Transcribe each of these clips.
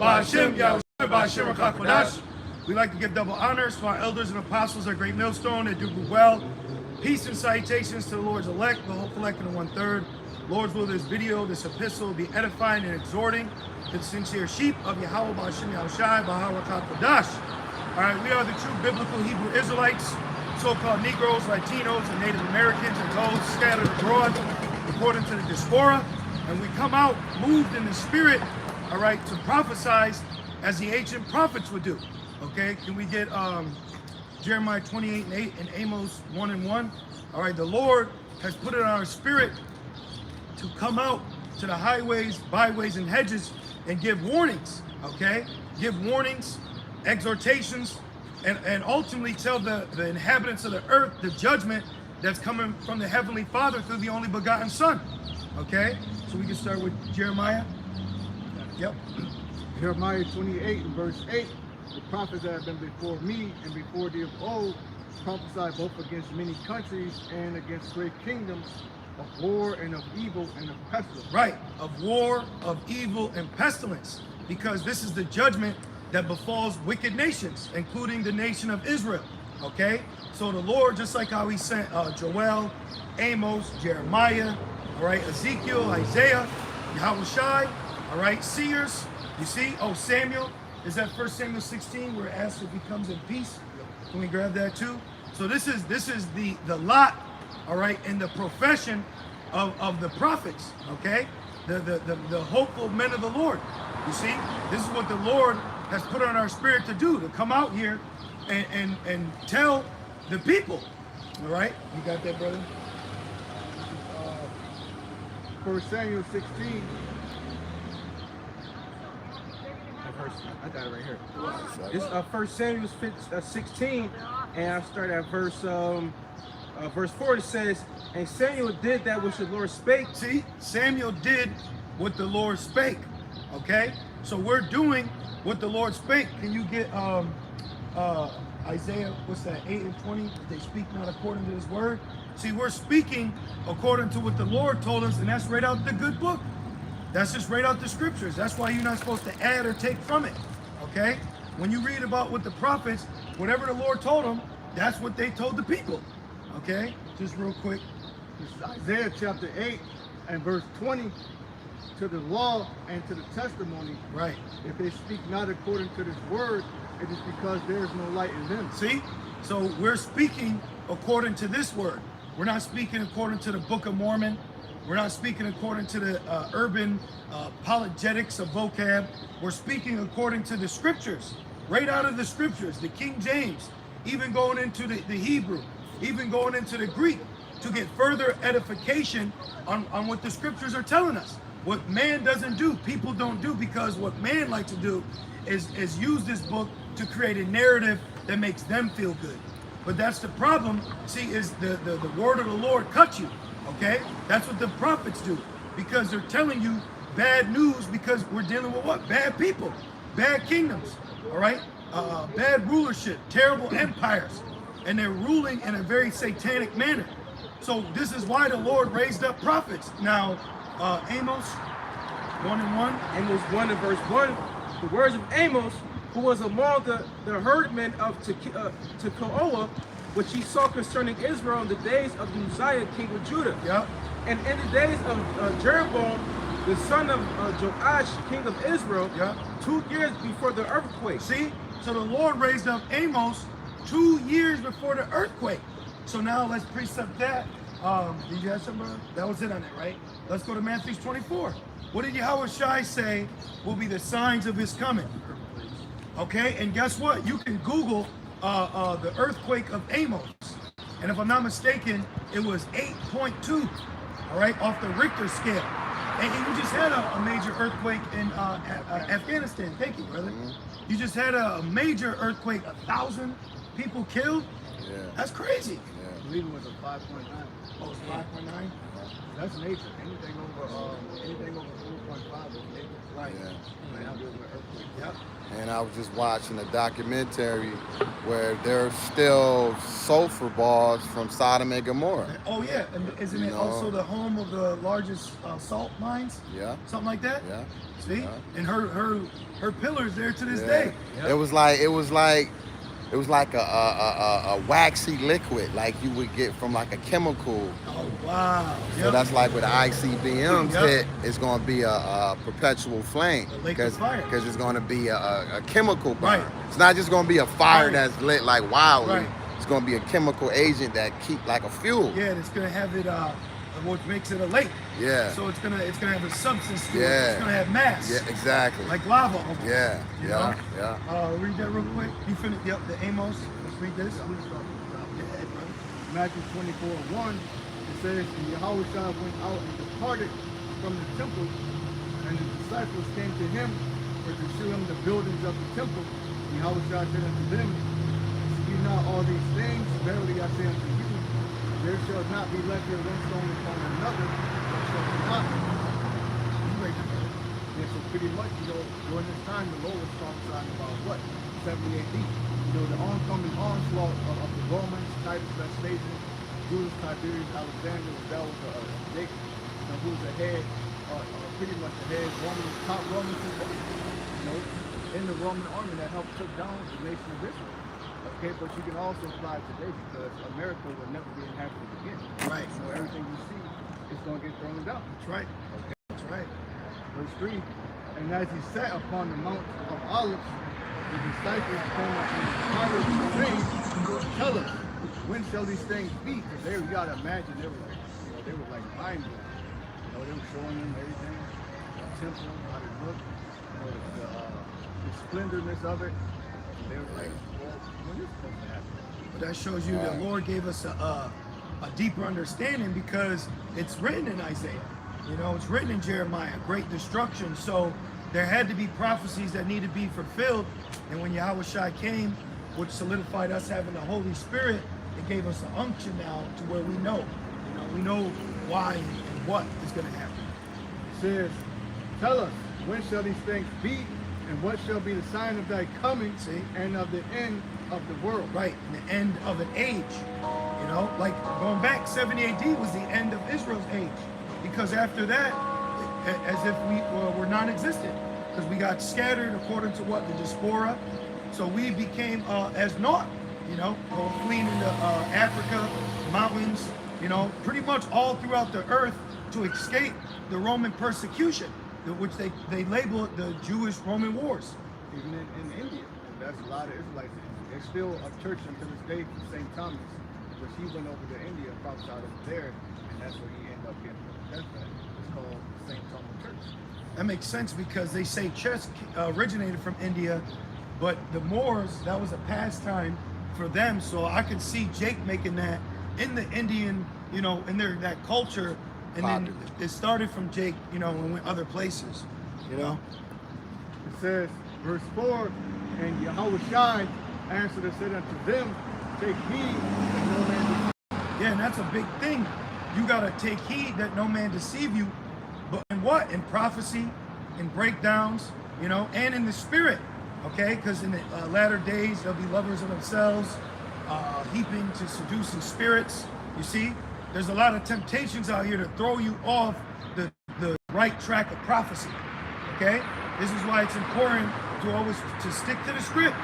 Ba'Hashem, Yahushua, Ba'Hashem, HaKadosh. We like to give double honors to our elders and apostles, our great millstone, that do well. Peace and salutations to the Lord's elect, the hopeful elect, and the 1/3. Lord's will, this video, this epistle will be edifying and exhorting to the sincere sheep of Yahweh, Ba'Hashem, Yahushua, Ba'Hashem, HaKadosh. All right, we are the true biblical Hebrew Israelites, so-called Negroes, Latinos, and Native Americans, and those scattered abroad according to the diaspora. And we come out moved in the spirit, all right, to prophesize as the ancient prophets would do. Okay, can we get Jeremiah 28:8 and Amos 1:1? All right, the Lord has put it on our spirit to come out to the highways, byways, and hedges and give warnings. Okay, give warnings, exhortations, and ultimately tell the inhabitants of the earth the judgment that's coming from the Heavenly Father through the only begotten Son. Okay, so we can start with Jeremiah. Yep. Jeremiah 28 and verse 8. The prophets that have been before me and before thee of old prophesy both against many countries and against great kingdoms, of war and of evil and of pestilence. Right, of war, of evil, and pestilence, because this is the judgment that befalls wicked nations, including the nation of Israel. Okay, so the Lord, just like how he sent Joel, Amos, Jeremiah, all right, Ezekiel, Isaiah, Yahushua, all right, seers, you see, Samuel. Is that 1 Samuel 16 where it asks if he comes in peace? Can we grab that too? So this is the lot, all right, in the profession of the prophets, okay? The hopeful men of the Lord. You see, this is what the Lord has put on our spirit to do, to come out here and tell the people. All right? You got that, brother? 1 Samuel 16. I got it right here. This is 1 Samuel 16, and I start at verse 4. It says, and Samuel did that which the Lord spake. See, Samuel did what the Lord spake. Okay, so we're doing what the Lord spake. Can you get Isaiah? What's that? 8 and 20. They speak not according to His word. See, we're speaking according to what the Lord told us, and that's right out the good book. That's just right out the scriptures. That's why you're not supposed to add or take from it, okay? When you read about what the prophets, whatever the Lord told them, that's what they told the people, okay? Just real quick. This is Isaiah chapter 8 and verse 20. To the law and to the testimony, right? If they speak not according to this word, it is because there is no light in them. See? So we're speaking according to this word. We're not speaking according to the Book of Mormon. We're not speaking according to the urban apologetics of vocab. We're speaking according to the scriptures, right out of the scriptures, the King James, even going into the Hebrew, even going into the Greek, to get further edification on what the scriptures are telling us. What man doesn't do, people don't do, because what man likes to do is use this book to create a narrative that makes them feel good. But that's the problem, see, is the word of the Lord cuts you. Okay, that's what the prophets do, because they're telling you bad news, because we're dealing with what? Bad people, bad kingdoms, all right, bad rulership, terrible empires, and they're ruling in a very satanic manner. So this is why the Lord raised up prophets. Now, Amos 1:1. Amos 1 and verse 1. The words of Amos, who was among the herdmen of Tekoa, which he saw concerning Israel in the days of Uzziah, king of Judah. Yep. And in the days of Jeroboam, the son of Joash, king of Israel, yep, 2 years before the earthquake. See? So the Lord raised up Amos 2 years before the earthquake. So now let's precept that. Did you have something? That was it on it, right? Let's go to Matthew 24. What did Yahushua say will be the signs of his coming? Okay, and guess what? You can Google the earthquake of Amos, and if I'm not mistaken, it was 8.2, all right, off the Richter scale. And you just had a major earthquake in Afghanistan. Thank you, brother. You just had a major earthquake, 1,000 people killed. Yeah. That's crazy. Yeah. I believe it was a 5.9. Oh, it's 5.9. That's major. Anything over 4.5 is major. Right. Yeah. Like, I'll do an earthquake. Yep. And I was just watching a documentary where there's still sulfur balls from Sodom and Gomorrah. Oh yeah, and isn't You it know? also the home of the largest salt mines? Yeah. Something like that. Yeah. See, Yeah. and her pillars there to this Yeah. day. It was like a waxy liquid, like you would get from like a chemical. Oh wow. So Yep. that's like with the ICBMs Yep. hit, it's going to be a perpetual flame A lake of fire. because it's going to be a chemical burn. Right. It's not just going to be a fire Right. that's lit like wildly. Right. It's going to be a chemical agent that keep like a fuel. Yeah, and it's gonna have it. What makes it a lake? Yeah. So it's gonna have a substance to it. Yeah. It's gonna have mass. Yeah, exactly. Like lava. Almost. Yeah, You yeah, know? yeah. Read that real quick. You finished. Yep. The Amos. Let's read this. I'm gonna start with that. Go ahead, brother. Matthew 24:1, it says, and Yahweh went out and departed from the temple, and the disciples came to him for to show him the buildings of the temple. And Yahweh said unto them, see you not all these things? Verily I say unto you, there shall not be left here one stone upon another, that shall not. Yeah, so pretty much, during this time, the Lord was prophesying about what? 70 AD. The oncoming onslaught of the Romans, Titus, Vespasian, Julius, Tiberius, Alexander, that was Jacob, who was the head, pretty much the head top Roman, in the Roman army that helped took down the nation of Israel. Okay, but you can also apply it today because America will never be inhabited again. Right. So everything you see is going to get thrown down. That's right. Okay. That's right. Verse 3, and as he sat upon the Mount of Olives, the disciples came up and Pilate saying, tell us, when shall these things be? Because you got to imagine they were like mind blowing. They were showing them everything, the temple, how it looked, the splendorness of it. And they were like, well, when is this supposed to happen? But that shows you the Lord gave us a deeper understanding because it's written in Isaiah. It's written in Jeremiah, great destruction. So there had to be prophecies that need to be fulfilled. And when Yahweh Shai came, which solidified us having the Holy Spirit, it gave us an unction now to where we know. We know why and what is going to happen. It says, tell us, when shall these things be? And what shall be the sign of thy coming, and of the end of the world? Right, and the end of an age. Like going back, 70 AD was the end of Israel's age. Because after that, as if we were non-existent. Because we got scattered according to what? The diaspora. So we became as naught, fleeing into Africa, mountains, pretty much all throughout the earth to escape the Roman persecution, which they label it the Jewish-Roman wars. Even in India, that's a lot of Israelites. There's still a church until this day from St. Thomas, which he went over to India and prophesied over there, and that's where he ended up getting death at. It's called St. Thomas Church. That makes sense because they say chess originated from India, but the Moors, that was a pastime for them. So I could see Jake making that in the Indian, in that culture, and then it started from Jake, and went other places, It says, verse 4, and Yahweh Shai answered and said unto them, take heed that no man deceive. Yeah, and that's a big thing. You gotta take heed that no man deceive you. But in what? In prophecy, in breakdowns, and in the spirit, okay? Because in the latter days, they'll be lovers of themselves, heaping to seducing spirits. You see, there's a lot of temptations out here to throw you off the right track of prophecy, okay? This is why it's important to always to stick to the script.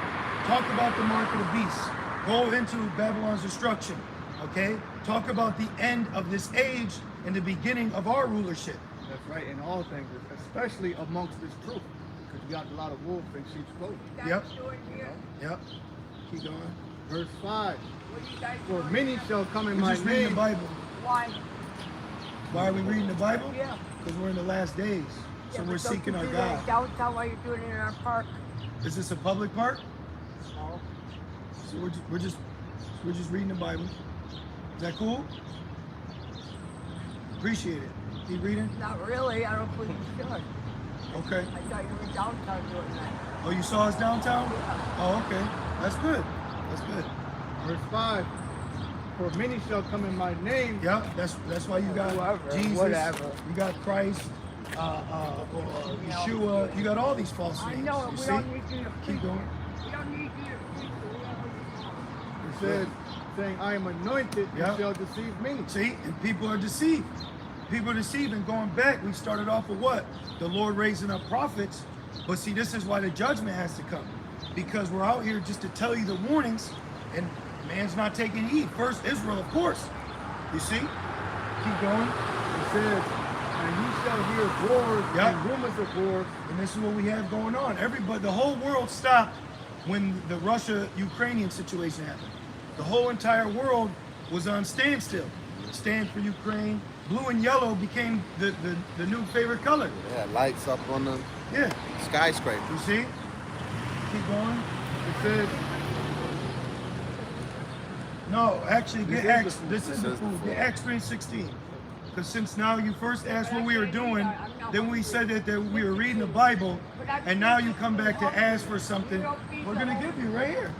Talk about the mark of the beast. Go into Babylon's destruction, okay? Talk about the end of this age and the beginning of our rulership. That's right, in all things, especially amongst this truth, because you got a lot of wolves in sheep's clothing. Yep. Yep. Keep going. Verse 5, for many shall come in We're my just reading the name. Bible. Why? Why are we reading the Bible? Yeah. Because we're in the last days. So Yeah, we're but don't seeking you our do that God. downtown while you're doing it in our park. Is this a public park? No. So we're just reading the Bible. Is that cool? Appreciate it. Keep reading. Not really. I don't think you should. Okay. I thought you were downtown doing that. Oh, you saw us downtown? Oh, okay. That's good. That's good. Verse 5, for many shall come in my name. Yeah, that's why you got Whoever, Jesus. whatever. You got Christ, or Yeshua. You got all these false I names. know, You we see? don't need you to Keep going. We don't need you to preach. We already It says, saying, I am anointed, Yeah. and shall deceive many. See, and people are deceived. People are deceived. And going back, we started off with what? The Lord raising up prophets. But see, this is why the judgment has to come. Because we're out here just to tell you the warnings, and man's not taking heed. First, Israel, of course. You see? Keep going. It says, and ye shall hear wars Yeah. and rumors of wars. And this is what we have going on. Everybody, the whole world stopped when the Russia-Ukrainian situation happened. The whole entire world was on standstill. Stand for Ukraine. Blue and yellow became the new favorite color. Yeah, lights up on the Yeah, skyscraper. you see? Keep going. It says, No, actually, get This is Acts. the food. This is the This is the food. food. Get Acts 3:16. Because since now you first asked what we were doing, then we said that we were reading the Bible, and now you come back to ask for something. We're gonna give you right here.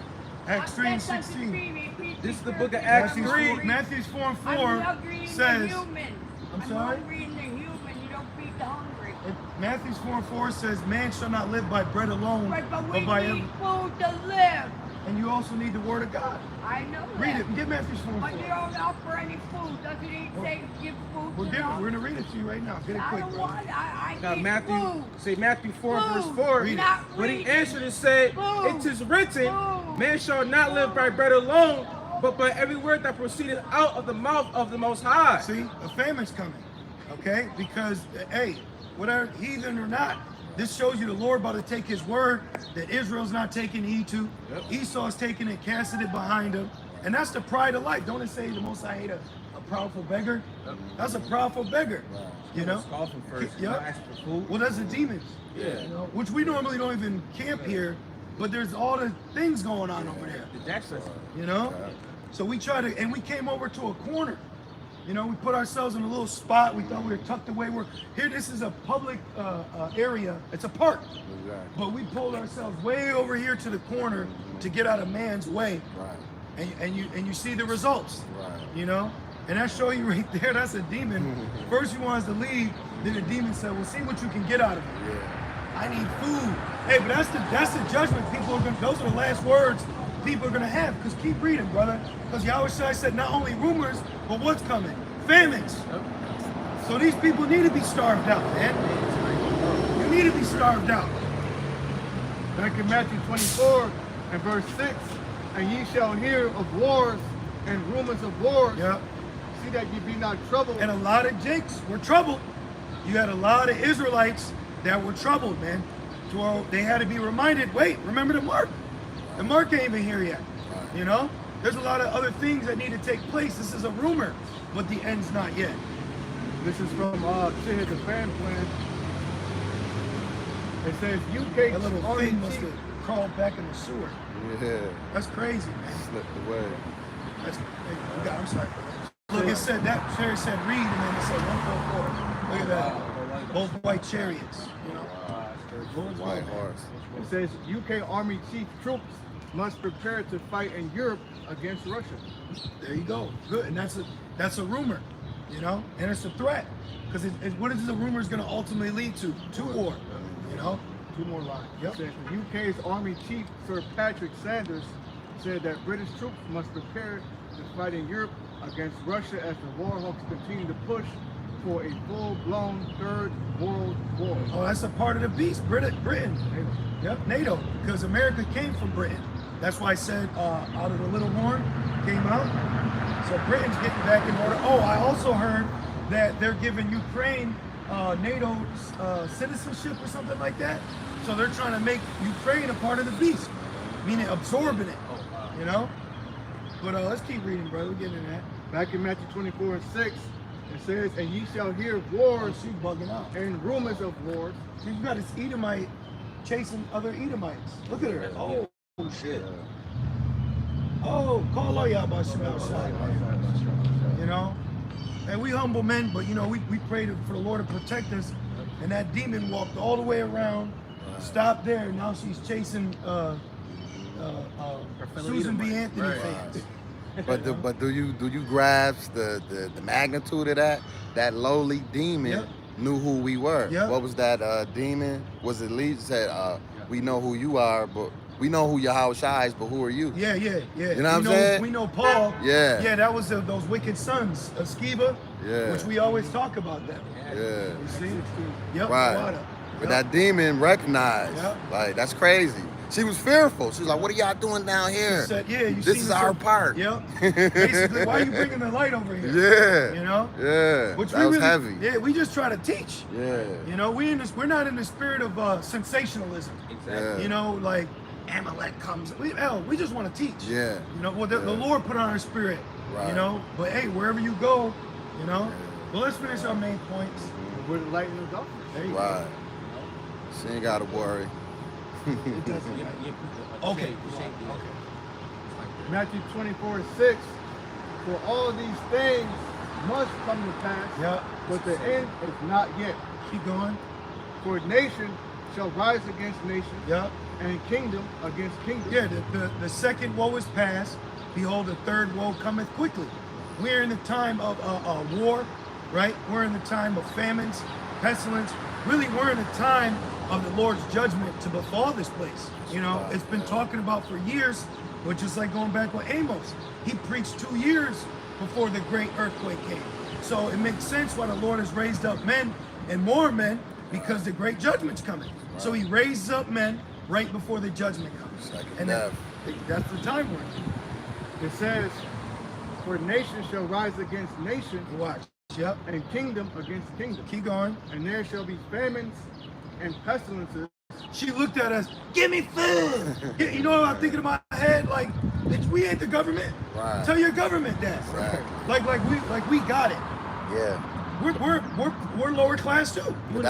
Acts 3:16. This is the book of Acts 3. Matthew 4 and 4 I'm hungry in says. the human. I'm sorry? hungry in the human. You don't feed the hungry. Matthew 4 and 4 says, "Man shall not live by bread alone, Right, but we but by need every." food to live. And you also need the Word of God. I know Read that. it. Get Matthew 4 and But 4. you don't offer any food. Doesn't he say give food We're to giving. the We're gonna read it to you right now. Get it I quick, don't brother. want. I Now need Matthew, food. say Matthew 4 and verse Food. 4. Read it. Not When he reading. answered and said, Food. it is written, Food. man shall not live by bread alone, but by every word that proceedeth out of the mouth of the Most High. See, a famine's coming, okay? Because, hey, whether heathen or not, this shows you the Lord about to take his word that Israel's not taking heed to. Yep. Esau's taking it, casting it behind him. And that's the pride of life. Don't it say the Most High hate a proudful beggar? That's a proudful beggar, you know? Scoffing first, Yeah. not asking for food. Well, that's the demons, Yeah. you know? Which we normally don't even camp here, but there's all the things going on over there. The Jackson. You know? So we try to, and we came over to a corner. You know, we put ourselves in a little spot. We thought we were tucked away. We're here. This is a public area. It's a park. Exactly. But we pulled ourselves way over here to the corner to get out of man's way. Right. And you see the results. Right. You know? And I show you right there, that's a demon. First you want us to leave, then the demon said, well, see what you can get out of it. Yeah. I need food. Hey, but that's the judgment people are gonna, those are the last words people are gonna have. Because keep reading, brother. Because Yahweh said not only rumors, but what's coming? Famines. So these people need to be starved out, man. You need to be starved out. back in Matthew 24 and verse 6, and ye shall hear of wars and rumors of wars. Yep. See that ye be not troubled. And a lot of Jakes were troubled. You had a lot of Israelites that were troubled, man. So they had to be reminded, wait, remember the mark. The mark ain't even here yet. You know? There's a lot of other things that need to take place. This is a rumor, but the end's not yet. This is from Shahid the Fan Plan. It says UK That little Army thing must chief- have crawled back in the sewer. Yeah. That's crazy, man. Slipped away. That's, hey, I'm sorry. Look, it said that chariot said read, and then it said 144. Look at that. Both white chariots, you know. Both White horse. It says UK Army chief troops must prepare to fight in Europe against Russia. There you go. Good, and that's a rumor, you know, and it's a threat, because what is the rumor is going to ultimately lead to? To war, you know. Two more lines. Yep. It says the UK's Army chief Sir Patrick Sanders said that British troops must prepare to fight in Europe against Russia as the warhawks continue to push for a full-blown Third World War. Oh, that's a part of the beast. Britain. Yep, NATO, because America came from Britain. That's why I said out of the little horn came out. So Britain's getting back in order. Oh, I also heard that they're giving Ukraine NATO citizenship or something like that. So they're trying to make Ukraine a part of the beast, meaning absorbing it, you know? But let's keep reading, brother. We're getting in that. Back in Matthew 24 and 6, it says, and ye shall hear wars She's bugging out. and rumors of wars. She's got this Edomite chasing other Edomites. Look at her. Oh, shit. Oh, call Allah Yahweh Shemel Shai. You know? And we humble men, but you know, we prayed for the Lord to protect us. And that demon walked all the way around, stopped there, and now she's chasing Susan B. Anthony fans. But do you grasp the magnitude of that? That lowly demon Yep. knew who we were. Yep. What was that demon? Was it Lee said, we know who you are, but we know who Yahushua is, but who are you? Yeah. You know what we I'm know, saying? We know Paul. Yeah. Yeah, that was those wicked sons of Sceva, Yeah. which we always talk about them. Yeah. You see? Yep. Right. Water. But Yep. that demon recognized. Yep. Like, that's crazy. She was fearful. She was like, what are y'all doing down here? Said, yeah, you This seen is the our church- part. Yep. Basically, why are you bringing the light over here? Yeah. You know? Yeah. Which that we was really, heavy. Yeah, we just try to teach. Yeah. You know, we're not in the spirit of sensationalism. Yeah. You know, like Amalek comes. We just want to teach. Yeah. You know, well, the Lord put on our spirit. Right. You know, but hey, wherever you go, you know. Well, let's finish our main points. We're the light in the darkness. There you Right. She ain't got to worry. go. It doesn't. Okay. Matthew 24:6. For all these things must come to pass, Yeah. but the end is not yet. Keep going. For nation shall rise against nation, Yeah. and kingdom against kingdom. Yeah. The second woe is past. Behold, the third woe cometh quickly. We're in the time of war, right? We're in the time of famines, pestilence. Really, we're in the time of the Lord's judgment to befall this place. You know, it's been talking about for years, but just like going back with Amos, he preached 2 years before the great earthquake came. So it makes sense why the Lord has raised up men and more men, because the great judgment's coming. So he raises up men right before the judgment comes. Second And death. that's the time we're in. It says, for nation shall rise against nation, Watch. Yep. and kingdom against kingdom. Keep going. And there shall be famines and pestilences. She looked at us, give me food. Yeah, you know what I'm thinking in my head? Like, bitch, we ain't the government. Right. Tell your government that. Right. Like we got it. Yeah. We're lower class too. But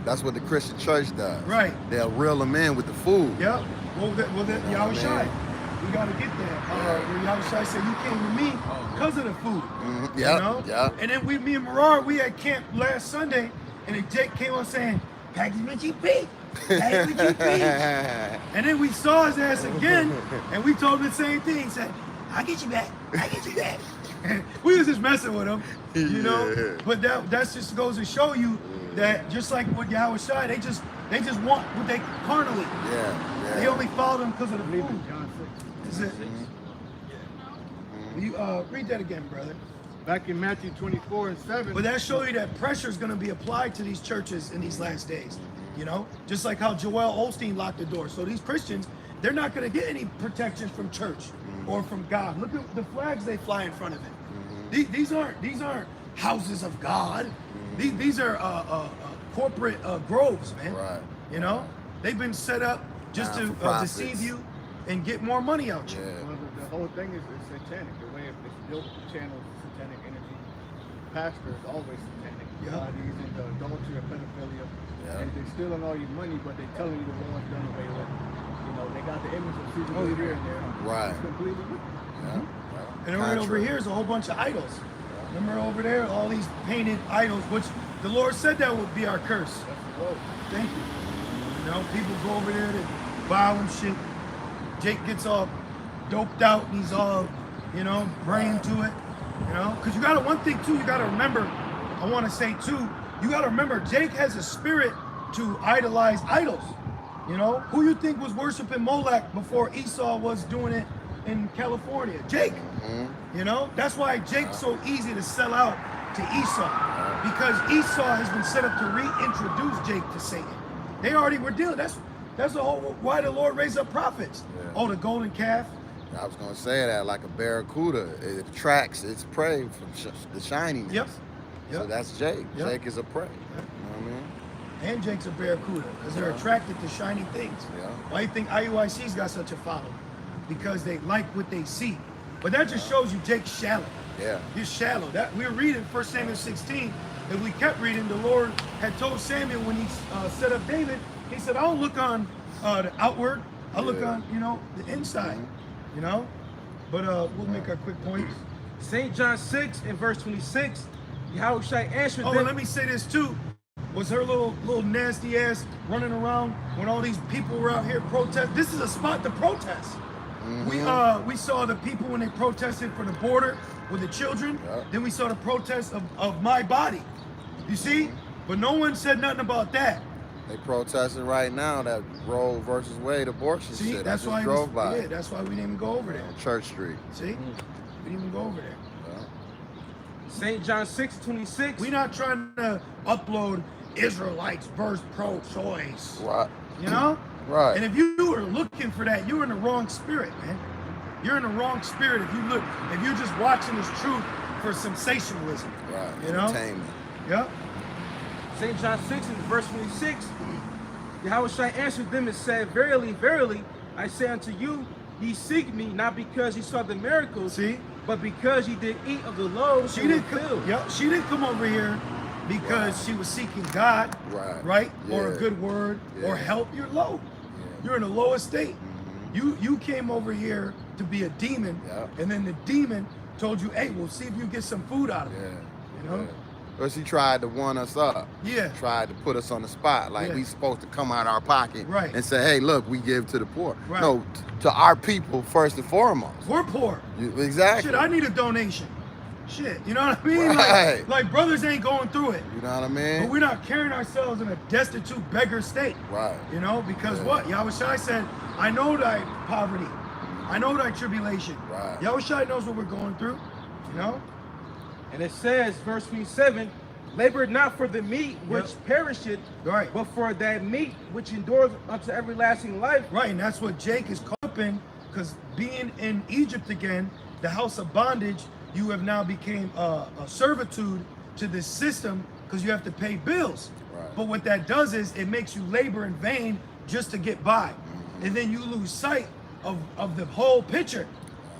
that's what the Christian church does. Right. They'll reel them in with the food. Yep. Well, Yahushua, man. we gotta get that. Where Yahushua said, you came to me because of the food. Mhm. You Yep. know? Yep. And then me and Marar, we had camp last Sunday, and then Jake came on saying, package what you beat. Package what you beat. And then we saw his ass again, and we told him the same thing. He said, I'll get you back. I'll get you back. We was just messing with him, you know? Yeah. But that just goes to show you that just like with Yahushua, they just want what they carnally. Yeah. They only follow them because of the I believe food. in John 6. That's it. You read that again, brother. Back in Matthew 24:7. But that shows you that pressure is going to be applied to these churches in these last days. You know, just like how Joel Osteen locked the door. So these Christians, they're not going to get any protection from church or from God. Look at the flags they fly in front of it. These aren't houses of God. These are corporate groves, man. Right. You know, they've been set up just For to profits. deceive you and get more money out you. Yeah. Well, the whole thing is satanic. The way it's built, the channel is satanic energy. Pastor is always satanic. Yeah. He's into adultery or pedophilia. Yeah. And they're stealing all your money, but they're telling you the Lord's done away with. You know, they got the image of Caesar here and there. Right. It's completely wicked. Yeah. And right over here is a whole bunch of idols. Remember over there, all these painted idols, which the Lord said that would be our curse. That's the Lord. Thank you. You know, people go over there to bow and shit. Jake gets all doped out and he's all, you know, brain to it. You know, because you got to, one thing too, you got to remember, I want to say too, you got to remember, Jake has a spirit to idolize idols. You know, who you think was worshiping Molech before Esau was doing it in California? Jake. You know, that's why Jake's so easy to sell out to Esau, because Esau has been set up to reintroduce Jake to Satan. They already were dealing. That's the whole why the Lord raised up prophets. Yeah. Oh, the golden calf. I was gonna say that, like a barracuda, it attracts its prey from the shininess. Yep. So Yep. that's Jake. Yep. Jake is a prey. You know what I mean? And Jake's a barracuda because they're attracted to shiny things. Yeah. Why do you think IUIC's got such a following? Because they like what they see. But that just shows you Jake's shallow. Yeah. He's shallow. That we were reading 1 Samuel 16. If we kept reading, the Lord had told Samuel when he set up David, he said, I don't look on the outward. I look Yeah. on, you know, the inside. You know? But we'll make our quick points. St. John 6 and verse 26, Yahushua answered Oh, them. and let me say this too. Was her little nasty ass running around when all these people were out here protest? This is a spot to protest. We saw the people when they protested for the border with the children. Yeah. Then we saw the protest of my body. You see? But no one said nothing about that. They protesting right now that Roe versus Wade abortion See, shit. that's I just why drove by yeah, that's why we didn't even go over there. Church Street. See, we didn't even go over there. Yeah. St. John 6:26. We're not trying to upload Israelites versus pro-choice. Right. You know? Right. And if you were looking for that, you're in the wrong spirit, man. You're in the wrong spirit if you're just watching this truth for sensationalism. Right. You know? Entertainment. Yep. St. John 6 and verse 26. Yahushua answered them and said, Verily, verily, I say unto you, ye seek me not because ye saw the miracles, See? but because ye did eat of the loaves She and were didn't come. filled. Yep. She didn't come over here because she was seeking God, Right. Or a Yeah. good word, or Yeah. help. You're low. Yeah. You're in the lowest state. Mhm. You came over here to be a demon, Yep. and then the demon told you, "Hey, we'll see if you get some food out of it." Yeah. You know? Yeah. But she tried to one us up. Yeah. Tried to put us on the spot. Like Yeah. we supposed to come out our pocket Right. and say, hey, look, we give to the poor. Right. No, to our people first and foremost. We're poor. Exactly. Shit, I need a donation. Shit, you know what I mean? Right. Like brothers ain't going through it. You know what I But mean? we're not carrying ourselves in a destitute beggar state. Right. You know, because Yeah. what? Yahushua said, I know thy poverty. I know thy tribulation. Right. Yahushua knows what we're going through. You know? And it says, verse 27, labor not for the meat which perisheth, Right. but for that meat which endures unto everlasting life. Right, and that's what Jake is coping, because being in Egypt again, the house of bondage, you have now became a servitude to this system because you have to pay bills. Right. But what that does is it makes you labor in vain just to get by. And then you lose sight of the whole picture.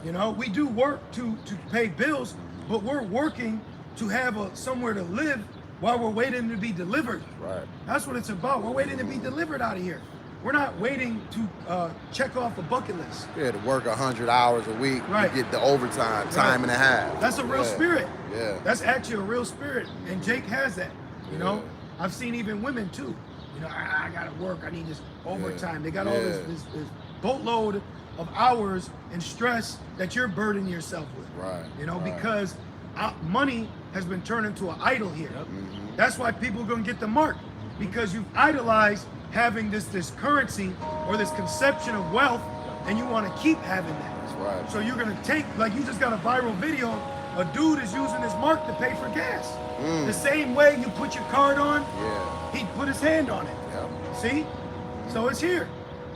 You know, we do work to pay bills, but we're working to have somewhere to live while we're waiting to be delivered. Right. That's what it's about. We're waiting to be delivered out of here. We're not waiting to check off a bucket list. Yeah, to work 100 hours a week, Right. you get the overtime, time and a half. That's a real Yeah. spirit. Yeah. That's actually a real spirit. And Jake has that. You know, Yeah. I've seen even women too. You know, I gotta work. I need this overtime. They got all Yeah. this boatload of hours and stress that you're burdening yourself with. Right. You know, Right. because money has been turned into an idol here. Mhm. That's why people are gonna get the mark, because you've idolized having this currency or this conception of wealth, and you want to keep having that. That's right. So you're gonna take, like you just got a viral video, a dude is using his mark to pay for gas. Mm. The same way you put your card on, Yeah. he put his hand on it. Yeah. See? So it's here.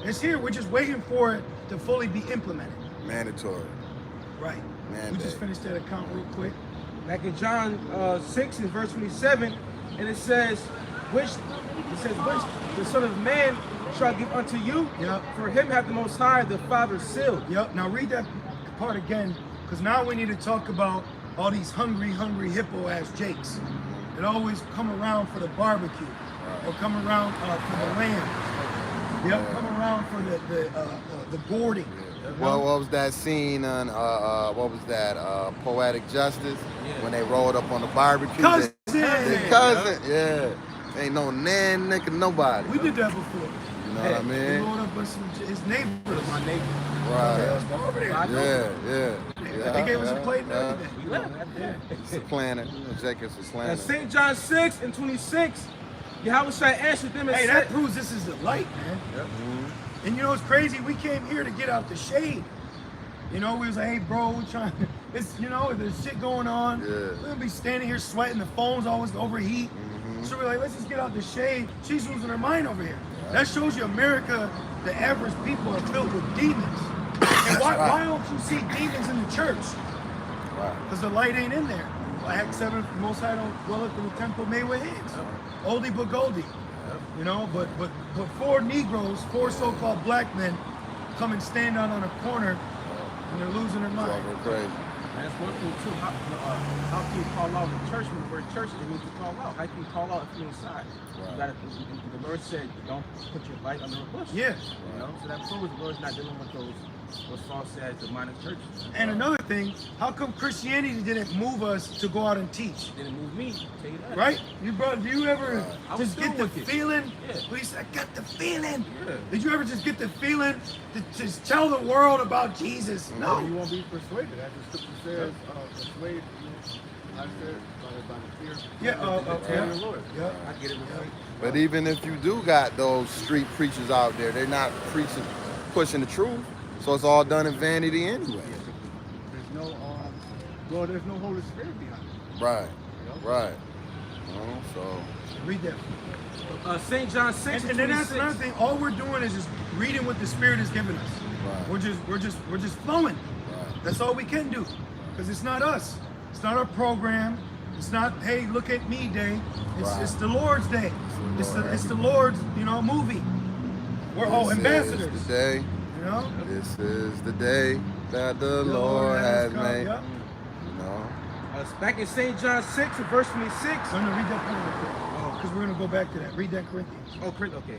It's here. We're just waiting for it to fully be implemented. Mandatory. Right. We Mandate. just finished that account real quick. Back in John 6 and verse 27, and it says, which the Son of Man shall give unto you, Yep. for him hath the Most High the Father sealed. Yep. Now read that part again, because now we need to talk about all these hungry hippo-ass Jakes that always come around for the barbecue or come around for the lamb. Yep. Come around for the boarding. What was that scene on, what was that, Poetic Justice? When they rolled up on the barbecue? Cousin! Their cousin, yeah. Ain't no nan, nigga, nobody. We did that before. You know what I We mean? rolled up with his neighbors. My neighbor. Yeah, let's Right. go over there. Yeah. They gave us a plate and everything. We left after that. It's a planet. Jacob's a And planet. St. John 6 and 26, Yahushua answered them and Hey, said, that proves this is the light, man. Mhm. And you know what's crazy? We came here to get out the shade. You know, we was like, hey, bro, we trying to, it's, you know, there's shit going on. Yeah. We're gonna be standing here sweating, the phone's always overheat. So we're like, let's just get out the shade. She's losing her mind over here. That shows you America, the average people are filled with demons. And why don't you see demons in the church? Right. Because the light ain't in there. Act 7, Most High don't dwell in the temple made with hands. Oldie but goldie. You know, but four Negroes, four so-called black men come and stand out on a corner and they're losing their mind. Driving crazy. And that's one thing too. How can you call out the church when we're in church? It means to call out. How can you call out if you're inside? Right. You gotta, the Lord said, don't put your light under a bush. Yeah. You know, so that proves the Lord's not dealing with those false as demonic churches. And another thing, how come Christianity didn't move us to go out and teach? Didn't move me. Tell you that. Right? You bro, do you ever I was just get still the wicked. feeling? Yeah. Well, you said, I got the feeling. Yeah. Did you ever just get the feeling to just tell the world about Jesus? You No. won't be persuaded. As the scripture says, persuade you I said by the fear. Yeah, of the Lord. yeah. I get it. But even if you do got those street preachers out there, they're not preaching, pushing the truth. So it's all done in vanity anyway. There's no there's no Holy Spirit behind it. Right, right. You know, so Read that. St. John 6 And then that's 26. another thing. All we're doing is just reading what the Spirit has given us. Right. We're just flowing. Right. That's all we can do. Because it's not us. It's not our program. It's not, hey, look at me day. Right. It's the Lord's day. It's the Lord's, movie. We're all This ambassadors. is the day. You know? This is the day that the Lord has come. made. Yep. You know. Back in St. John 6 and verse 26. No, read that part real quick. Because we're going to go back to that. Read that Corinthians. Oh, okay.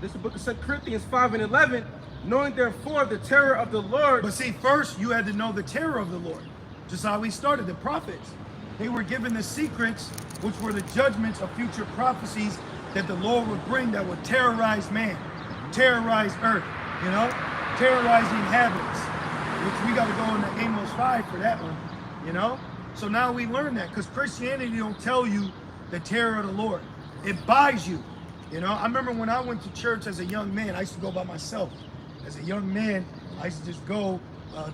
This is the book of 2 Corinthians 5 and 11. Knowing therefore the terror of the Lord. But see, first you had to know the terror of the Lord. Just how we started. The prophets, they were given the secrets, which were the judgments of future prophecies that the Lord would bring that would terrorize man, terrorize earth, terrorize the inhabitants. Which we got to go into Amos 5 for that one, So now we learn that because Christianity don't tell you the terror of the Lord. It buys you. I remember when I went to church as a young man, I used to go by myself. As a young man, I used to just go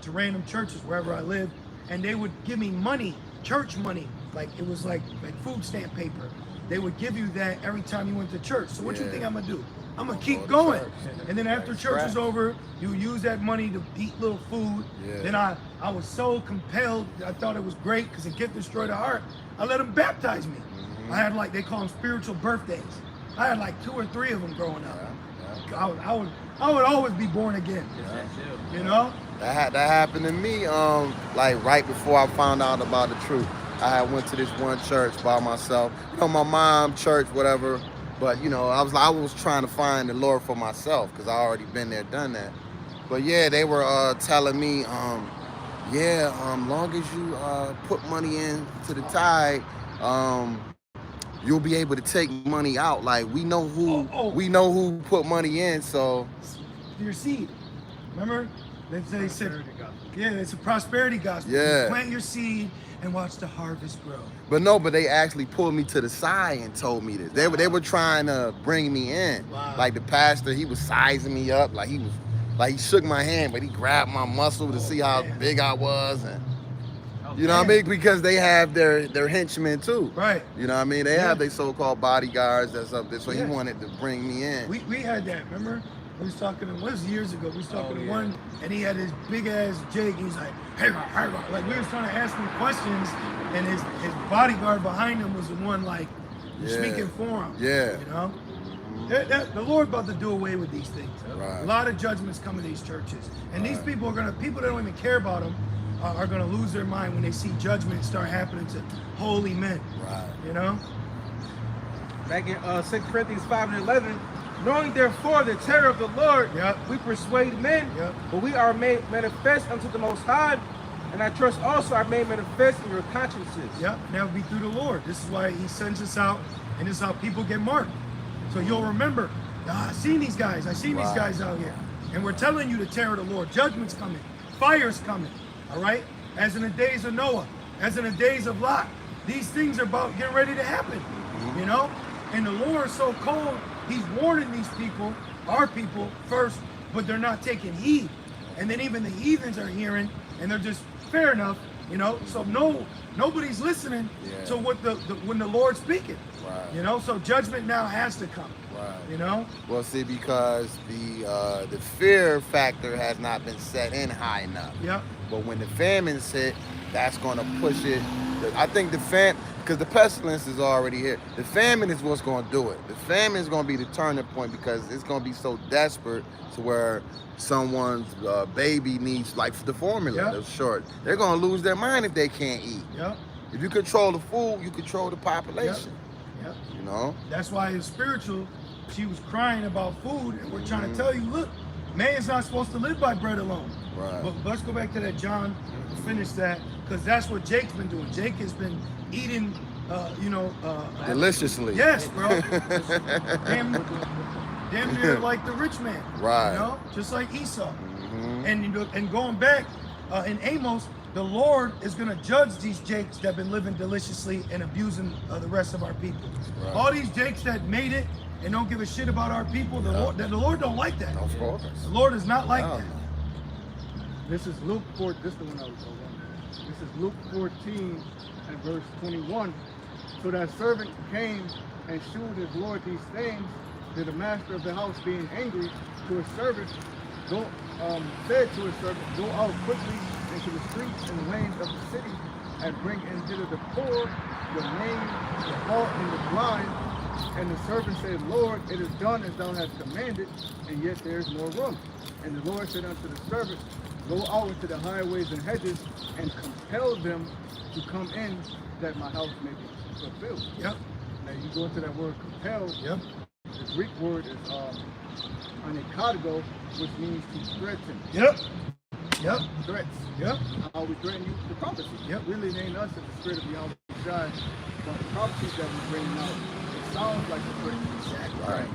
to random churches wherever I lived, and they would give me money, church money, like it was like food stamp paper. They would give you that every time you went to church. So what you think I'm gonna do? I'm gonna keep going. And then after church is over, you use that money to eat little food. Yeah. Then I was so compelled, I thought it was great because the gift destroyed the heart. I let them baptize me. I had they call them spiritual birthdays. I had 2 or 3 of them growing up. I would always be born again. That happened to me. Right before I found out about the truth, I had went to this one church by myself. My mom church, whatever. But I was trying to find the Lord for myself because I already been there, done that. But yeah, they were telling me, long as you put money in to the tithe, you'll be able to take money out. We know who put money in, so your seed. Remember? They said, yeah, it's a prosperity gospel. Yeah. You plant your seed and watch the harvest grow. But they actually pulled me to the side and told me this. They were trying to bring me in. Wow. The pastor, he was sizing me up. He shook my hand, but he grabbed my muscle to see how big I was, and you know what I mean? Because they have their henchmen too. Right. You know what I mean? They have their so-called bodyguards that's up there. So he wanted to bring me in. We had that, remember? We was talking to, what was years ago? We was talking to one, and he had his big ass jig. He's like, hey, we was trying to ask him questions, and his bodyguard behind him was the one speaking for him. Yeah. The Lord about to do away with these things. Right. A lot of judgments come to these churches, and these people that don't even care about them are gonna lose their mind when they see judgment start happening to holy men. Right. Back in 2 Corinthians 5 and 11. Knowing therefore the terror of the Lord, we persuade men, but we are made manifest unto the Most High, and I trust also are made manifest in your consciences. Yep, that would be through the Lord. This is why he sends us out, and this is how people get marked. So you'll remember, I seen these guys out here. And we're telling you the terror of the Lord. Judgment's coming. Fire's coming. All right? As in the days of Noah, as in the days of Lot. These things are about getting ready to happen. And the Lord is so cold, he's warning these people, our people, first, but they're not taking heed. And then even the heathens are hearing, and they're just, fair enough, So nobody's listening to what when the Lord's speaking. Right. So judgment now has to come. Right. Well, see, because the fear factor has not been set in high enough. Yep. But when the famines hit, that's going to push it. I think because the pestilence is already here. The famine is what's going to do it. The famine is going to be the turning point because it's going to be so desperate to where someone's baby needs the formula. They're short. They're going to lose their mind if they can't eat. Yep. If you control the food, you control the population. Yep. That's why it's spiritual. She was crying about food, and we're trying to tell you, look, man's not supposed to live by bread alone. Right. But let's go back to that, John, finish that, because that's what Jake's been doing. Jake has been eating, deliciously. Yes, bro. damn near like the rich man. Right. Just like Esau. And going back in Amos, the Lord is going to judge these Jakes that have been living deliciously and abusing the rest of our people. Right. All these Jakes that made it and don't give a shit about our people, the Lord don't like that. Of course. The Lord is not like that. This is Luke 4. This is the one I was going. This is Luke 14 and verse 21. So that servant came and shewed his Lord these things. To the master of the house, being angry, to his servant, said to his servant, go out quickly into the streets and lanes of the city, and bring in hither the poor, the lame, the halt, and the blind. And the servant said, Lord, it is done as thou hast commanded, and yet there is more room. And the Lord said unto the servant, go out into the highways and hedges, and compel them to come in, that my house may be fulfilled. Yep. Now you go into that word compel. Yep. The Greek word is anikago, which means to threaten. Yep. Yep. Threats. Yep. How we threaten you? The prophecy. Yep. Really, it ain't us, it's the spirit of Yahweh Shai. But the prophecies that we bring out, it sounds like a threat. Exactly. Right.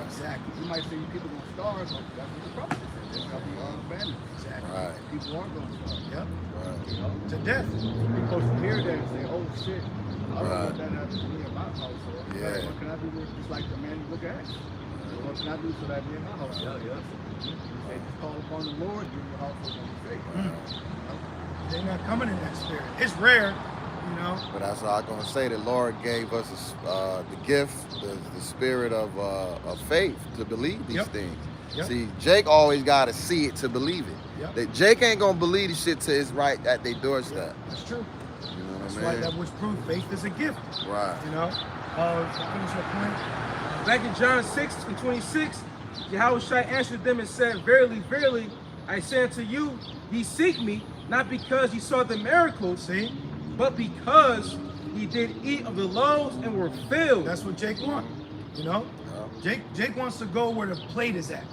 Exactly. You might say people gonna starve, but that's what the prophecy says. There's gonna be famine. Exactly. Right. People aren't gonna starve. Yep. Right. You know? To death. You're supposed to hear that and say, oh shit, I don't Right. want that happening to me in my household. Yeah. What can I do with just like the man you look at? What can I do so that me and my house? Yeah. They just call upon the Lord, you and your household gonna be safe. They're not coming in that spirit. It's rare, you know. But that's all I'm gonna say. The Lord gave us the gift, the spirit of faith to believe these Yep. things. Yep. See, Jake always gotta see it to believe it. Yep. That Jake ain't gonna believe the shit till it's right at their doorstep. That's true. You know That's what I why mean? that was proof. Faith is a gift. Right. You know. Finish your point. Back in John 6:26, Yahushua answered them and said, verily, verily, I say unto you, ye seek me, not because ye saw the miracles, See? but because ye did eat of the loaves and were filled. That's what Jake wants. You know. Jake wants to go where the plate is at.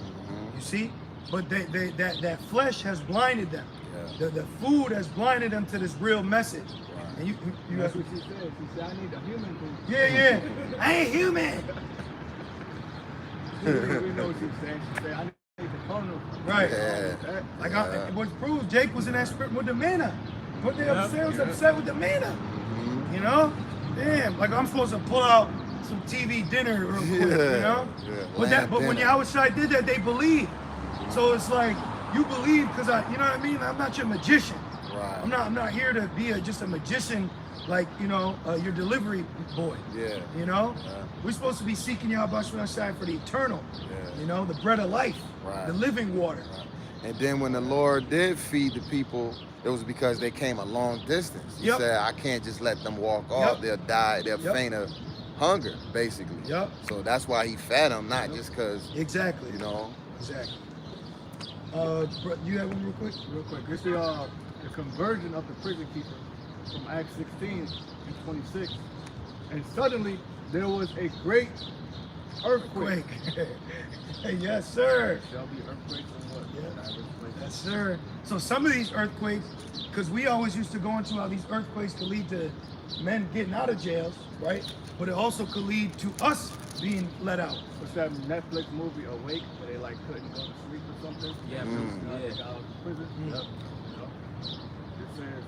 You see? But that flesh has blinded them. Yeah. The food has blinded them to this real message. Right. And you That's what she said. She said, I need a human being. yeah. I ain't human. We know what she was saying. She said, I need the carnal. Right. Yeah. Like Yeah. what proves Jake was in that spirit with the manna. What they upset was upset with the manna. You know? Damn. Like I'm supposed to pull out some TV dinner real quick, you know? Yeah. But when Yahushua did that, they believed. So it's like you believe because you know what I mean? I'm not your magician. Right. I'm not here to be just a magician like, you know, your delivery boy. Yeah. You know? Yeah. We're supposed to be seeking Yahushua for the eternal. Yeah. You know, the bread of life, Right. the living water. Right. And then when the Lord did feed the people, it was because they came a long distance. He Yep. said, I can't just let them walk off. Yep. They'll die. They'll Yep. faint of hunger, basically. Yep. So that's why he fed them, not just because, Exactly. you know. Exactly. You have one real quick? Real quick. It's the conversion of the prison keeper from Acts 16 and 26. And suddenly there was a great earthquake. Yes, sir. Shall be earthquakes or what? Yeah. Not earthquakes. Yes, sir. So some of these earthquakes, because we always used to go into how these earthquakes could lead to men getting out of jails, right? But it also could lead to us being let out. What's that Netflix movie Awake where they like couldn't go to sleep or something? Yeah, They yeah. got out of prison. Mm. Yep. It says,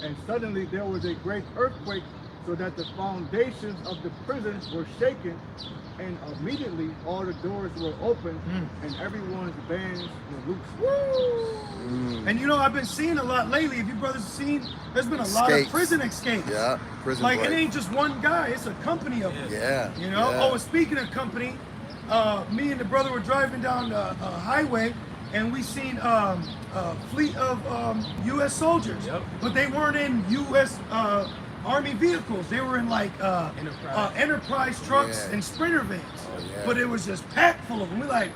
and suddenly there was a great earthquake, so that the foundations of the prison were shaken, and immediately all the doors were opened, and everyone's bands were loose. And you know, I've been seeing a lot lately. If you brothers have seen, there's been a lot of Escapes. prison escapes. Yeah, prison Like break. it ain't just one guy; it's a company of them. Yeah. You know. yeah. Oh, and speaking of company, me and the brother were driving down the highway, and we seen a fleet of U.S. soldiers. Yep. But they weren't in U.S. Army vehicles. They were in like enterprise trucks Yeah. and sprinter vans. Oh, yeah. But it was just packed full of them. We're like,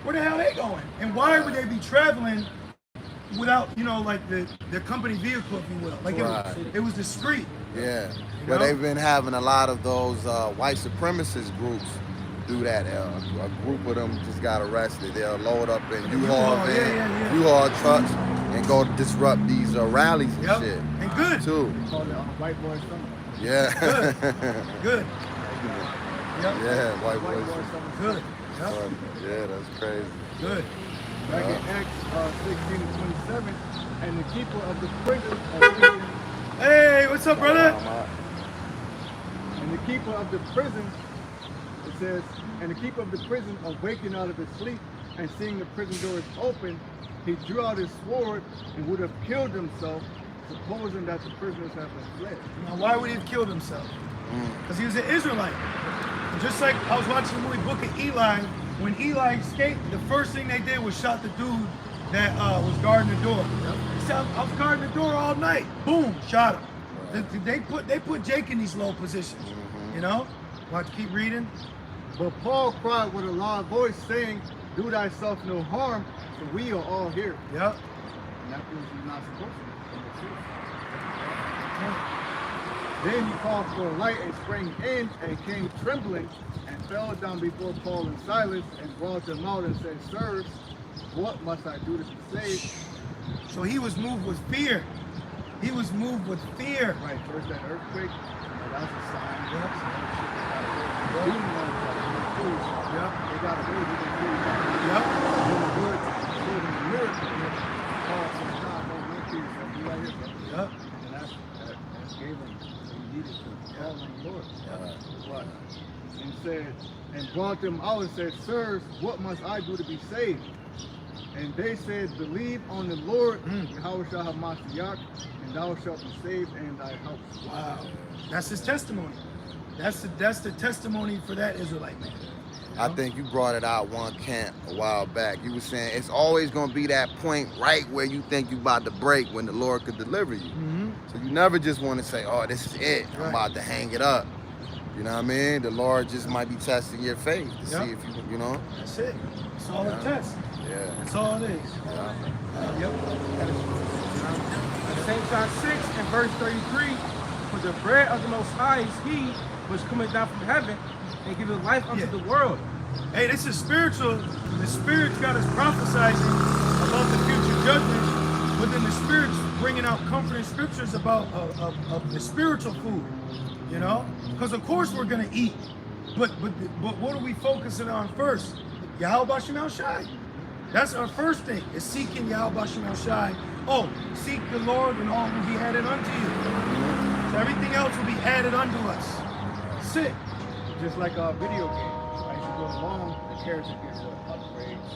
where the hell are they going? And why would they be traveling without, you know, like the company vehicle, if you will? Like Right. it was discreet. Yeah. You But know? they've been having a lot of those white supremacist groups do that. A group of them just got arrested. They'll load up in U-Haul yeah, yeah. U-Haul trucks and go disrupt these rallies and Yep. shit. And good. Too. They call it white boy summer. Yeah. Good. Yep. Yeah, white White boys. boy summer. Good. Yep. Yeah, that's crazy. Good. Back in Acts 16 and 27, and the keeper of the prison of Hey, what's up, brother? and the keeper of the prison, it says, and the keeper of the prison awakened out of his sleep and seeing the prison doors open, he drew out his sword and would have killed himself, supposing that the prisoners have been fled. Now, why would he have killed himself? Because he was an Israelite. And just like I was watching the movie Book of Eli, when Eli escaped, the first thing they did was shot the dude that was guarding the door. He said, I was guarding the door all night. Boom, shot him. They put Jake in these low positions. You know? Want to keep reading? But Paul cried with a loud voice, saying, do thyself no harm, for we are all here. Yep. And that proves he's not supposed to. Then he called for a light and sprang in and came trembling and fell down before Paul and Silas and brought them out and said, sirs, what must I do to be saved? So he was moved with fear. He was moved with fear. Right, first that earthquake, that was a sign. Yep. Yep. They got away with it. Yep. The Lord showed him a miracle. Paul said, God, don't make these, be right here. Yep. And that gave him what he needed to call on the Lord. Right. And said, and brought them out and said, sirs, what must I do to be saved? And they said, believe on the Lord, Yahweh shall have Mashiach, and thou shalt be saved and thy house. Wow. That's his testimony. That's the testimony for that Israelite man. I think you brought it out one camp a while back. You were saying it's always going to be that point right where you think you about to break when the Lord could deliver you. So you never just want to say, oh, this is it. I'm about to hang it up. You know what I mean? The Lord just might be testing your faith to see if you know. That's it. It's all a test. Yeah. That's all it is. Yep. St. John 6 and verse 33, for the bread of the Most High is he which cometh down from heaven and giveth life unto the world. Hey, this is spiritual. The Spirit's got us prophesizing about the future judgment, but then the Spirit's bringing out comforting scriptures about of the spiritual food, you know? Because of course we're going to eat, but what are we focusing on first? Yahweh Shem Shai. That's our first thing, is seeking Yahweh Shem Shai. Oh, seek the Lord and all will be added unto you. So everything else will be added unto us. Sit. Just like a video game. As you go along, the character gets upgrades,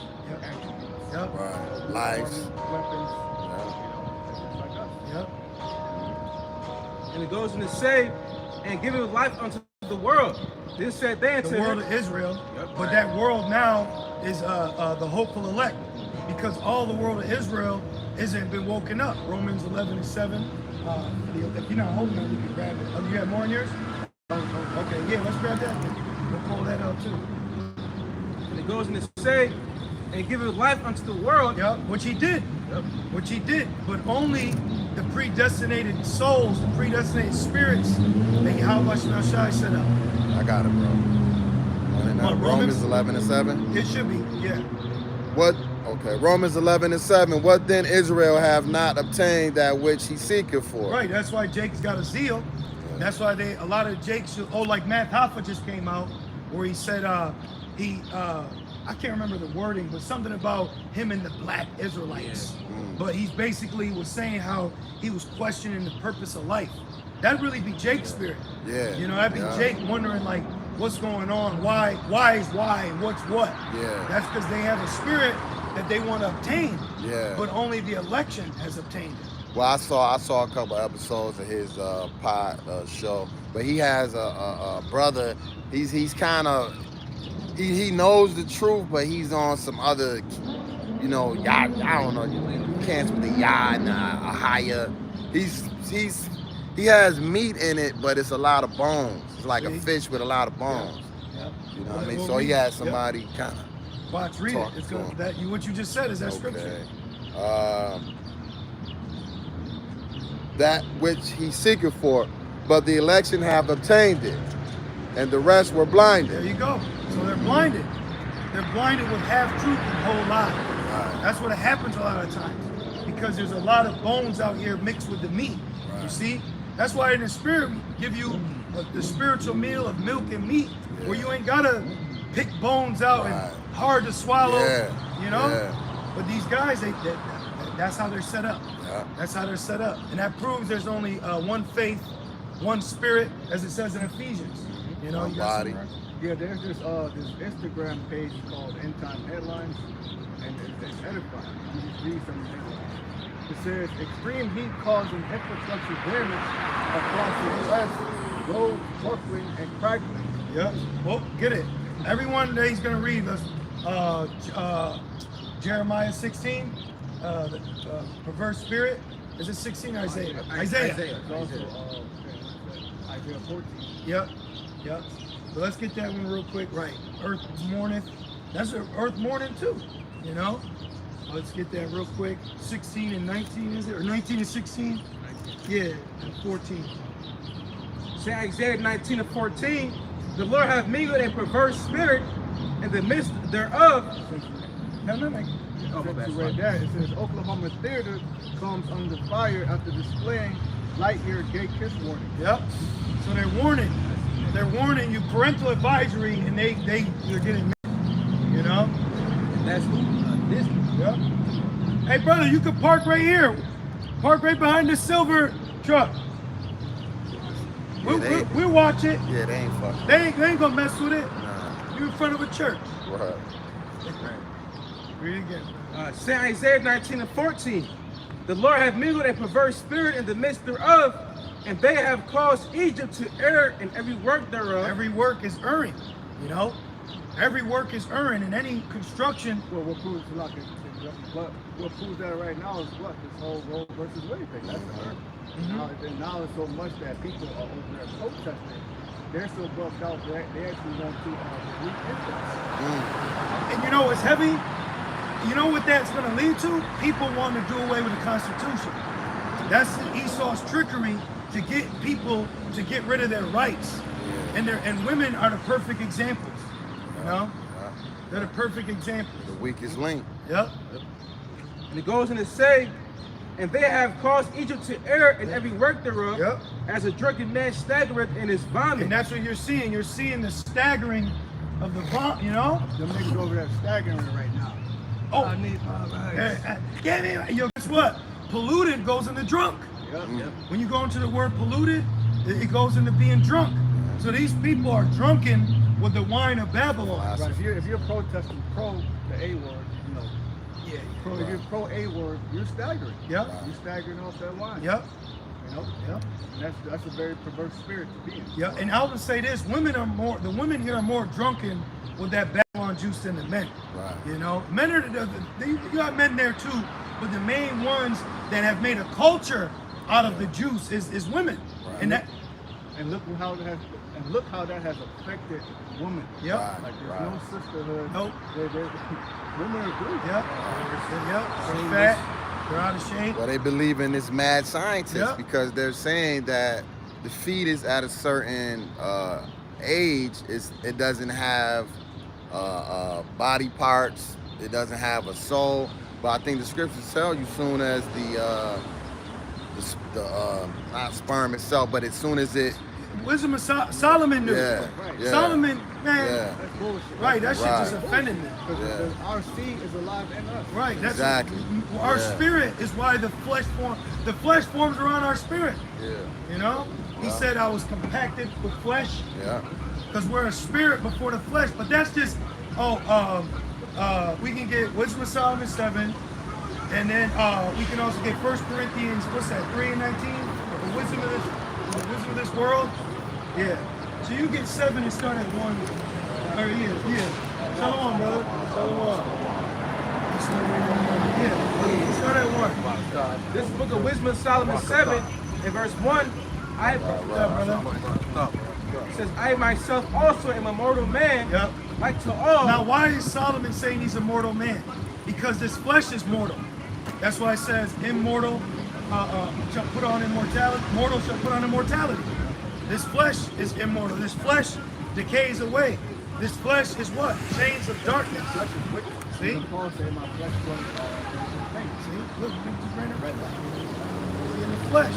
attributes. Yep. Right. Lives. Weapons. Just like us. Yep. And it goes in to say, and giveth life unto the world. This said they unto The world him, of Israel, but that world now is the hopeful elect, because all the world of Israel isn't been woken up. Romans 11 and 7. If you're not holding it, you can grab it. Oh, you have more in yours? Okay, yeah, let's grab that. We'll pull that out too. and it goes in to say, and giveth life unto the world. Yep, which he did. Yep. Which he did, but only the predestinated souls, the predestinated spirits that Yahweh Shem Shai set up. I got it, bro. And Romans 11 and 7? It should be, yeah. What? Okay, Romans 11 and 7. What then Israel have not obtained that which he seeketh for? Right, that's why Jake's got a zeal. That's why a lot of Jake's, like Matt Hoffa just came out where he said I can't remember the wording, but something about him and the black Israelites. But he's basically was saying how he was questioning the purpose of life. That'd really be Jake's spirit. Yeah. You know, that'd be Jake wondering like, what's going on? Why is why and what's what? Yeah. That's because they have a spirit that they want to obtain. Yeah. But only the election has obtained it. Well, I saw a couple episodes of his show, but he has a brother. He's kind of he knows the truth, but he's on some other, you know, I don't know, you can't with the yah and a higher. He has meat in it, but it's a lot of bones. It's like a fish with a lot of bones. Yep. You know what I mean? So he has somebody kind of. Watch, read it. It's good. What you just said is that scripture. That which he seeketh for, but the election have obtained it, and the rest were blinded. There you go. So they're blinded. They're blinded with half truth and whole lie. Right. That's what happens a lot of times, because there's a lot of bones out here mixed with the meat. Right. You see? That's why in the spirit we give you the spiritual meal of milk and meat, where you ain't gotta pick bones out and hard to swallow. You know? But these guys, that's how they're set up. Yeah. That's how they're set up. And that proves there's only one faith, one spirit, as it says in Ephesians. You know, One you got body. something, right? Yeah, there's this Instagram page called End Time Headlines, and it's edifying. You just read some of the headlines. It says extreme heat causing infrastructure damage across the U.S. Roads buckling and crackling. Yep. Well, get it. Everyone that he's going to read us, Jeremiah 16, the perverse spirit. Is it 16 or Isaiah? Isaiah. It's also Isaiah 14. Yep. Yep. So let's get that one real quick. Right. Earth mourneth. That's Earth mourning too. You know? Let's get that real quick. 16 and 19, is it? Or 19 and 16? Yeah, and 14. Say Isaiah 19 and 14, the Lord hath mingled a perverse spirit in the midst thereof. No. Since you read that, it says Oklahoma theater comes under fire after displaying Lightyear gay kiss warning. Yep. So they're warning. They're warning you, parental advisory, and they're getting, you know? That's Disney. Yep. Hey, brother, you can park right here. Park right behind the silver truck. We'll watch it. Yeah, they ain't fucking. They ain't gonna mess with it. Nah. You in front of a church. Right. Read it again. Say Isaiah 19 and 14, the Lord hath mingled a perverse spirit in the midst thereof, and they have caused Egypt to err in every work thereof. Every work is erring, you know? Every work is erring in any construction. Well, what proves what proves that right now is what? This whole Roe versus Wade thing. That's the hurt. Now it's so much that people are over there protesting. They're so bugged out that they actually want to delete infants. And you know what's heavy? You know what that's going to lead to? People want to do away with the Constitution. That's Esau's trickery to get people to get rid of their rights. And women are the perfect examples. You know? They're the perfect example. The weakest link. Yep. And it goes on to say, and they have caused Egypt to err in every work thereof, Yep. as a drunken man staggereth in his vomit. And that's what you're seeing. You're seeing the staggering of the vomit, you know? Them niggas over there staggering right now. Oh. I need my rights. Yo, guess what? Polluted goes into drunk. Yep. When you go into the word polluted, it goes into being drunk. So these people are drunken with the wine of Babylon. Right. If you're protesting pro the A word, you know. Yeah. If you're pro A word, you're staggering. Yep. You're staggering off that line. Yep. You know? Yep. And that's a very perverse spirit to be in. Yeah, and I'll just say this: the women here are more drunken with that Babylon juice than the men. Right. You know, men are you got men there too, but the main ones that have made a culture out of the juice is women. Right. And that. And look how that has affected women. Yep. Right. Like there's no sisterhood. Nope. Women are good. Yep. Yep. They're fat. They're out of shape. Well, they believe in this mad scientist Yep. because they're saying that the fetus at a certain age it doesn't have body parts, it doesn't have a soul. But I think the scriptures tell you soon as not sperm itself, but as soon as it. Wisdom of Solomon knew. Yeah. Solomon, man. Yeah. That's bullshit. Right. That shit just Right. offended me. Because our seed is alive in us. Right. That's Exactly. Our Yeah. spirit is why the flesh forms around our spirit. Yeah. You know, he Wow. said I was compacted with flesh Yeah. because we're a spirit before the flesh. But that's just we can get Wisdom of Solomon 7, and then we can also get 1 Corinthians 3:19, the wisdom of this world. Yeah. So you get 7 and start at 1. Or yeah. Shalom, brother. Shalom. Yeah. Start at 1. This book of Wisdom of Solomon 7, in verse 1, says, I myself also am a mortal man, Yep. like to all. Now, why is Solomon saying he's a mortal man? Because this flesh is mortal. That's why it says immortal shall put on immortality. Mortal shall put on immortality. This flesh is immortal. This flesh decays away. This flesh is what? Chains of darkness. See? Even Paul said my flesh was See? Look, you just ran a red light. See, in the flesh.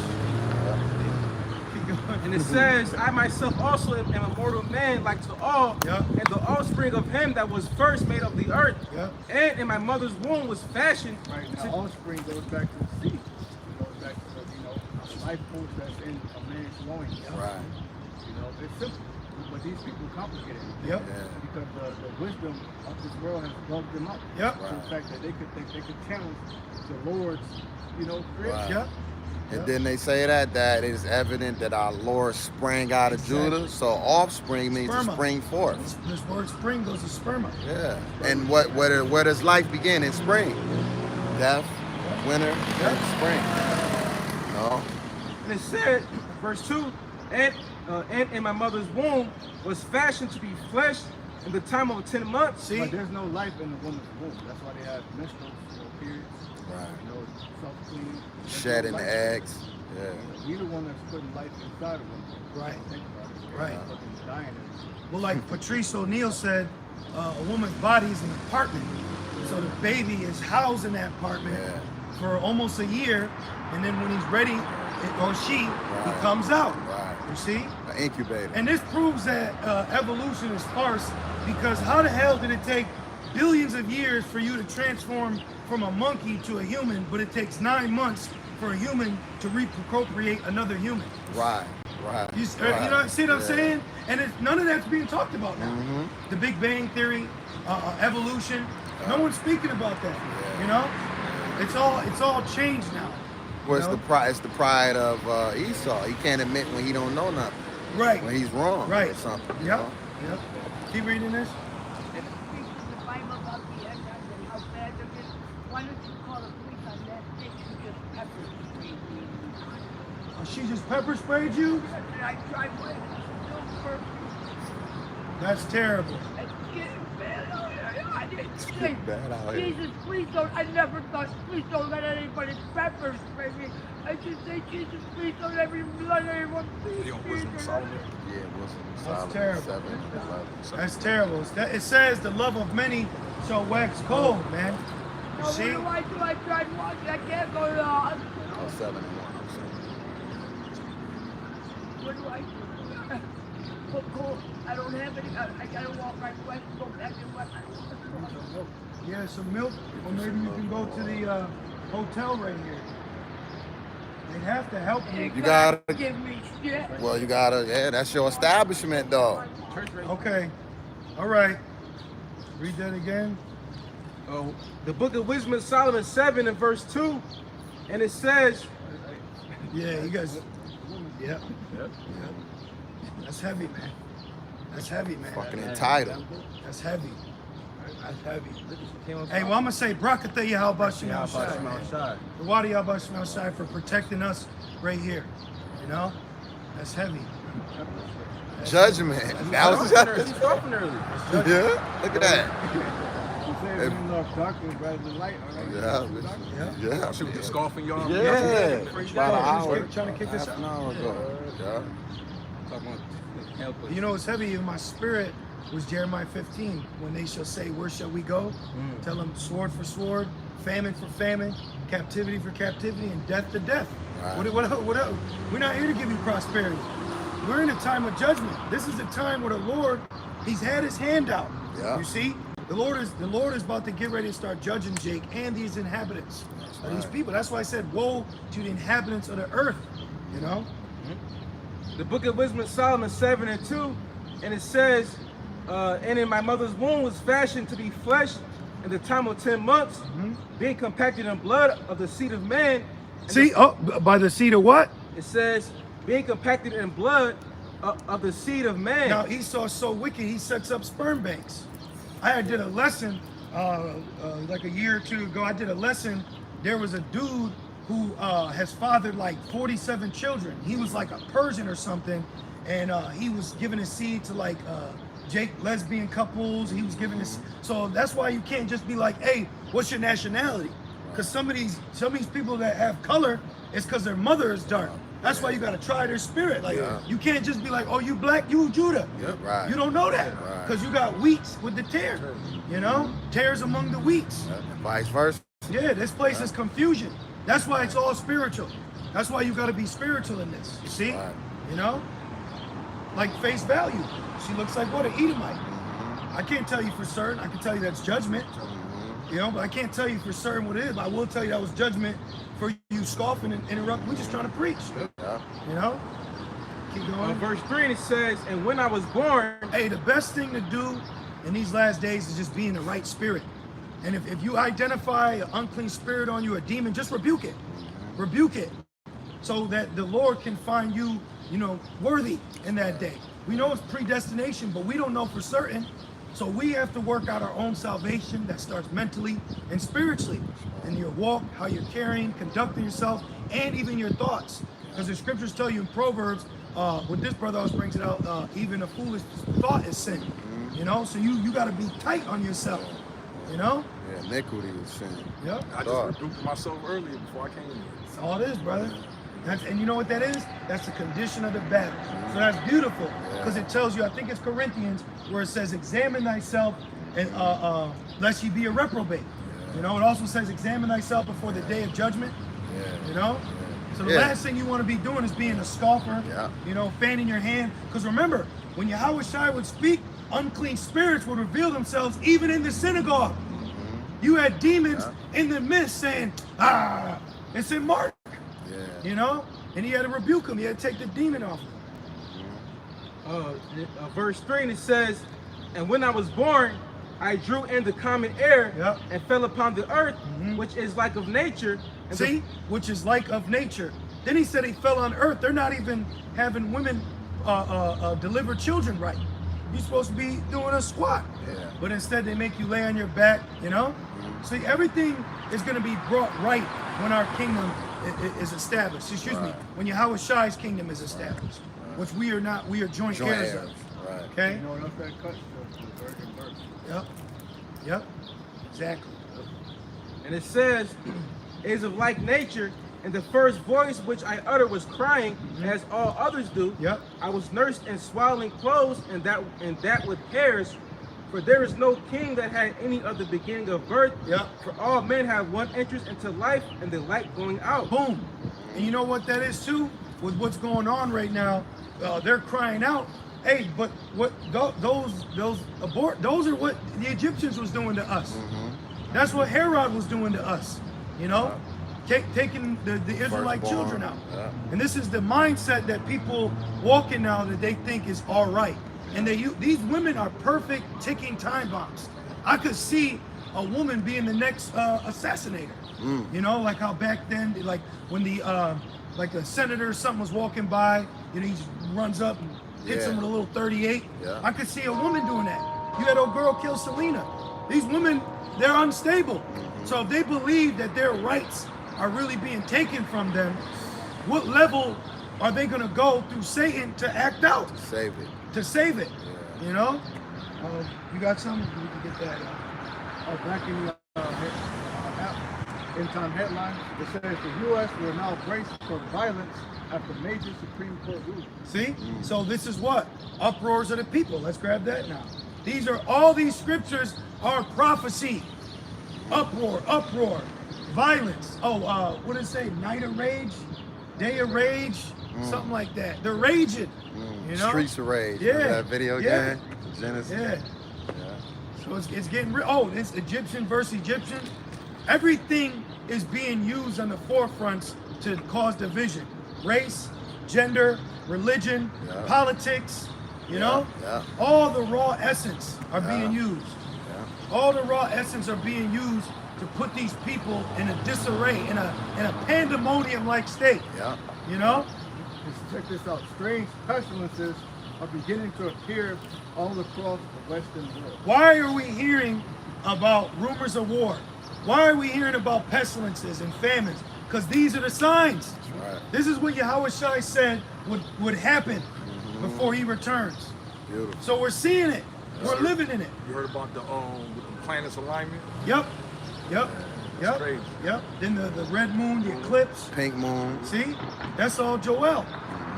And it says, I myself also am a mortal man like to all, and the offspring of him that was first made of the earth, and in my mother's womb was fashioned. Right, now offspring goes back to the seed. It goes back to the, life force that's in a man's loins. Right. It's simple. But these people complicate it. Yep. Yeah. Because the wisdom of this world has bugged them up. Yep. To the fact that they could challenge the Lord's, creation. Right. Yep. And then they say that it is evident that our Lord sprang out of Judah. So offspring means to Sperma. spring forth. This word spring goes to sperma. Yeah. And where does life begin? In spring. Death, winter, spring. No. And it said, verse 2, and in my mother's womb was fashioned to be flesh in the time of 10 months. See? But there's no life in the woman's womb. That's why they have menstrual periods. Right. Self-cleaning. Shedding the eggs. Yeah. We're the one that's putting life inside of them. Right. Think about it. Right. Fucking dying. Well, like Patrice O'Neal said, a woman's body is an apartment. So the baby is housed in that apartment for almost a year, and then when he's ready, or she, he comes out. Right. You see? An incubator. And this proves that evolution is farce, because how the hell did it take billions of years for you to transform from a monkey to a human, but it takes 9 months for a human to reprocreate another human? Right. Right. You see what I'm saying? And none of that's being talked about now. Mm-hmm. The Big Bang Theory, evolution. No one's speaking about that. It's all changed now. Well, it's the pride of Esau. He can't admit when he don't know nothing. Right. When he's wrong. Right. Or something. you Yep. know? Yep. Keep reading this. And it speaks in the Bible about the end times and how bad it is. Why don't you call the police on that bitch who just pepper sprayed me? She just pepper sprayed you? And I tried with it. Still perfect. That's terrible. It's getting bad out here. I didn't say, Bad out here. Jesus, please don't. I never thought, please don't let anybody pepper spray me. I just say, Jesus, please don't let anyone please. Video Wisdom Solomon. Yeah, Wisdom That's Solomon, terrible. 7, 11. That's terrible. It says the love of many shall wax cold, man. You No, see? what do I tried watching? I can't go to the hospital. Oh, 7 and 1. What do I do? Cool. I don't have any. I gotta walk right west, go back and west. Yeah, some milk, or maybe you can go to the hotel right here. They'd have to help you. You gotta give me shit. Well, you gotta. Yeah, that's your establishment, though. Okay. All right. Read that again. The book of Wisdom of Solomon 7 and verse 2, and it says, Yeah, you guys. Yep. That's heavy, man. That's heavy, man. Fucking entitled. That's heavy. That's heavy. Hey, well, I'm gonna say Brakatha Yahalbashim outside. The Wadi Yahalbashim outside for protecting us right here. You know? That's heavy. Judgment. That was he's talking early. Yeah. Look at that. You say we love darkness rather than light. All right? Yeah. She was just scoffing y'all. Yeah. About an hour. Trying to kick this Half out. an hour ago. Yeah. Talking about help us. You know, it's heavy in my spirit was Jeremiah 15. When they shall say, where shall we go? Tell them sword for sword, famine for famine, captivity for captivity, and death to death. Right. What else? We're not here to give you prosperity. We're in a time of judgment. This is a time where the Lord, He's had His hand out. Yeah. You see? The Lord is about to get ready to start judging Jake and these inhabitants of these people. That's why I said, woe to the inhabitants of the earth. You know? The book of Wisdom of Solomon 7 and 2, and it says, and in my mother's womb was fashioned to be flesh in the time of 10 months, being compacted in blood of the seed of man. And See? By the seed of what? it says, being compacted in blood of the seed of man. Now Esau's so wicked, he sets up sperm banks. I did a lesson like a year or two ago. I did a lesson. There was a dude who has fathered like 47 children. He was like a Persian or something, and he was giving his seed to like Jake lesbian couples. He was giving this. So that's why you can't just be like, hey, what's your nationality? Because some of these people that have color, it's because their mother is dark. That's why you gotta try their spirit. Like you can't just be like, oh, you black, you Judah. Yep, right. You don't know that because you got wheats with the tares. You know, tares among the wheats. And vice versa. Yeah, this place is confusion. That's why it's all spiritual. That's why you got to be spiritual in this. You see? Right. You know? Like face value. She looks like what? An Edomite. I can't tell you for certain. I can tell you that's judgment. You know, but I can't tell you for certain what it is. But I will tell you that was judgment for you scoffing and interrupting. We're just trying to preach. You know? Keep going. Verse 3, it says, and when I was born. Hey, the best thing to do in these last days is just be in the right spirit. And if you identify an unclean spirit on you, a demon, just rebuke it. Rebuke it. So that the Lord can find you, you know, worthy in that day. We know it's predestination, but we don't know for certain. So we have to work out our own salvation that starts mentally and spiritually in your walk, how you're carrying, conducting yourself, and even your thoughts. Because the scriptures tell you in Proverbs, what this brother always brings it out, even a foolish thought is sin. You know, so you got to be tight on yourself. You know? Yeah, iniquity is sin. Yep. I just rebuked myself earlier before I came in. That's all it is, brother. And you know what that is? That's the condition of the battle. So that's beautiful because it tells you, I think it's Corinthians, where it says, examine thyself and lest ye be a reprobate. You know, it also says, examine thyself before the day of judgment. You know? So the last thing you want to be doing is being a scoffer, you know, fanning your hand. Because remember, when Yahweh Shai would speak, unclean spirits would reveal themselves even in the synagogue. You had demons in the midst saying, it's in Mark. You know? And he had to rebuke him. He had to take the demon off him. Verse 3, and it says, and when I was born, I drew in the common air and fell upon the earth, which is like of nature. And see? Which is like of nature. Then he said he fell on earth. They're not even having women deliver children right. You're supposed to be doing a squat. But instead they make you lay on your back, you know? See, everything is going to be brought right when our kingdom is established. Excuse me, when Yahweh Shai's kingdom is established, which we are not, we are joint heirs of. Okay? You know, enough that cuts the virgin birth. Yep. Exactly. And it says, is of like nature, and the first voice which I uttered was crying, as all others do. I was nursed in swaddling clothes, and that with hairs. For there is no king that had any of the beginning of birth. For all men have one interest into life, and the light going out. Boom. And you know what that is too? With what's going on right now, they're crying out. Hey, but what those are what the Egyptians was doing to us. That's what Herod was doing to us. You know, taking the Israelite children out. And this is the mindset that people walk in now that they think is all right. And these women are perfect ticking time bombs. I could see a woman being the next assassinator. You know, like how back then, like when the like a senator or something was walking by, you know, he just runs up and hits him with a little 38. I could see a woman doing that. You had old girl kill Selena. These women, they're unstable. So if they believe that their rights are really being taken from them, what level are they going to go through Satan to act out? To save it, you know? You got something? We can get that. Back in the in-time headlines, it says the U.S. will now brace for violence after major Supreme Court ruling. See? So this is what? Uproars of the people. Let's grab that now. All these scriptures are prophecy. Uproar, violence. What did it say? Night of rage? Day of rage? Something like that. They're raging. You know? Streets of Rage. Remember that video game? Genesis. So it's getting real. It's Egyptian versus Egyptian. Everything is being used on the forefronts to cause division. Race, gender, religion, politics, you know? All the raw essence are being used. All the raw essence are being used to put these people in a disarray, in a pandemonium-like state. You know? Check this out. Strange pestilences are beginning to appear all across the Western world. Why are we hearing about rumors of war? Why are we hearing about pestilences and famines? Because these are the signs. This is what Yahweh Shai said would happen before he returns. Beautiful. So we're seeing it. We're living in it. You heard about the planets alignment? Yep. Crazy. Then the red moon, the eclipse. Pink moon. See? That's all Joel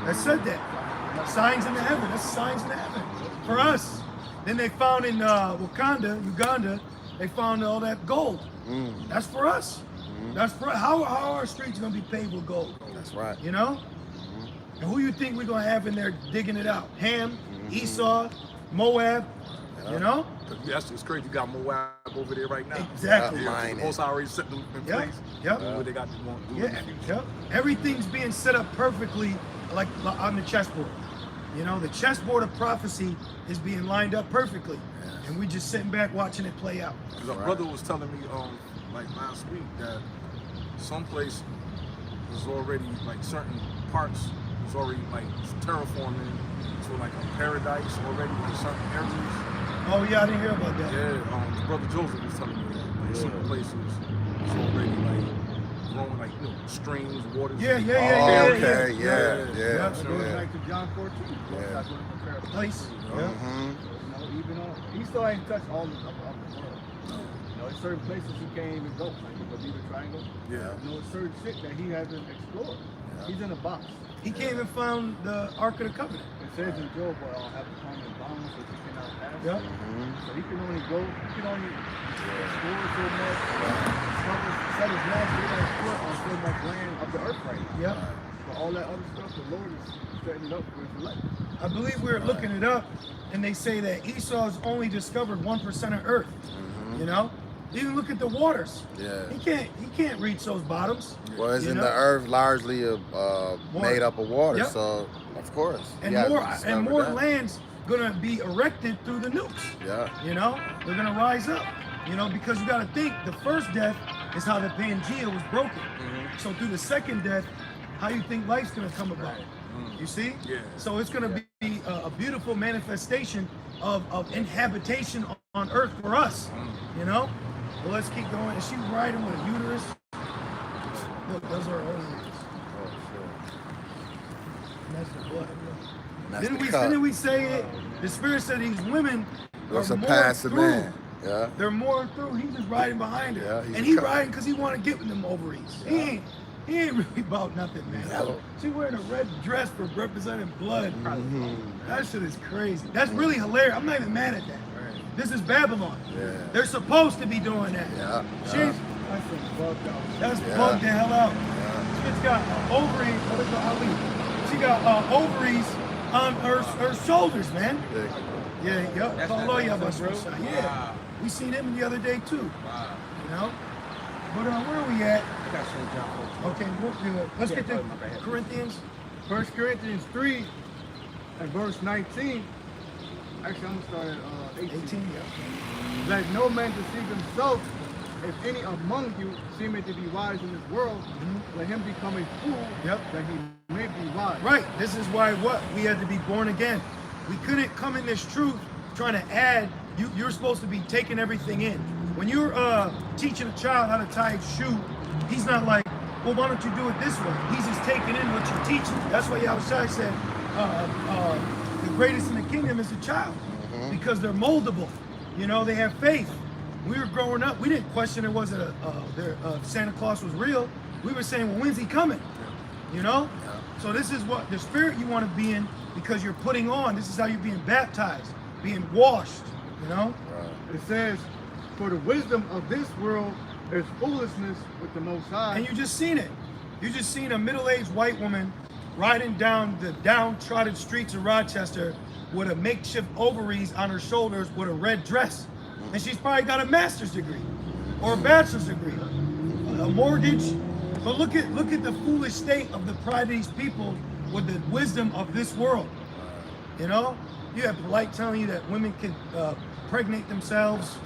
that said that. Signs in the heaven. That's signs in the heaven for us. Then they found in Uganda, they found all that gold. That's for us. That's for how are our streets going to be paved with gold? That's right. You know? And who you think we're gonna have in there digging it out? Ham, Esau, Moab, you know? That's just crazy. You got Moab over there right now. Exactly. Yeah, the Most High already set them in place. Yep. What they got to want to do. Yeah. Yep. Everything's being set up perfectly, like on the chessboard. You know, the chessboard of prophecy is being lined up perfectly, and we just sitting back watching it play out. Because our brother was telling me, like last week, that someplace was already like certain parts was already like terraforming to like a paradise already, like certain areas. Oh yeah, I didn't hear about that. Yeah, brother Joseph was telling me that, like certain places was already like growing, like streams, waters. Yeah. Okay, yeah. It goes back to John 14. Yeah. That's what it compares to. Place. Even on Esau ain't touched all of the world. There's certain places he can't even go, like the Bermuda Triangle. Yeah. It's certain shit that he hasn't explored. He's in a box. He can't even find the Ark of the Covenant. It says in Job, have to come in bonds which he cannot pass. Yep. So he can only go, he can only explore so much, set his last foot on so much land of the earth right now. Yep. But all that other stuff, the Lord is setting it up for his elect. I believe we're looking it up, and they say that Esau's only discovered 1% of Earth. You know, even look at the waters. Yeah. He can't reach those bottoms. Well, isn't know? the earth largely made up of water? Yep. So of course. And you more have to and discover more that. land's gonna be erected through the nukes. Yeah. You know, they're gonna rise up. You know, because you gotta think the first death is how the Pangea was broken. So through the second death, how you think life's gonna come about? You see? Yeah. So it's gonna be a beautiful manifestation of inhabitation on earth for us. You know? Well, let's keep going. Is she riding with a uterus? Look, those are ovaries. And that's the blood. That's Didn't the cup. we say it? The Spirit said these women Those are are more passive through. man. Yeah. They're more through. He's just riding behind her. Yeah, he's and a he cup. riding because he want to get with them ovaries. Yeah. He ain't really about nothing, man. No. She wearing a red dress for representing blood. Mm-hmm. That shit is crazy. That's really hilarious. I'm not even mad at that. This is Babylon. Yeah. They're supposed to be doing that. Yeah. She's That's some bugged out. that's Yeah. bugged the hell out. Yeah. She's got ovaries. What is it, Ali? She got ovaries on her shoulders, man. Yeah, yep. That's Oh, not yeah, nice, bro. yeah. Wow. We seen him the other day too. Wow. You know. But where are we at? I got St. John 14. Okay, we'll do it. Let's get to my bad. Corinthians. 1 Corinthians 3 and verse 19. Actually, I'm going to start at 18. 18. Yeah. Let no man deceive himself. If any among you seemeth to be wise in this world, let him become a fool, Yep. that he may be wise. Right. This is why we had to be born again. We couldn't come in this truth trying to add. You're supposed to be taking everything in. When you're teaching a child how to tie a shoe, he's not like, well, why don't you do it this way? He's just taking in what you're teaching. That's why Yahushua said the greatest in the kingdom is the child, because they're moldable. You know, they have faith. We were growing up, we didn't question it wasn't Santa Claus was real. We were saying, well, when's he coming? You know? So this is what the spirit you want to be in, because you're putting on. This is how you're being baptized, being washed. You know? It says, for the wisdom of this world is foolishness with the Most High. And you just seen it. You just seen a middle-aged white woman riding down the downtrodden streets of Rochester with a makeshift ovaries on her shoulders with a red dress. And she's probably got a master's degree or a bachelor's degree, a mortgage. But look at the foolish state of the pride of these people with the wisdom of this world. You know? You have polite telling you that women can pregnate themselves,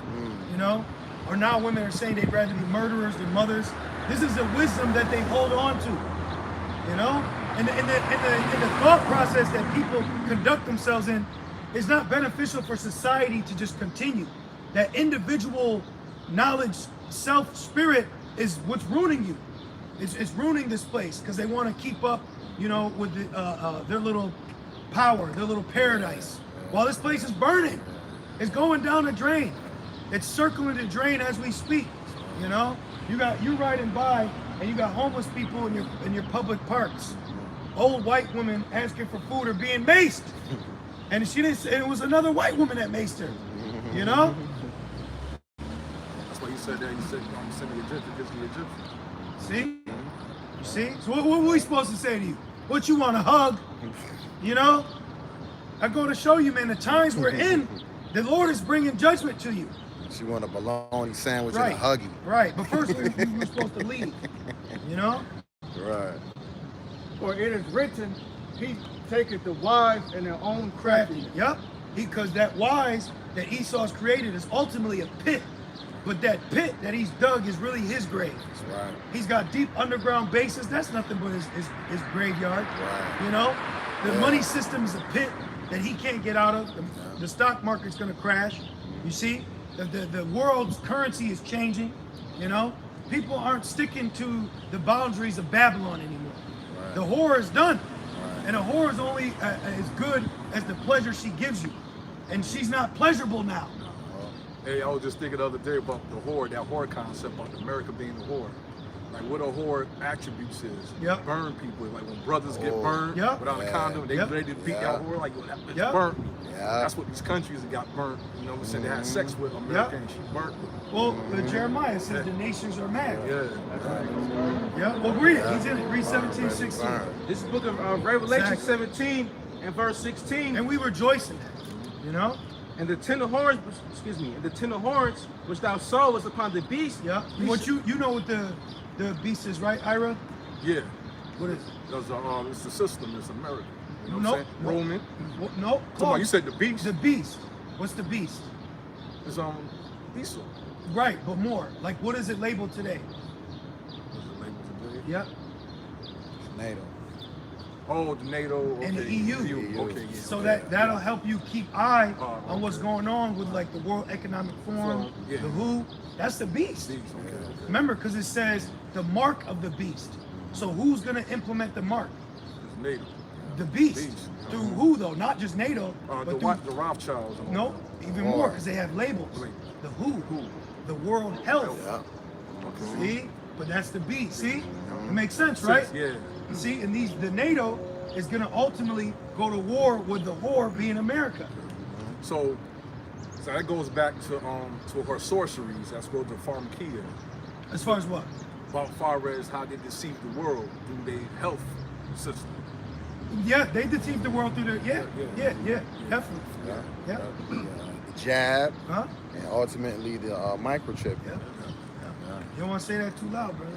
you know? Or now women are saying they'd rather be murderers than mothers. This is the wisdom that they hold on to, you know? And the thought process that people conduct themselves in is not beneficial for society to just continue. That individual knowledge, self-spirit is what's ruining you. It's ruining this place because they want to keep up, you know, with their little power, their little paradise. While this place is burning, it's going down the drain. It's circling the drain as we speak. You know, you riding by and you got homeless people in your public parks. Old white women asking for food or being maced, and she didn't. It was another white woman that maced her. You know. That's why he said that. He said, I'm sending the Egyptians against the Egyptians. See? You see? So what were we supposed to say to you? What you want to hug? You know? I go to show you, man, the times we're in, the Lord is bringing judgment to you. She want a bologna sandwich Right. and a huggy. Right, but first we were supposed to leave. You know? Right. For it is written, he taketh the wives in their own craftiness. Yep. Because that wise that Esau's created is ultimately a pit. But that pit that he's dug is really his grave. That's right. He's got deep underground bases. That's nothing but his graveyard. Right. You know? The Yeah. money system is a pit that he can't get out of. The stock market's gonna crash. You see? The world's currency is changing. You know? People aren't sticking to the boundaries of Babylon anymore. Right. The whore is done. Right. And a whore is only as good as the pleasure she gives you. And she's not pleasurable now. Hey, I was just thinking the other day about the whore, that whore concept about America being a whore. Like what a whore attributes is. Yep. Burn people. Like when brothers get Oh. burned Yep. without a Yeah. condom, they Yep. ready to beat Yeah. that whore. Like, yo, that bitch Yep. burnt me. Yeah. That's what these countries that got burnt. You know what I'm saying? They had sex with America and she burnt them. Well, Jeremiah says the nations are mad. Yeah. Yeah, well, read it. He's in it. Read 17, 16. This is book of Revelation Exactly. 17 and verse 16. And we rejoice in that. You know? And the 10 of horns, and the 10 of horns which thou sawest upon the beast. Yeah. What you know what the beast is, right, Ira? Yeah. What is it? Because it's the system, it's America. You know what Nope. I'm saying? Roman. No, Come on, close. you said the beast. The beast. What's the beast? It's Esau. Right, but more. Like, what is it labeled today? Is it labeled today? Yep. NATO. Oh, the NATO. Okay. And the EU. Okay, yeah. So okay. that'll help you keep eye Oh, on what's okay. going on with like the World Economic Forum, So, yeah. the WHO. That's the beast. Beast, okay, okay. Remember, because it says the mark of the beast. So who's going to implement the mark? It's NATO. The beast. Beast. Through who though? Not just NATO, The but through, the Rothschilds. and all no, that. even more because they have labels. Labels. The WHO, the World Health. Yeah. Okay. See, but that's the beast. See, it makes sense, right? Yeah. See, and the NATO is going to ultimately go to war with the whore being America. So that goes back to her sorceries. That's what the pharmakia. As far as what? About far as how they deceive the world through their health system. Yeah, they deceived the world through their Yeah. definitely. Yeah. The jab, Huh? and ultimately the microchip. Yeah. You don't want to say that too loud, brother.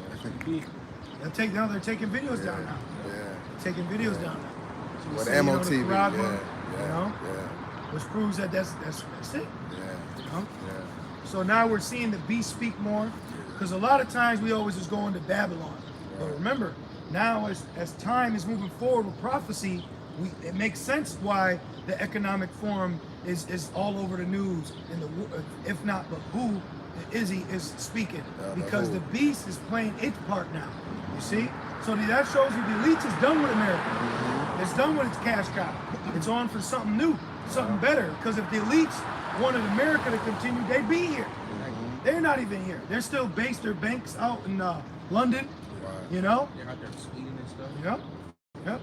They're taking videos down now. Yeah. They're taking videos down now. So you With say, MOTV. the Quran, Yeah. you know, Yeah. which proves that that's it. Yeah. You know? Yeah. So now we're seeing the beast speak more, because a lot of times we always just go into Babylon. But remember, now as time is moving forward with prophecy, it makes sense why the economic forum is all over the news, and if not the who, Izzy is speaking, because the beast is playing its part now. You see? So that shows you the elites is done with America. It's done with its cash cow. It's on for something new, something better. Because if the elites wanted America to continue, they'd be here. They're not even here. They're still based their banks out in London. You know? They're out there in Sweden and stuff. Yep.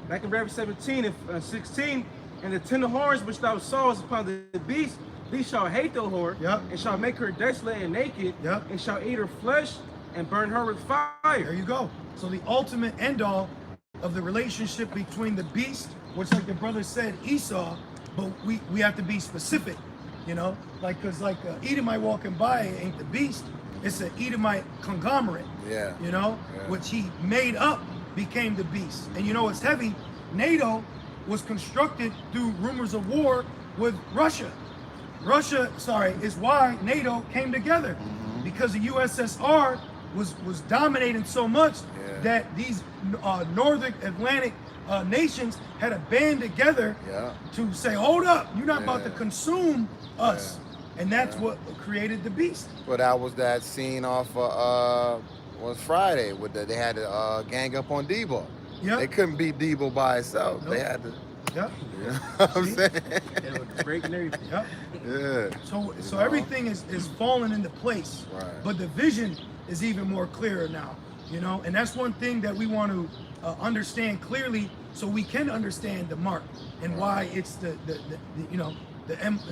Back in Revelation 17 and 16, and the 10 of horns which thou sawest upon the beast, these shall hate the whore, and shall make her desolate and naked, and shall eat her flesh and burn her with fire. There you go. So the ultimate end all of the relationship between the beast, which like the brother said, Esau, but we have to be specific, you know? Because Edomite walking by ain't the beast, it's an Edomite conglomerate, you know? Which he made up became the beast. And you know what's heavy? NATO was constructed through rumors of war with Russia. Is why NATO came together, because the USSR was dominating so much that these Northern Atlantic nations had to band together to say, hold up, you're not about to consume us. And that's what created the beast. Well, that was that scene off was Friday with they had to gang up on Debo. They couldn't beat Debo by itself. They had to. You know what I'm saying? They were breaking everything. Yeah. So everything is falling into place. But the vision is even more clearer now, you know? And that's one thing that we want to understand clearly, so we can understand the mark and why it's the you know,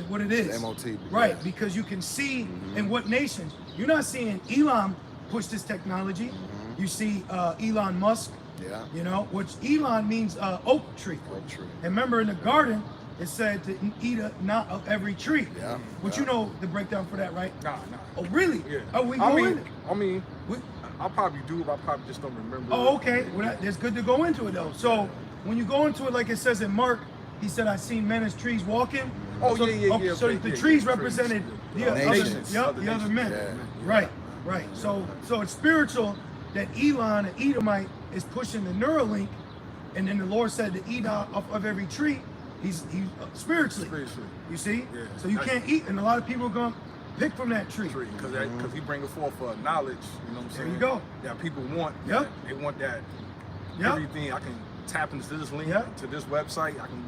what it is. The MOTV. Right, because you can see in what nations. You're not seeing Elon push this technology. You see Elon Musk Yeah. You know, which Elon means oak tree. Oak tree. And remember in the garden, it said to eat not of every tree. Yeah. But you know the breakdown for that, right? Nah. Oh, really? Yeah. Oh, we go in it. I mean, We, I probably do, but I probably just don't remember. oh, okay. Well, it's good to go into it though. So when you go into it, like it says in Mark, he said, "I seen men as trees walking." Oh, so, yeah. So Okay, the yeah, trees yeah, represented trees. the Nations. other men. Yeah. Right. So it's spiritual that Elon, an Edomite, is pushing the Neuralink, and then the Lord said to eat of every tree. He's spiritually. You see? Yeah. So you can't eat, and a lot of people are going to pick from that tree. Because he bringing forth knowledge, you know what I'm saying? There you go. That people want. Yep. They want that. Yep. Everything. I can tap into this link, Yep. to this website. I can,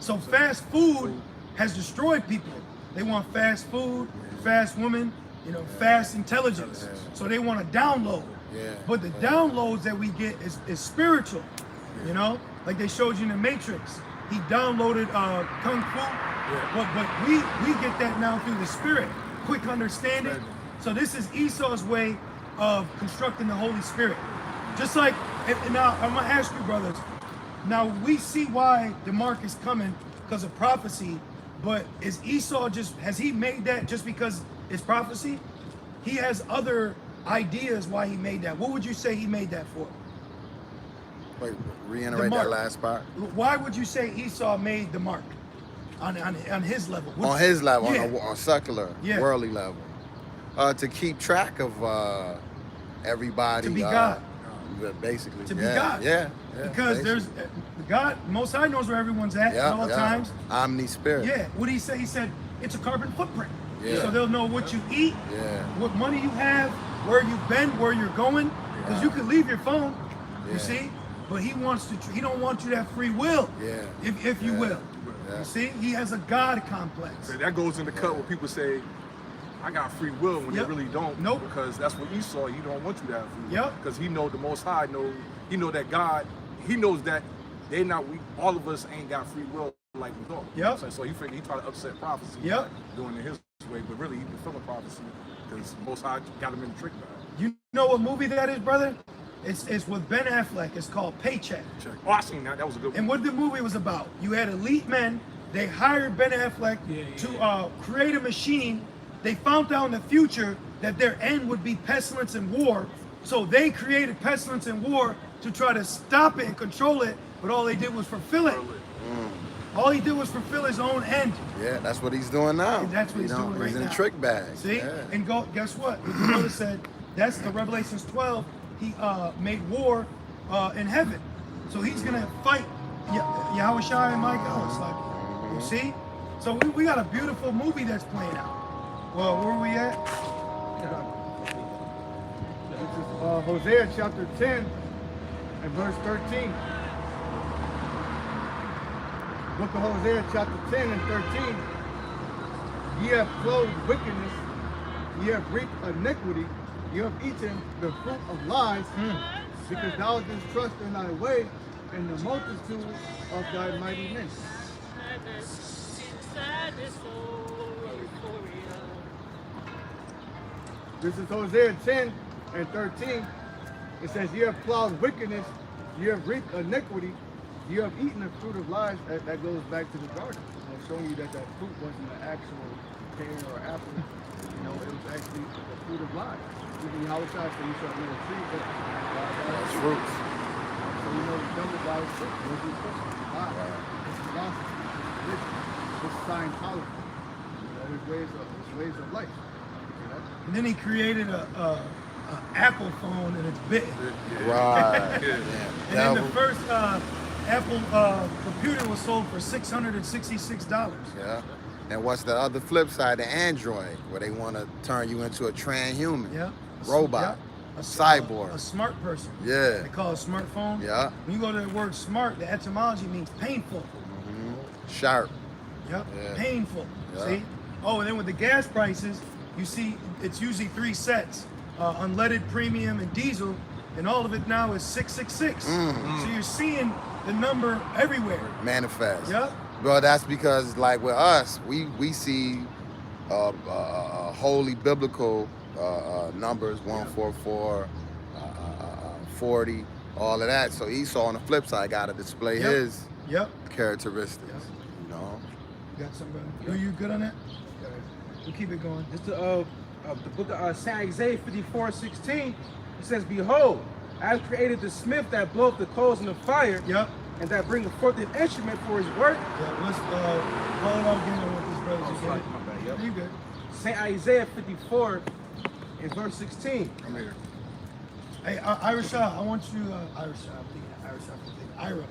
So fast food has destroyed people. They want fast food, fast women, fast intelligence. So they want to download. Yeah. But the downloads that we get is spiritual. Like they showed you in the Matrix. He downloaded Kung Fu. But we get that now through the Spirit. Quick understanding. So this is Esau's way of constructing the Holy Spirit. Just like, and now I'm gonna ask you, brothers. Now we see why the mark is coming because of prophecy, but is Esau has he made that just because it's prophecy? He has other ideas why he made that. What would you say he made that for? Wait, reiterate that last part. Why would you say Esau made the mark on his level? On his level, Yeah. on secular, worldly level. To keep track of everybody. To be God. Basically. To be God. Yeah. Because there's God, Most High knows where everyone's at all times. Omni-spirit. Yeah. What did he say? He said it's a carbon footprint. Yeah. So they'll know what you eat, Yeah. what money you have, where you've been, where you're going. Because you could leave your phone, you see, but he don't want you to have free will. Yeah. If you will. Yeah. You see, he has a God complex. So that goes in the cut where people say, I got free will when they really don't. Nope. Because that's what Esau, he don't want you to have free will. Yep. Because he know the Most High he know that God, he knows that all of us ain't got free will like we thought. Yep. So he figured he tried to upset prophecy. Yep. Doing it his way, but really he fulfilling prophecy because Most High got him in the trick bag. You know what movie that is, brother? It's with Ben Affleck. It's called Paycheck. Oh, I seen that. That was a good one. And what the movie was about, you had elite men. They hired Ben Affleck to create a machine. They found out in the future that their end would be pestilence and war. So they created pestilence and war to try to stop it and control it. But all they did was fulfill it. All he did was fulfill his own end. Yeah, that's what he's doing now. And that's what he's doing right He's in now. a trick bag. See? Yeah. And guess what? The brother said, that's the Revelations 12. He made war in heaven. So he's going to fight Yahweh Shai and Michael. It's like, you see? So we got a beautiful movie that's playing out. Well, where are we at? This is Hosea chapter 10 and verse 13. Book of Hosea chapter 10 and 13. Ye have clothed wickedness, ye have reaped iniquity, ye have eaten the fruit of lies, because thou didst trust in thy way and the multitude of thy mighty men. This is Hosea 10 and 13. It says, ye have plowed wickedness, ye have reaped iniquity, ye have eaten the fruit of lies. That goes back to the garden. Showing you that fruit wasn't an actual pear or apple. It was actually the fruit of lies. Even Yahweh said you shall know a tree, but That's fruits. so you know the dumb by its fruit. This is lies. This is gospel. This is religion. This is Scientology. His ways of life. And then he created a Apple phone and it's bitten. Right. And then the first Apple computer was sold for $666. Yeah. And what's the other flip side? The Android, where they want to turn you into a transhuman, robot, a cyborg, a smart person. Yeah. They call it a smartphone. Yeah. When you go to the word smart, the etymology means painful. Sharp. Yep. Yeah. Painful. Yeah. See? Oh, and then with the gas prices, you see it's usually 3 sets: unleaded, premium, and diesel. And all of it now is 666. So you're seeing the number everywhere. Manifest. Yep. Well, that's because, like with us, we see holy biblical numbers, 144, 40, all of that. So Esau on the flip side got to display his characteristics. Yep. You know. You got something, brother? Are you good on that? We'll keep it going. It's the book of St. Isaiah 54:16. It says, "Behold, I have created the smith that bloweth the coals in the fire, and that bringeth forth an instrument for his work." Yeah, let's call it off again with this brother. Oh, sorry, my bad. Yep. You good? St. Isaiah 54 and verse 16. I'm here. Hey, Ira, I want you, Ira,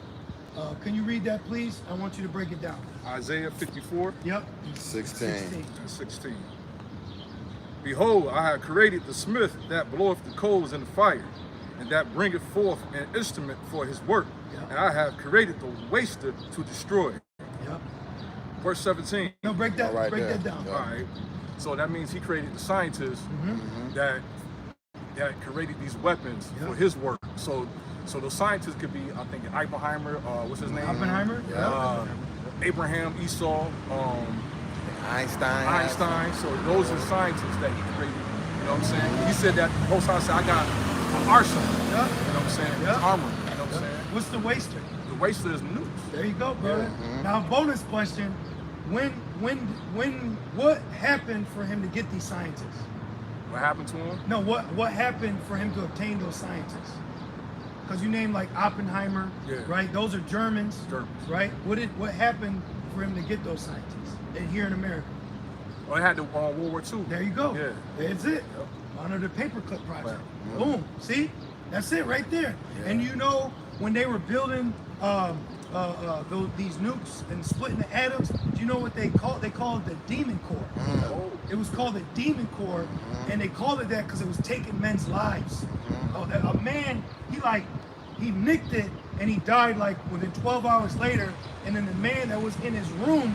can you read that, please? I want you to break it down. Isaiah 54. Yep. 16. 16. Behold, I have created the smith that bloweth the coals in the fire, and that bringeth forth an instrument for his work. Yep. And I have created the waster to destroy. Yep. Verse 17. No, break that down. All right. So that means he created the scientists that created these weapons for his work. So those scientists could be, I think, Oppenheimer. What's his name? Oppenheimer. Abraham, Esau, Einstein. So those are scientists that he created. You know what I'm saying? He said that most times, I got an arsenal. You know what I'm saying? It's armor. You know what I'm saying? What's the waster? The waster is nukes. There you go, brother. Now, bonus question: what happened for him to get these scientists? What happened to him? No, what happened for him to obtain those scientists? Because you named like Oppenheimer, right? Those are Germans, right? What happened for him to get those scientists here in America? Well, it had the World War II. There you go. Yeah. That's it. Under the paperclip project. Boom. See? That's it right there. Yeah. And you know, when they were building these nukes and splitting the atoms, do you know what they called? They called it the Demon Core. It was called the Demon Core, and they called it that because it was taking men's lives. A man, he nicked it, and he died like within 12 hours later. And then the man that was in his room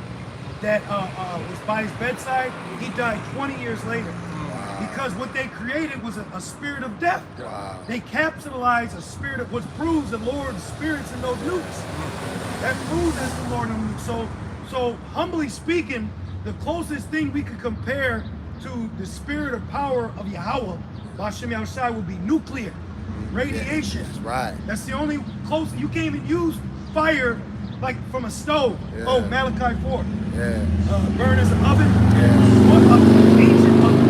that was by his bedside, he died 20 years later. Because what they created was a spirit of death. Wow. They capitalized a spirit of what proves the Lord's spirits in those nukes. That proves that's the Lord in nukes. So humbly speaking, the closest thing we could compare to the spirit of power of Yahweh, Bashem Yahushai, would be nuclear radiation. That's right. That's the only close. You can't even use fire like from a stove. Oh, Malachi 4. Burn as an oven. Ancient oven.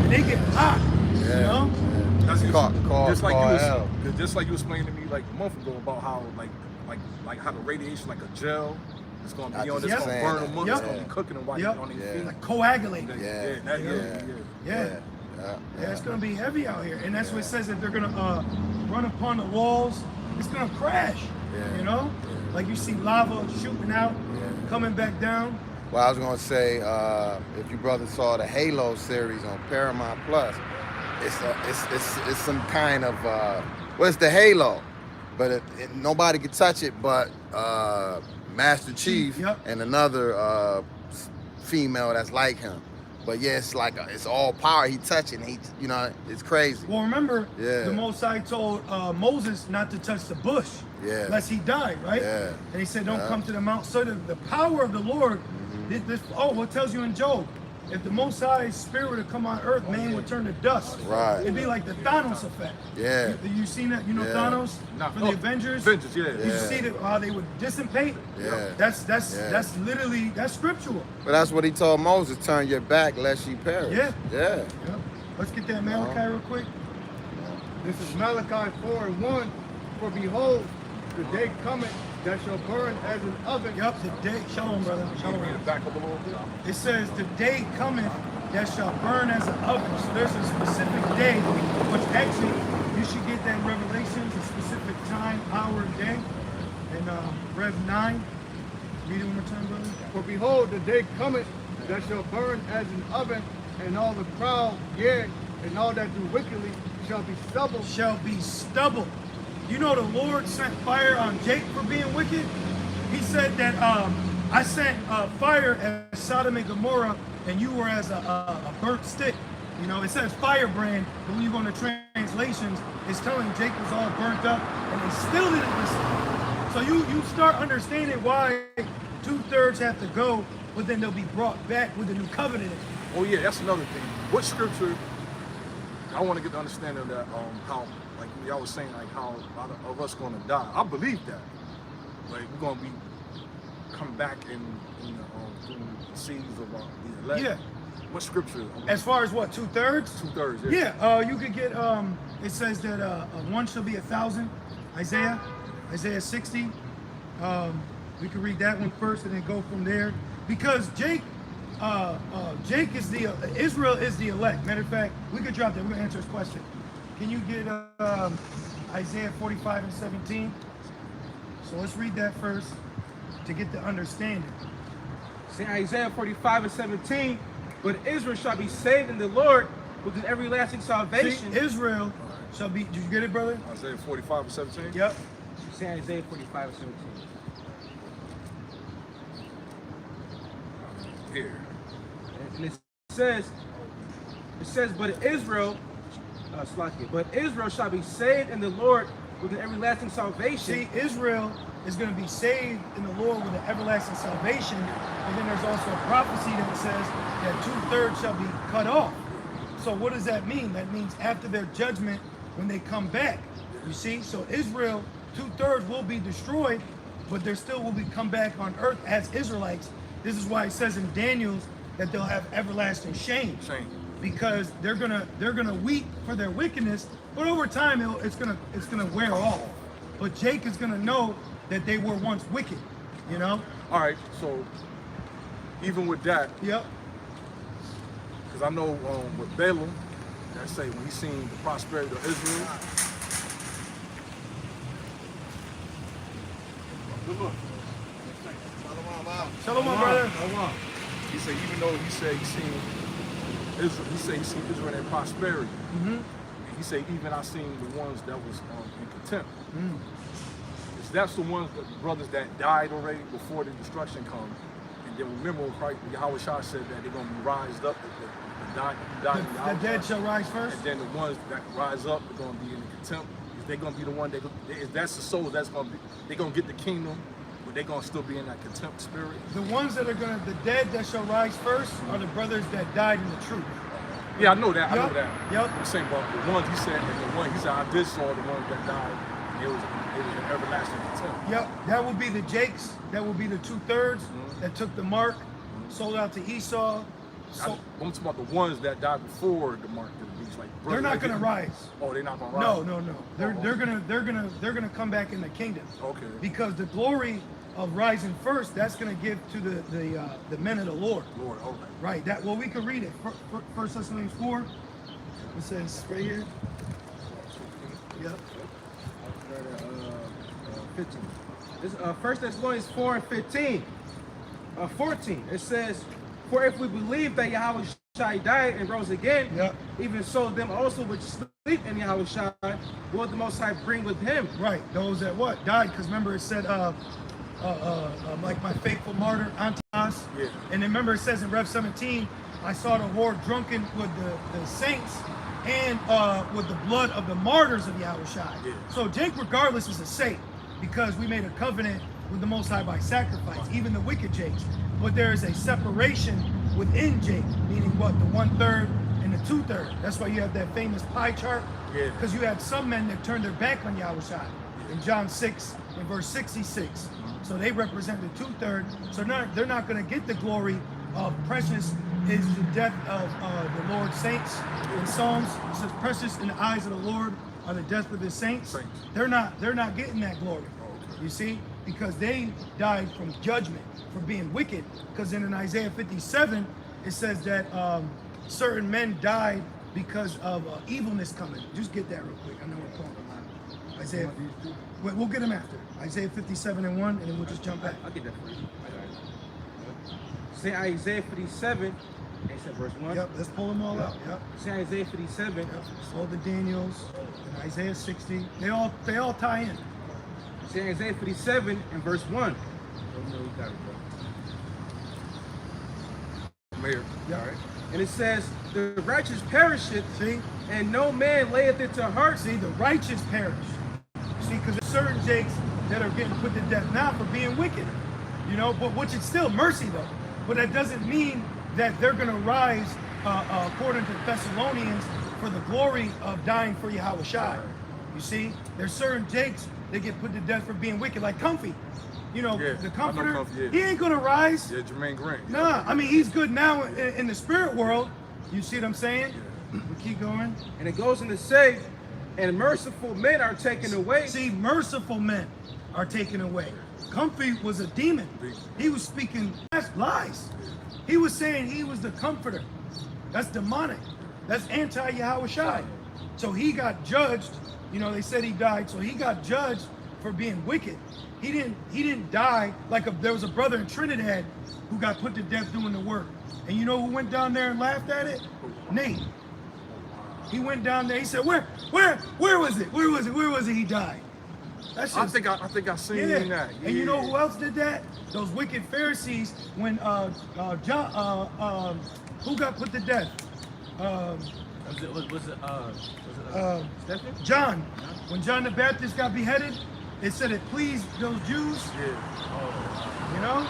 And they get hot. You know? That's just just like you explained to me like a month ago about how like how the radiation, like a gel, it's gonna be on this, gonna burn them up, it's gonna be cooking them while you're on their feet. Like coagulating. Yeah. It's gonna be heavy out here, and that's what it says that they're gonna run upon the walls. It's gonna crash. You know, like you see lava shooting out, coming back down. Well, I was gonna say, if you brothers saw the Halo series on Paramount Plus, it's some kind of it's the Halo, but nobody can touch it but Master Chief and another female that's like him. But yeah, it's like it's all power. He touching, it's crazy. Well, remember, the Most High told Moses not to touch the bush, lest he die, right? And he said, "Don't come to the mount." So the power of the Lord. What tells you in Job? If the Most High's spirit were to come on earth, man would turn to dust. Right. It'd be like the Thanos effect. Yeah. You seen that? You know Thanos for the Avengers. Avengers, You see how they would dissipate. Yeah. That's literally scriptural. But that's what he told Moses: turn your back, lest ye perish. Yeah. Let's get that Malachi real quick. This is Malachi 4:1. For behold, the day cometh that shall burn as an oven. The day. Shalom, brother. Shalom. Back up a little bit. It says the day cometh that shall burn as an oven. So there's a specific day, which actually you should get that in Revelations, a specific time, hour, day. And Rev 9. Read it one more time, brother. For behold, the day cometh that shall burn as an oven, and all the proud, and all that do wickedly shall be stubble. You know the Lord sent fire on Jake for being wicked? He said that I sent fire as Sodom and Gomorrah, and you were as a burnt stick. You know, it says firebrand, but when you go into translations, it's telling Jake was all burnt up, and they still didn't listen. So you start understanding why 2/3 have to go, but then they'll be brought back with the new covenant. Oh yeah, that's another thing. What scripture? I want to get the understanding of that, how, like y'all was saying, like how a lot of us going to die. I believe that. Like we're going to be come back in through the seeds of the elect. Yeah. What scripture? As far as what, 2/3? 2/3. Yeah. You could get. It says that one shall be 1,000. Isaiah 60. We can read that one first and then go from there, because Jake is the Israel is the elect. Matter of fact, we could drop that. We're gonna answer his question. Can you get Isaiah 45 and 17? So let's read that first to get the understanding. See, Isaiah 45 and 17, but Israel shall be saved in the Lord with an everlasting salvation. See, Israel shall be. Did you get it, brother? Isaiah 45 and 17. Yep. See, Isaiah 45 and 17. Here. And it says, but Israel shall be saved in the Lord with an everlasting salvation. See, Israel is going to be saved in the Lord with an everlasting salvation. And then there's also a prophecy that says that 2/3 shall be cut off. So what does that mean? That means after their judgment, when they come back. You see? So Israel, 2/3 will be destroyed, but there still will be come back on earth as Israelites. This is why it says in Daniel's that they'll have everlasting shame. Because they're gonna weep for their wickedness, but over time it's gonna wear off. But Jake is gonna know that they were once wicked, you know. All right, so even with that, Yep. because I know with Balaam, that say when he seen the prosperity of Israel. Good look. Shalom, my brother. He said even though he said he seen Israel, he seen Israel in their prosperity. And he said even I seen the ones that was in contempt. That's the ones, the brothers that died already before the destruction comes. And then remember when Christ, Yahweh Shah said that they're going to be rised up, The dead shall rise first. And then the ones that rise up are going to be in contempt. They're going to be the one, if that's the souls, that's going to be, they're going to get the kingdom, but they're going to still be in that contempt spirit. The ones that are the dead that shall rise first are the brothers that died in the truth. Yeah, I know that. I know that. Yep. I'm saying, but the ones he said, and the one he said, I did saw the ones that died. And it was an everlasting contempt. Yep. That will be the Jakes. That will be the 2/3 that took the mark, sold out to Esau. So I'm talking about the ones that died before the mark of the beast. Like they're not going to rise. Oh, they're not going to rise. No. They're gonna come back in the kingdom. Okay. Because the glory of rising first, that's going to give to the men of the Lord. Lord, okay. Right. That we can read it. First Thessalonians 4. It says right here. Yep. 15. This 1 Thessalonians 4 and 15. 14. It says, for if we believe that Yahweh Shai died and rose again, even so them also which sleep in Yahweh Shai will the Most High bring with him. Right. Those that what? Died. Because remember it said, like my faithful martyr Antipas. Yeah. And then remember it says in Rev 17, I saw the whore drunken with the saints and with the blood of the martyrs of Yahweh Shai. Yeah. So Jake regardless is a saint because we made a covenant with the Most High by sacrifice, even the wicked Jakes. But there is a separation within Jake, meaning what? The 1/3 and the 2/3. That's why you have that famous pie chart. Yeah. Because you have some men that turned their back on Yahweh Shai in John 6 and verse 66. So they represent the 2/3. So they're not going to get the glory of precious is the death of the Lord's saints. In Psalms, it says, precious in the eyes of the Lord are the death of his saints. They're not getting that glory. You see? Because they died from judgment, for being wicked. Because in Isaiah 57, it says that certain men died because of evilness coming. Just get that real quick. I know we're talking about Isaiah. We'll get them after. Isaiah 57 and 1, and then we'll just jump back. I'll get that for you. Say Isaiah 57, and said verse 1. Yep, let's pull them all up. Yep. Say Isaiah 57. Yep. All the Daniels and Isaiah 60. They all tie in. Say Isaiah 57 and verse 1. You got it, bro. Mayor. Yeah. All right. And it says, the righteous perisheth, see, and no man layeth it to heart. See, the righteous perish. See, because there's certain Jakes that are getting put to death now for being wicked. You know, but which is still mercy though. But that doesn't mean that they're going to rise according to Thessalonians for the glory of dying for Yahweh Shai. You see, there's certain Jakes that get put to death for being wicked, like Comfy. You know, Yeah, the I know Comforter, Comfy, yeah. he ain't gonna rise. Yeah, Jermaine Grant. Nah, I mean, he's good now in the spirit world. You see what I'm saying? Yeah. We keep going. And it goes on to say, and merciful men are taken away. See, merciful men are taken away. Comfy was a demon. He was speaking lies. He was saying he was the comforter. That's demonic. That's anti-Yahweh Shai. So he got judged. You know, they said he died. So he got judged for being wicked. He didn't die like there was a brother in Trinidad who got put to death doing the work. And you know who went down there and laughed at it? Nate. He went down there. He said, "Where was it? Where was it? He died." That's just, I think I seen that. Yeah. And you know who else did that? Those wicked Pharisees. When John, who got put to death? Stephen? John. When John the Baptist got beheaded, it said it pleased those Jews. Yeah. You know,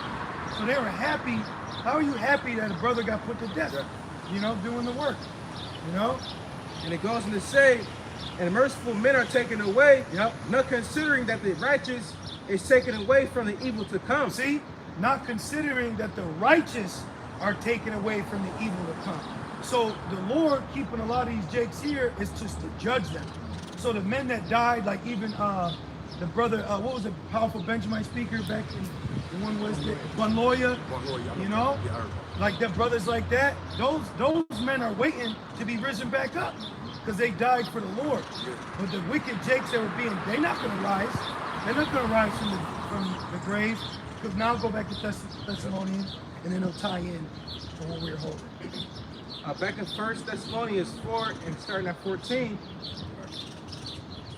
so they were happy. How are you happy that a brother got put to death? Yeah. You know, doing the work. You know. And it goes on to say, and merciful men are taken away, Yep. not considering that the righteous is taken away from the evil to come. See, not considering that the righteous are taken away from the evil to come. So the Lord keeping a lot of these Jakes here is just to judge them. So the men that died, like even the brother, what was the powerful Benjamin speaker back in the one was the one lawyer, you know, like the brothers like that. Those men are waiting to be risen back up because they died for the Lord. But the wicked Jakes that were they're not going to rise. They're not going to rise from the grave. Because now go back to Thessalonians, and then it'll tie in to what we're holding. Back in 1 Thessalonians 4 and starting at 14.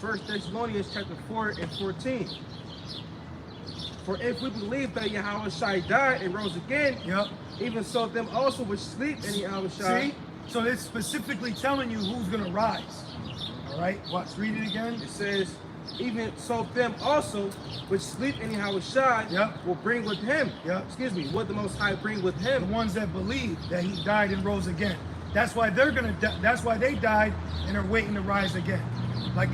1 Thessalonians chapter 4 and 14. For if we believe that Yahweh Shai died and rose again, Yep. even so them also which sleep in Yahweh Shai. See? So it's specifically telling you who's going to rise. All right? Watch, read it again. It says, even so them also which sleep in Yahweh Shai Yep. will bring with him. Yep. Excuse me, what the Most High bring with The him. ones that believe that he died and rose again. That's why they're going to. That's why they died and are waiting to rise again. Like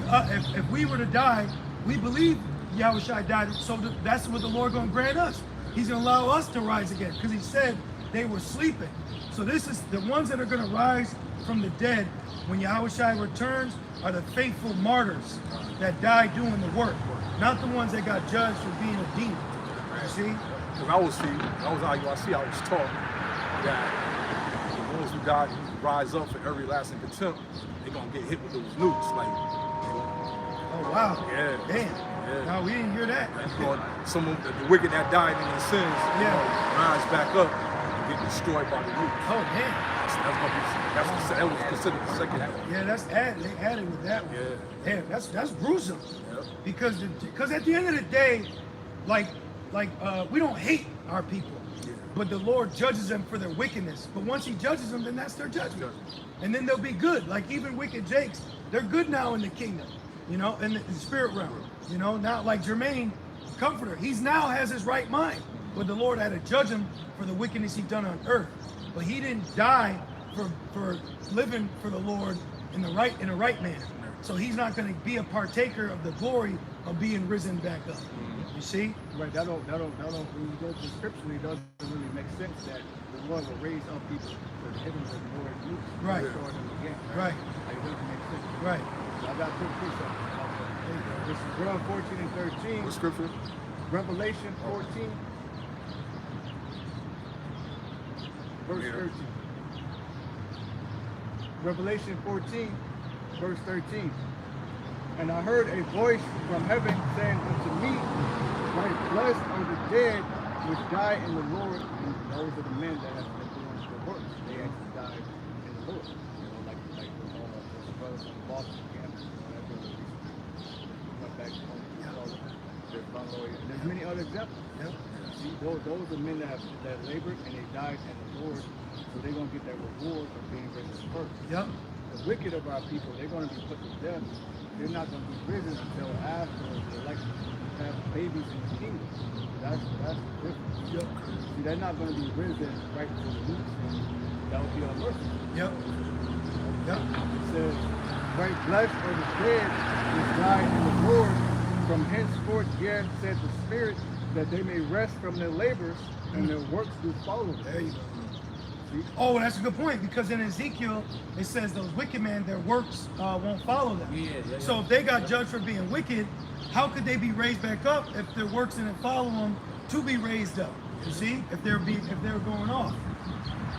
if we were to die, we believe Yahweh Shai died. So that's what the Lord going to grant us. He's going to allow us to rise again because he said they were sleeping. So this is the ones that are going to rise from the dead when Yahweh Shai returns are the faithful martyrs that died doing the work, not the ones that got judged for being a demon. You see? Because I was taught that the ones who died, who rise up for everlasting contempt, they're gonna get hit with those nukes. Like, Oh wow. Yeah. Damn. Yeah. No, we didn't hear that. some of the wicked that died in their sins, Yeah. rise back up and get destroyed by the nukes. Oh damn. That was considered the second half. Yeah, that's added. They added with that one. Yeah. Damn, that's gruesome. Yep. Because at the end of the day, like we don't hate our people, but the Lord judges them for their wickedness. But once He judges them, then that's their judgment, and then they'll be good. Like even wicked Jakes, they're good now in the kingdom, you know, in the spirit realm. You know, not like Jermaine, Comforter. He's now has his right mind, but the Lord had to judge him for the wickedness he done on earth. But he didn't die for living for the Lord in the right manner. So he's not going to be a partaker of the glory of being risen back up. You see? Right, that don't, when you go to scripturally, it doesn't really make sense that the Lord will raise up people to the heavens and the Lord use Right. restore them again. Right. Like, it doesn't make sense. Right. So I got two precepts about that. This is John 14 and 13. What scripture? Revelation 14, verse Yeah. 13. Revelation 14, verse 13. And I heard a voice from heaven saying unto me, right, blessed are the dead which die in the Lord. And those are the men that have been doing the works. They actually died in the Lord. You know, like those brothers from Boston campus, whatever. Went back home. There's many other examples. Yep. See, those are men that labored and they died in the Lord, so they're going to get that reward of being risen first. Yep. The wicked of our people, they're going to be put to death. They're not going to be risen until after they like have babies in the kingdom. That's the difference. Yep. See, they're not going to be risen right before the roots, and that would be unmerciful. Yep. Yep. It says, right, blessed are the dead which died in the Lord. From henceforth, yet said the Spirit, that they may rest from their labors, and their works do follow them. There you go. Oh, that's a good point, because in Ezekiel, it says those wicked men, their works won't follow them. Yeah. So if they got judged for being wicked, how could they be raised back up if their works didn't follow them to be raised up? You see, if they're going off.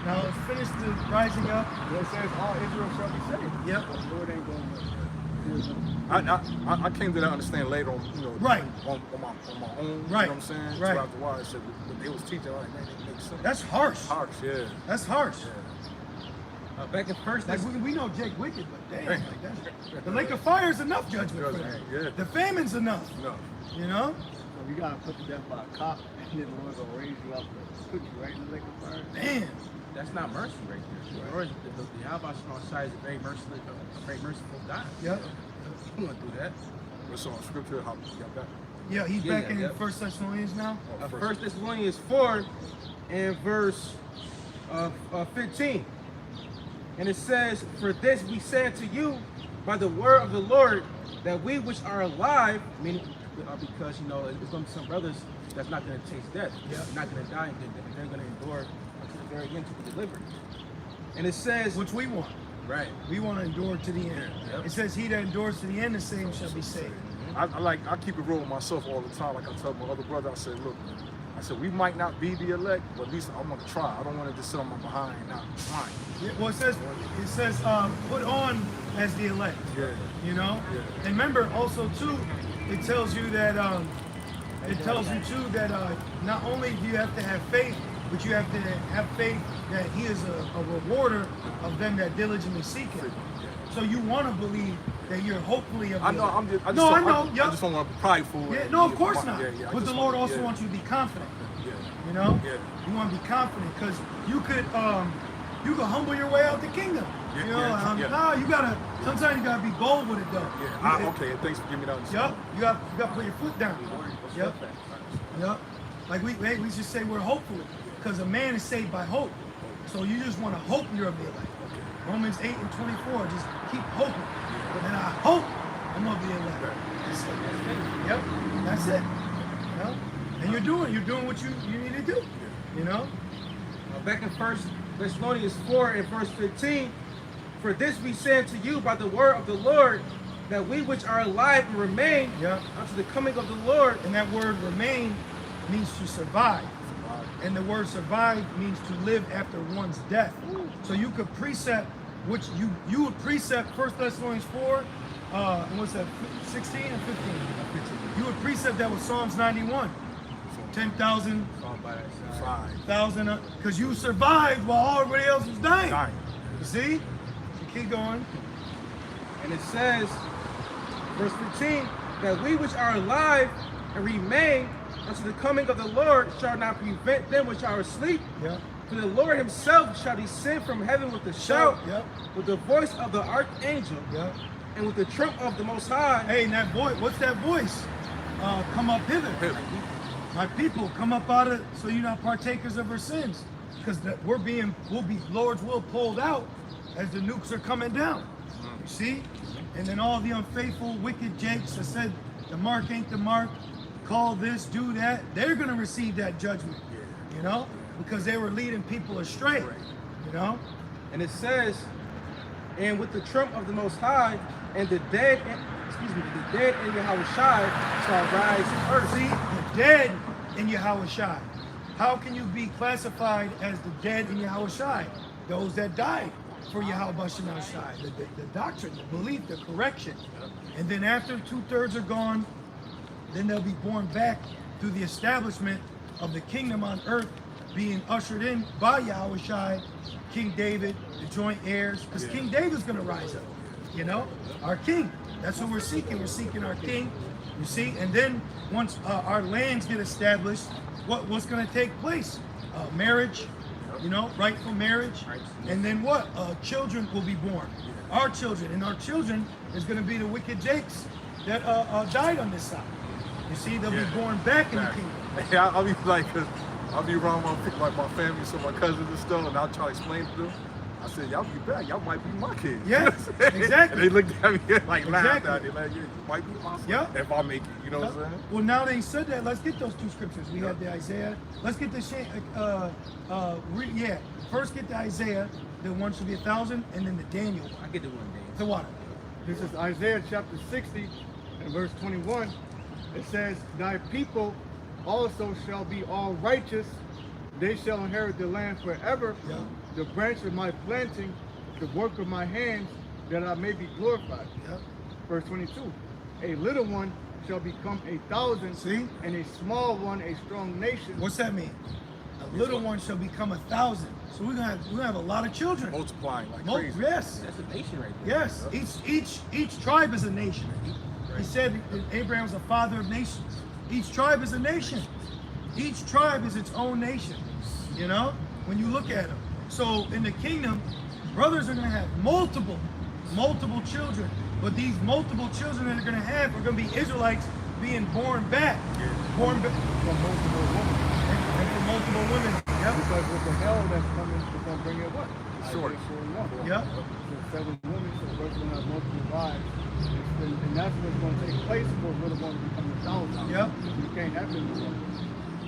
Now let's finish the rising up. Well, it says all Israel shall be saved. Yep. The Lord ain't going to. I came to that understand later on, you know, Right. on my own. Right. You know what I'm saying? Right. Throughout the while, so they was teaching, like, man, it makes sense. That's harsh. Harsh, yeah. That's harsh. Back in first, Like we know Jake wicked, but damn, like that's, the lake of fire is enough judgment for that. Yeah. The famine's enough. No. You know? So you got to put to death by a cop, and then the Lord will raise you up and put you right in the lake of fire. Damn. that's not mercy right there. The Lord, the Yahweh Shai is a very merciful God. Yep. You won't do that. What's on scripture? How you got that? Yeah, he's Yeah, back in yeah. 1 Thessalonians now. First Thessalonians 4 and verse 15. And it says, for this we say unto you by the word of the Lord, that we which are alive, meaning because, you know, there's going to be some brothers that's not going to taste death. Yeah. They're not going to die, and they're going to endure until the very end to be delivered. And it says, Which we want. right. We want to endure to the end. Yep. It says, he that endures to the end, the same shall be saved. I keep it real with myself all the time. Like I tell my other brother, I said, look, I said, we might not be the elect, but at least I want to try. I don't want to just sit on my behind and not trying. Yeah, well, it says, put on as the elect. Yeah. You know? Yeah. And remember, also, too, it tells you that, not only do you have to have faith, but you have to have faith that he is a rewarder of them that diligently seek him. So you want to believe that you're hopefully of the I know. elect. I Yep. just don't want to be prideful. Yeah, and no, of be- course not. I But just the Lord want- also yeah. wants you to be confident. Yeah. You know? Yeah. You want to be confident because you could humble your way out the kingdom. Yeah, You know, yeah. nah, you gotta. Sometimes you gotta be bold with it though. Yeah. Okay. Thanks for giving me that. Yup. You got to put your foot down. Yep. Yep. Like we should say we're hopeful because a man is saved by hope. So you just want to hope you're of the elect. Romans 8 and 24. Just keep hoping. And I hope I'm of the elect. That's it. Yep. That's it. You know? And you're doing what you need to do. You know? Back in 1 Thessalonians 4 and verse 15, for this we say unto you by the word of the Lord, that we which are alive and remain Yeah. unto the coming of the Lord. And that word remain means to survive. And the word survive means to live after one's death. So you could precept, which you would precept 1 Thessalonians 4, and what's that, 16 and 15? You would precept that with Psalms 91. 10,000, because you survived while everybody else was dying. You see? You keep going. And it says, verse 15, that we which are alive and remain unto the coming of the Lord shall not prevent them which are asleep. Yep. For the Lord himself shall descend from heaven with a shout, Yep. with the voice of the archangel, Yep. and with the trump of the Most High. Hey, and that voice, what's that voice? Come up hither. My people, come up out of, so you're not partakers of our sins. Because Lord's will pulled out as the nukes are coming down. You see? And then all the unfaithful, wicked jakes that said the mark ain't the mark, call this, do that, they're going to receive that judgment. You know? Because they were leading people astray. You know? And it says, and with the trump of the Most High, and the dead in Yahweh Shai shall rise first. See, the dead in Yahweh Shai. How can you be classified as the dead in Yahweh Shai? Those that died for Yahweh Shai. The doctrine, the belief, the correction. And then after 2/3 are gone, then they'll be born back through the establishment of the kingdom on earth being ushered in by Yahweh Shai, King David, the joint heirs. Because King David's going to rise up. You know? Our king. That's who we're seeking. We're seeking our king. You see? And then once our lands get established, what's going to take place? Marriage, you know, rightful marriage. And then what? Children will be born. Our children. And our children is going to be the wicked jakes that died on this side. You see? They'll be born back in the kingdom. Yeah, I'll be like, 'cause I'll be around my family, so my cousins and stuff, and I'll try to explain to them. I said, y'all be back. Y'all might be my kids. Yeah, You know what I'm saying? exactly. And they looked at me like laughed Exactly. at it. Like, you might be my son Yeah. if I make it. You know what I'm saying? Well, now they said that. Let's get those two scriptures. We have the Isaiah. Let's get the First get the Isaiah. The one should be 1,000, and then the Daniel one. I get the one day. The water. This is Isaiah chapter 60 and verse 21. It says, thy people also shall be all righteous. They shall inherit the land forever. Yeah. The branch of my planting, the work of my hands, that I may be glorified. Yep. Verse 22. A little one shall become 1,000. See? And a small one a strong nation. What's that mean? A little one shall become 1,000. So we're gonna have a lot of children. Multiplying like crazy. Yes. That's a nation right there. Yes. Each tribe is a nation. He said that Abraham was a father of nations. Each tribe is a nation. Each tribe is its own nation. You know, when you look at them. So in the kingdom, brothers are going to have multiple children. But these multiple children that they're going to have are going to be Israelites being born back. Born back. From multiple women. And from multiple women. Yep. Because with the hell that's coming, it's going to bring it what? Sure. Isaiah 41. Yep. So 7 women, so the first one has multiple wives. And that's what's going to take place for a little one to become 1,000. Yep. You can't have them anymore.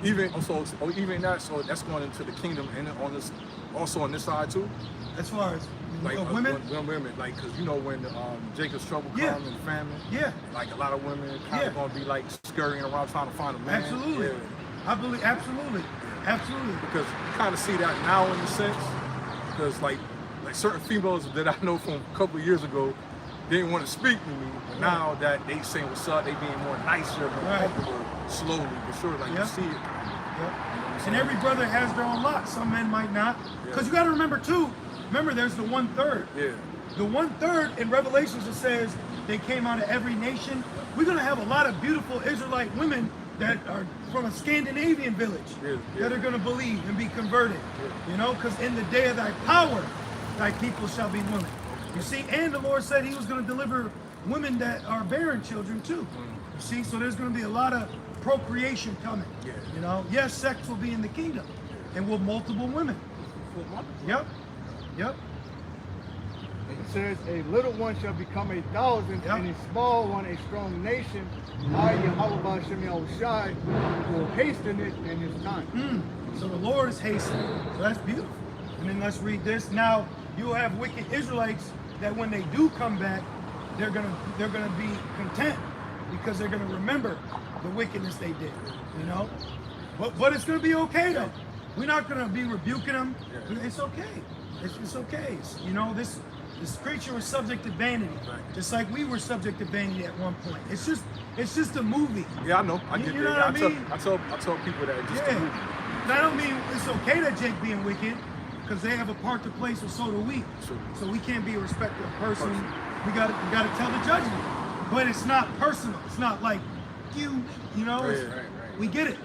Even that, so that's going into the kingdom and on this, also on this side too. As far as Like women. women, like, cause you know when Jacob's trouble Yeah. come and famine, Yeah. like a lot of women kind Yeah. of gonna be like scurrying around trying to find a man. Absolutely. Yeah. I believe absolutely. Absolutely. Because you kind of see that now in a sense, because like certain females that I know from a couple of years ago didn't want to speak to me, but now that they saying what's up, they being more nicer, more Right. comfortable, slowly but sure, like Yeah. you see it. Yep. And every brother has their own lot. Some men might not. Because you got to remember too, there's the 1/3. Yeah. The 1/3 in Revelations, it says they came out of every nation. We're going to have a lot of beautiful Israelite women that are from a Scandinavian village that are going to believe and be converted. You know, because in the day of thy power, thy people shall be women. You see, and the Lord said he was going to deliver women that are bearing children too. You see, so there's going to be a lot of procreation coming. Yeah. You know, yes, sex will be in the kingdom and with multiple women. Yep. Yep. It says, a little one shall become 1,000, Yep. and a small one a strong nation. I, Yahweh Shem Yahushai, will hasten it in his time. So the Lord is hastening. So that's beautiful. And then let's read this. Now you'll have wicked Israelites that when they do come back, they're gonna be content because they're gonna remember the wickedness they did. You know, but it's gonna be okay though. We're not gonna be rebuking them. It's okay. It's okay. You know, this creature was subject to vanity, just like we were subject to vanity at one point. It's just a movie. Yeah, I know. I You get know that. what I mean? I tell people that it's just a movie. And I don't mean it's okay that Jake being wicked, because they have a part to play, so do we. True. So we can't be a respectful person. We gotta tell the judgment. But it's not personal. It's not like you know. Right, it's- right. We get it.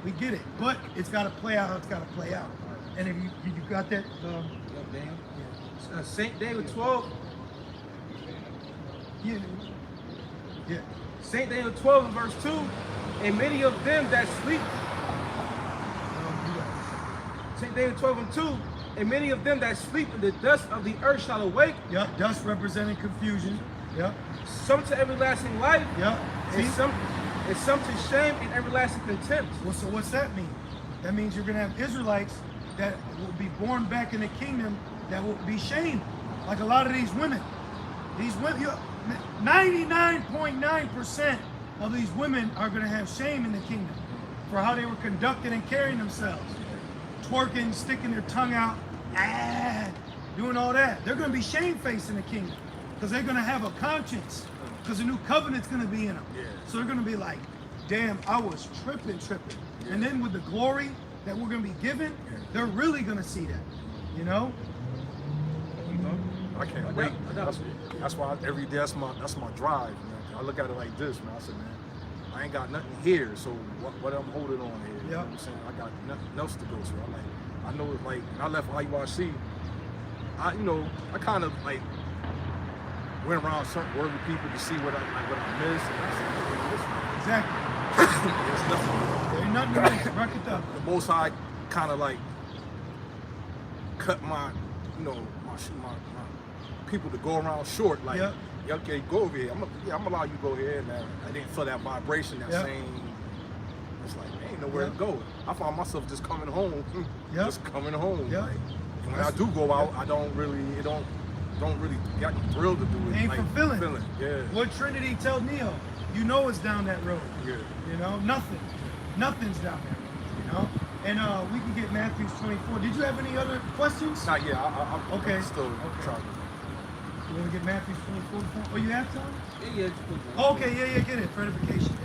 We get it. But it's gotta play out how it's gotta play out. And if you got that, Yep, damn. St. David 12. yeah. Yeah. St. David 12 and verse 2. And many of them that sleep. St. David 12 and 2. And many of them that sleep in the dust of the earth shall awake. Yep. Dust representing confusion. Yep. Some to everlasting life. Yep. And some to shame and everlasting contempt. Well, so what's that mean? That means you're going to have Israelites that will be born back in the kingdom that will be shamed. Like a lot of these women. These women, 99.9% of these women are going to have shame in the kingdom for how they were conducted and carrying themselves. Twerking, sticking their tongue out, doing all that. They're going to be shamefaced in the kingdom because they're going to have a conscience because the new covenant's going to be in them. So they're going to be like, damn, I was tripping. And then with the glory that we're going to be given, they're really going to see that, you know? I can't wait. That's why every day that's my drive, man. I look at it like this, man. I said, man, I ain't got nothing here, so what I'm holding on here? You know what I'm saying? I got nothing else to go to. I know it's like when I left IUIC, I kind of like went around certain worthy people to see what I missed, and I said, Exactly. there's nothing. There ain't nothing to miss. Rock it up. The Most High kind of like cut my shoot, my people to go around short. Like, Yep. yeah, okay, go over here. I'm gonna allow you to go here. And I didn't feel that vibration, that Yep. same. It's like, ain't nowhere Yep. to go. I found myself just coming home. Yep. Just coming home. Yep. Like, and when I do go out, I don't really, it don't really get me thrilled to do it. Ain't like, fulfilling. Yeah. What Trinity tell Neo? You know it's down that road. Yeah. You know, nothing's down that road. You know, and we can get Matthew 24. Did you have any other questions? Not yet. I'm Okay. still Okay. trying to. You want to get Matthew 24? Oh, you have time? Yeah. Oh, okay, yeah, get it. Fortification.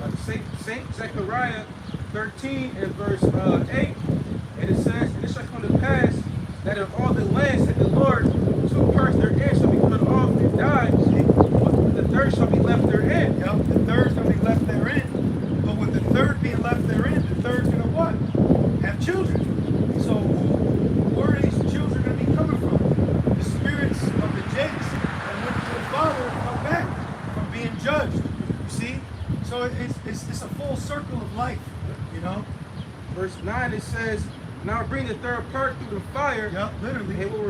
Saint Zechariah 13 and verse 8, and it says, "And it shall come to pass that in all the lands that the Lord shall curse their end shall be cut off and die, but the third shall be left therein." Yep, the third's gonna be left therein. But with the third being left therein, the third's gonna what? Have children. So where are these children gonna be coming from? The spirits of the Jakes that went to the Father come back from being judged. You see? So it's a full circle of life, you know? Verse 9 it says, "Now bring the third part through the fire, Yep, literally. and will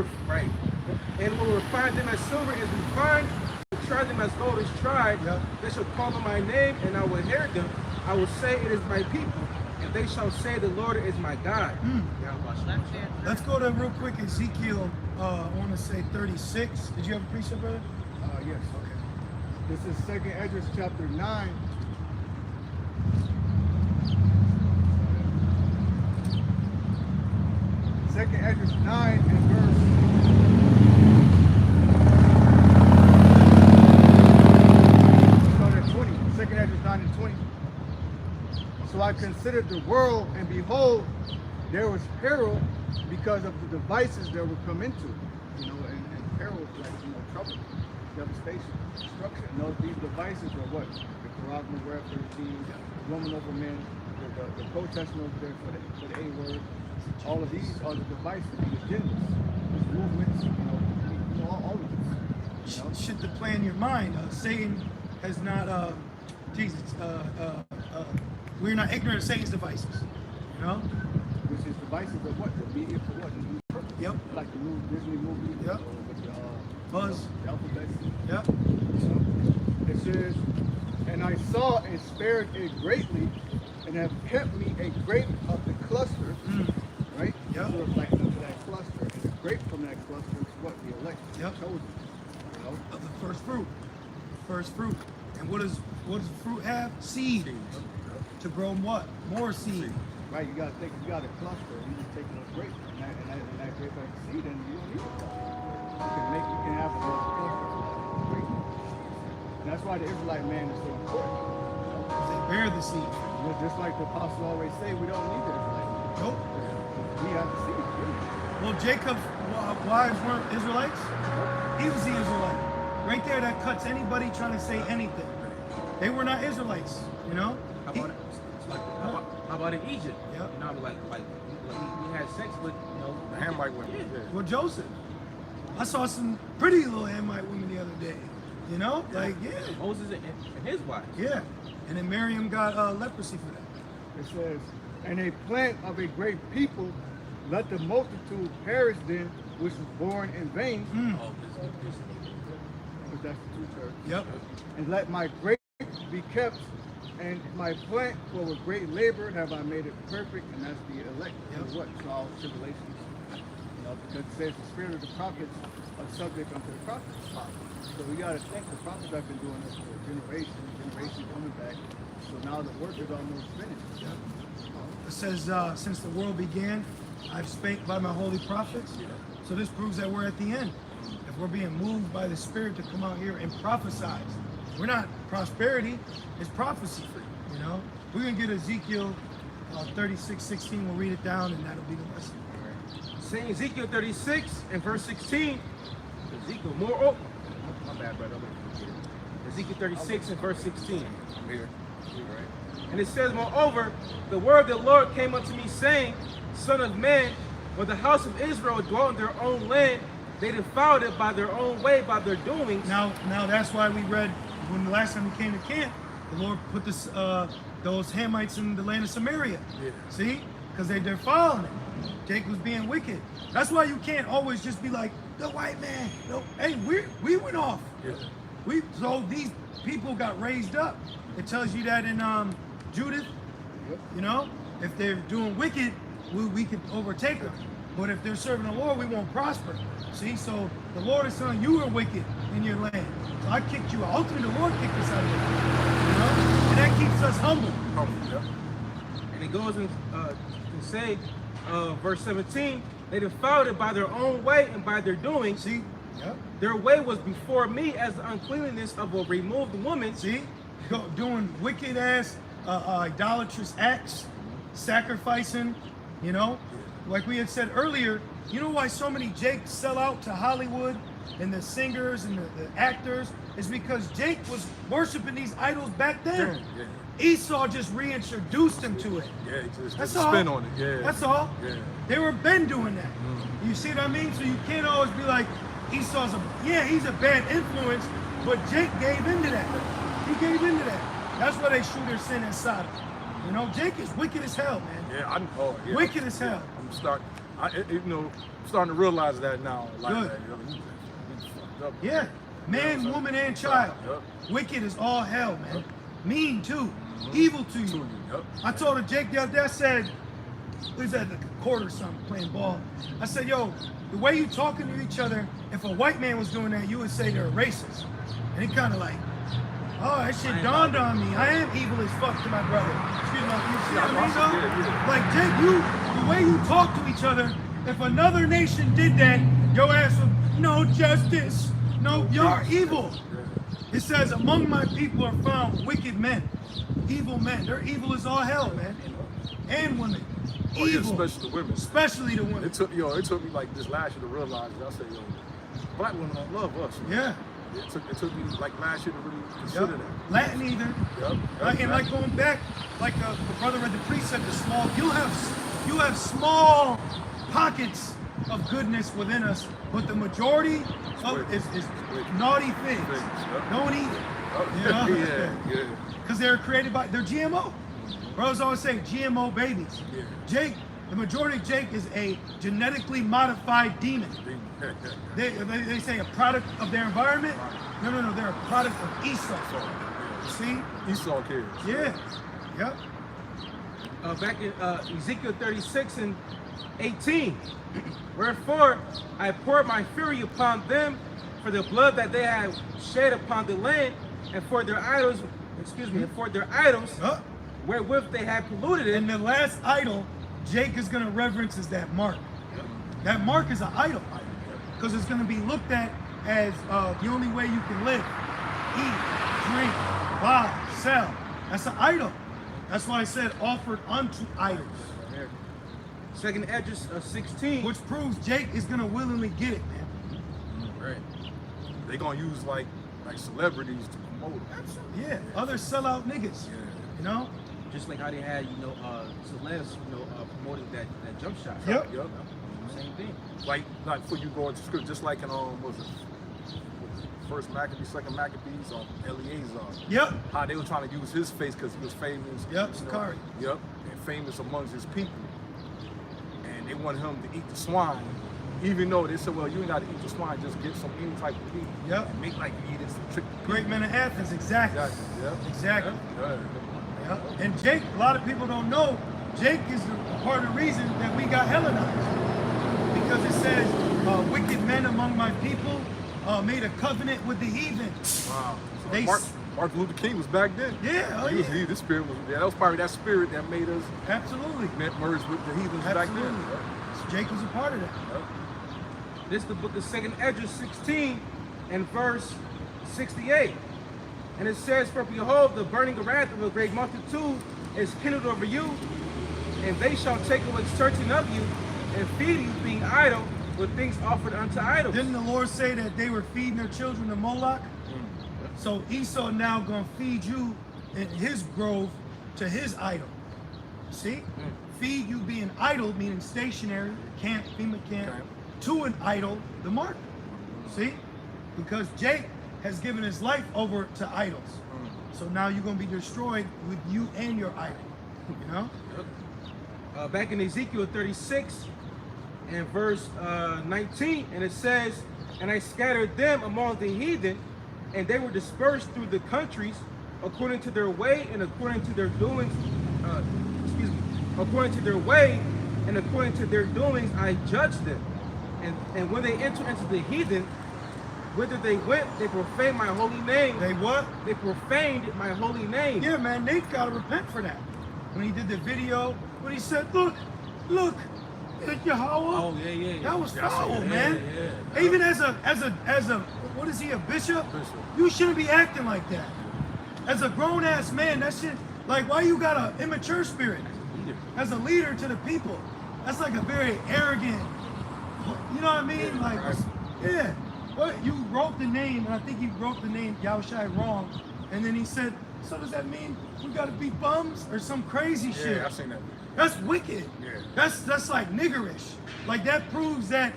refine them as silver is refined, and try them as gold is tried. Yep. They shall call on my name, and I will inherit them. I will say it is my people, and they shall say the Lord is my God." Let's go to real quick Ezekiel, I want to say 36. Did you have a precept, brother? Yes. Okay. This is 2nd Esdras chapter 9. Second Esdras 9 and verse 20. 2nd Esdras 9 and 20. "So I considered the world, and behold, there was peril because of the devices that would come into it." You know, and peril is like, you know, trouble, devastation, destruction. And these devices are what? The Corogma welfare team, the woman over men, the protesting over there for the A-word. All of these are the devices, the agendas, these movements, you know, all of this. You know? Shit to play in your mind. Satan has not, we're not ignorant of Satan's devices. You know? Which is devices of what? The media for what? The new purpose. Yep. Like the new Disney movie. Yep. With the Buzz. the alphabets. Yep. It says, "And I saw and spared it greatly, and have kept me a grape of the cluster." Right? Yep. So it's like into that cluster. And the grape from that cluster is what? The elect. Yep. The chosen. You know? Of the first fruit. First fruit. And what does the fruit have? Seed. To grow what? More seed. Right, you gotta think, you got a cluster, you just taking a grape, and that grape has seed, and you don't need a cluster. You can have a cluster of grape. And that's why the Israelite man is so important. They bear the seed. Just like the apostles always say, we don't need the Israelite man. Nope. We have the seed, really. Well, Jacob's wives weren't Israelites. He was the Israelite. Right there, that cuts anybody trying to say anything. They were not Israelites, you know? How about it? How about in Egypt? Yep. You know, like he had sex with, you know, The Hamite women. Yeah. Well, Joseph. I saw some pretty little Hamite women the other day. You know? Like, yeah. Moses and his wife. Yeah. And then Miriam got leprosy for that. It says, "And a plant of a great people, let the multitude perish then, which was born in vain." Oh, But that's the two church. Yep. "And let my grape be kept, and my plant for with great labor have I made it perfect," and that's the elect. Yep. For what? Trials, tribulations. You know, because it says the spirit of the prophets are subject unto the prophets. So we gotta think the prophets have been doing this for generation coming back. So now the work is almost finished. It says, since the world began, I've spake by my holy prophets. So this proves that we're at the end. If we're being moved by the Spirit to come out here and prophesy, we're not prosperity, it's prophecy. You know, we're gonna get Ezekiel 36:16. We'll read it down, and that'll be the lesson. Saying Ezekiel 36 and verse 16. Ezekiel, more. My bad, brother. Ezekiel 36 and verse 16. I'm here. And it says, "Moreover, the word of the Lord came unto me, saying, Son of man, when the house of Israel dwelt in their own land, they defiled it by their own way, by their doings." Now that's why we read when the last time we came to camp, the Lord put this those Hamites in the land of Samaria. Yeah. See, because they're defiling it. Jacob's being wicked. That's why you can't always just be like, the white man. No, hey, we went off. Yeah. So these people got raised up. It tells you that in Judith. You know, if they're doing wicked, we could overtake them. But if they're serving the Lord, we won't prosper. See, so the Lord is saying you were wicked in your land. So I kicked you out. Ultimately, the Lord kicked us out of there. You know, and that keeps us humble. Yeah. And it goes in to say, verse 17, they defiled it by their own way and by their doing. See? Yep. Their way was before me as the uncleanliness of a removed woman. See? Doing wicked ass, idolatrous acts, sacrificing, you know? Like we had said earlier, you know why so many Jakes sell out to Hollywood and the singers and the actors? Is because Jake was worshiping these idols back then. Yeah. Esau just reintroduced him to it. Yeah, just That's a all. spin on it. Yeah. That's all. Yeah. They were been doing that. You see what I mean? So you can't always be like, Esau's he's a bad influence, but Jake gave into that. He gave into that. That's why they shoot their sin inside him. You know, Jake is wicked as hell, man. Yeah, Wicked as hell. I'm starting to realize that now. Like Good. that, he's fucked up. Yeah. Man, Yeah, woman, and child. Yep. Wicked is all hell, man. Mean too. Evil to you. Yep. I told Jake the other day, I said, we was at the court or something playing ball. I said, yo, the way you talking to each other, if a white man was doing that, you would say they're racist. And he kind of like, oh, that shit dawned on me. I am evil as fuck to my brother. Excuse me, you see what I mean, though? Yeah. Like, Jake, the way you talk to each other, if another nation did that, your ass would, no justice. No, you're evil. It says, among my people are found wicked men, evil men. They're evil as all hell, man. And women. Oh, yeah, Evil. especially the women. Especially the women. It took me like this last year to realize it. I said, yo, black women don't love us. Yeah. It took me like last year to really consider Yep. that. Latin either. Yep. And like going back, like the brother read the precept, the small, you have small pockets of goodness within us, but the majority of is naughty things. Yep. Don't eat it. Oh, You know? yeah. Because they're created by, they're GMO. Brothers always say GMO babies. Yeah. Jake, the majority of Jake is a genetically modified demon. They say a product of their environment. No, they're a product of Esau. See? Esau kids. Yeah. Yep. Back in Ezekiel 36 and 18. Wherefore I poured my fury upon them for the blood that they had shed upon the land, and for their idols, and for their idols wherewith they had polluted it. And the last idol Jake is going to reverence is that mark. That mark is an idol. Because it's going to be looked at as the only way you can live. Eat, drink, buy, sell. That's an idol. That's why I said offered unto idols. Second Edges 16. Which proves Jake is going to willingly get it, man. Right. They gonna use like celebrities to promote them. Yeah, other sellout niggas. Yeah. You know? Just like how they had, celebs, promoting that jump shot. Yep. Same thing. Like for you going to script, just like in was it first Maccabees, second Maccabees, or Eleazar. Yep. How they were trying to use his face because he was famous. Yep, Sakari. Yep, and famous amongst his people. And they wanted him to eat the swine, even though they said, well, you ain't got to eat the swine, just get any type of meat. Yep. And make like you eat it to trick the people. Great men of Athens, exactly. Yep. Exactly. Yep. Yep. And Jake, a lot of people don't know, Jake is part of the reason that we got Hellenized. Because it says, wicked men among my people made a covenant with the heathen. Wow. So They Martin Luther King was back then. Yeah, This spirit was, that was probably that spirit that made us Absolutely. merge with the heathens back then. Absolutely. So Jake was a part of that. This is the book of Second Edges 16 and verse 68. And it says, for behold, the burning wrath of a great multitude is kindled over you, and they shall take away certain of you, and feed you, being idle, with things offered unto idols. Didn't the Lord say that they were feeding their children to Moloch? So Esau now gonna feed you in his grove to his idol. See? Feed you being idle, meaning stationary, camp, FEMA camp, to an idol, the mark. See? Because Jake has given his life over to idols. So now you're gonna be destroyed with you and your idol. You know? Back in Ezekiel 36 in verse 19, and it says, "And I scattered them among the heathen, and they were dispersed through the countries according to their way and according to their doings." According to their way and according to their doings, I judged them. And when they entered into the heathen, whither they went, they profaned my holy name. They what? They profaned my holy name. Yeah, man, Nate got to repent for that. When he did the video, when he said, look, Yahweh. Oh, yeah. That was That's foul, it, man. yeah. Even as a, what is he, a bishop? You shouldn't be acting like that. As a grown-ass man, that shit, like, why you got an immature spirit? As a leader to the people. That's like a very arrogant, you know what I mean? Like, yeah. What, you wrote the name, and I think you wrote the name Yahushai wrong, and then he said, so does that mean we gotta be bums or some crazy shit? Yeah, I've seen that. That's wicked. Yeah. That's like niggerish. Like that proves that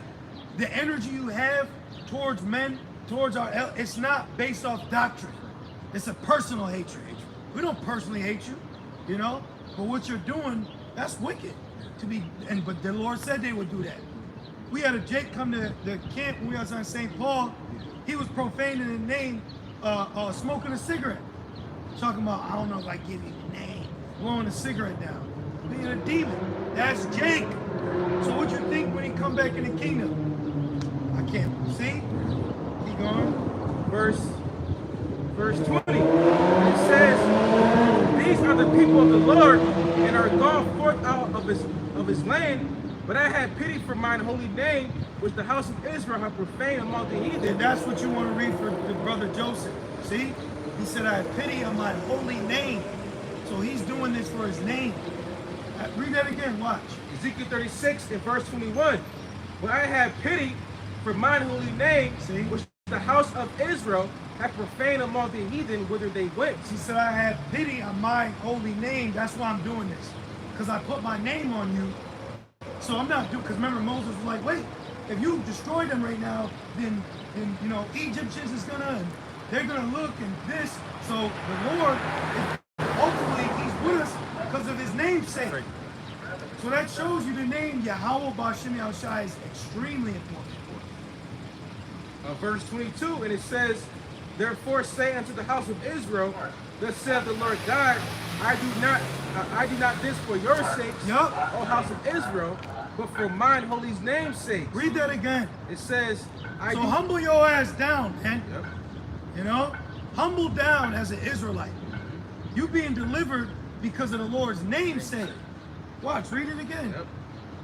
the energy you have towards men, towards it's not based off doctrine. It's a personal hatred. We don't personally hate you, you know? But what you're doing, that's wicked. But the Lord said they would do that. We had a Jake come to the camp when we was on St. Paul. He was profaning the name, smoking a cigarette. Talking about, I don't know if I give you the name. Blowing a cigarette down. Being a demon. That's Jake. So what you think when he come back in the kingdom? I can't see. Keep going. Verse 20. And it says, "These are the people of the Lord, and are gone forth out of his land. But I had pity for mine holy name, which the house of Israel have profaned among the heathen." And that's what you want to read for the brother Joseph. See? He said, I have pity on my holy name. So he's doing this for his name. Read that again, watch. Ezekiel 36 and verse 21. "But I had pity for mine holy name, See? which the house of Israel have profaned among the heathen, whither they went." He said, I have pity on my holy name. That's why I'm doing this. Because I put my name on you. So I'm not doing, because remember Moses was like, wait, if you destroy them right now, then you know, Egyptians is gonna, they're gonna look and this. So the Lord, ultimately, he's with us because of his name's sake. So that shows you the name Yahweh B'Shem Yahushai is extremely important. Verse 22, and it says, "Therefore say unto the house of Israel, thus saith the Lord God, I do not this for your sakes, Yup. O house of Israel, but for mine holy name's sake." Read that again. It says, So humble your ass down, man. Yep. You know? Humble down as an Israelite. You being delivered because of the Lord's name's sake. Watch, read it again.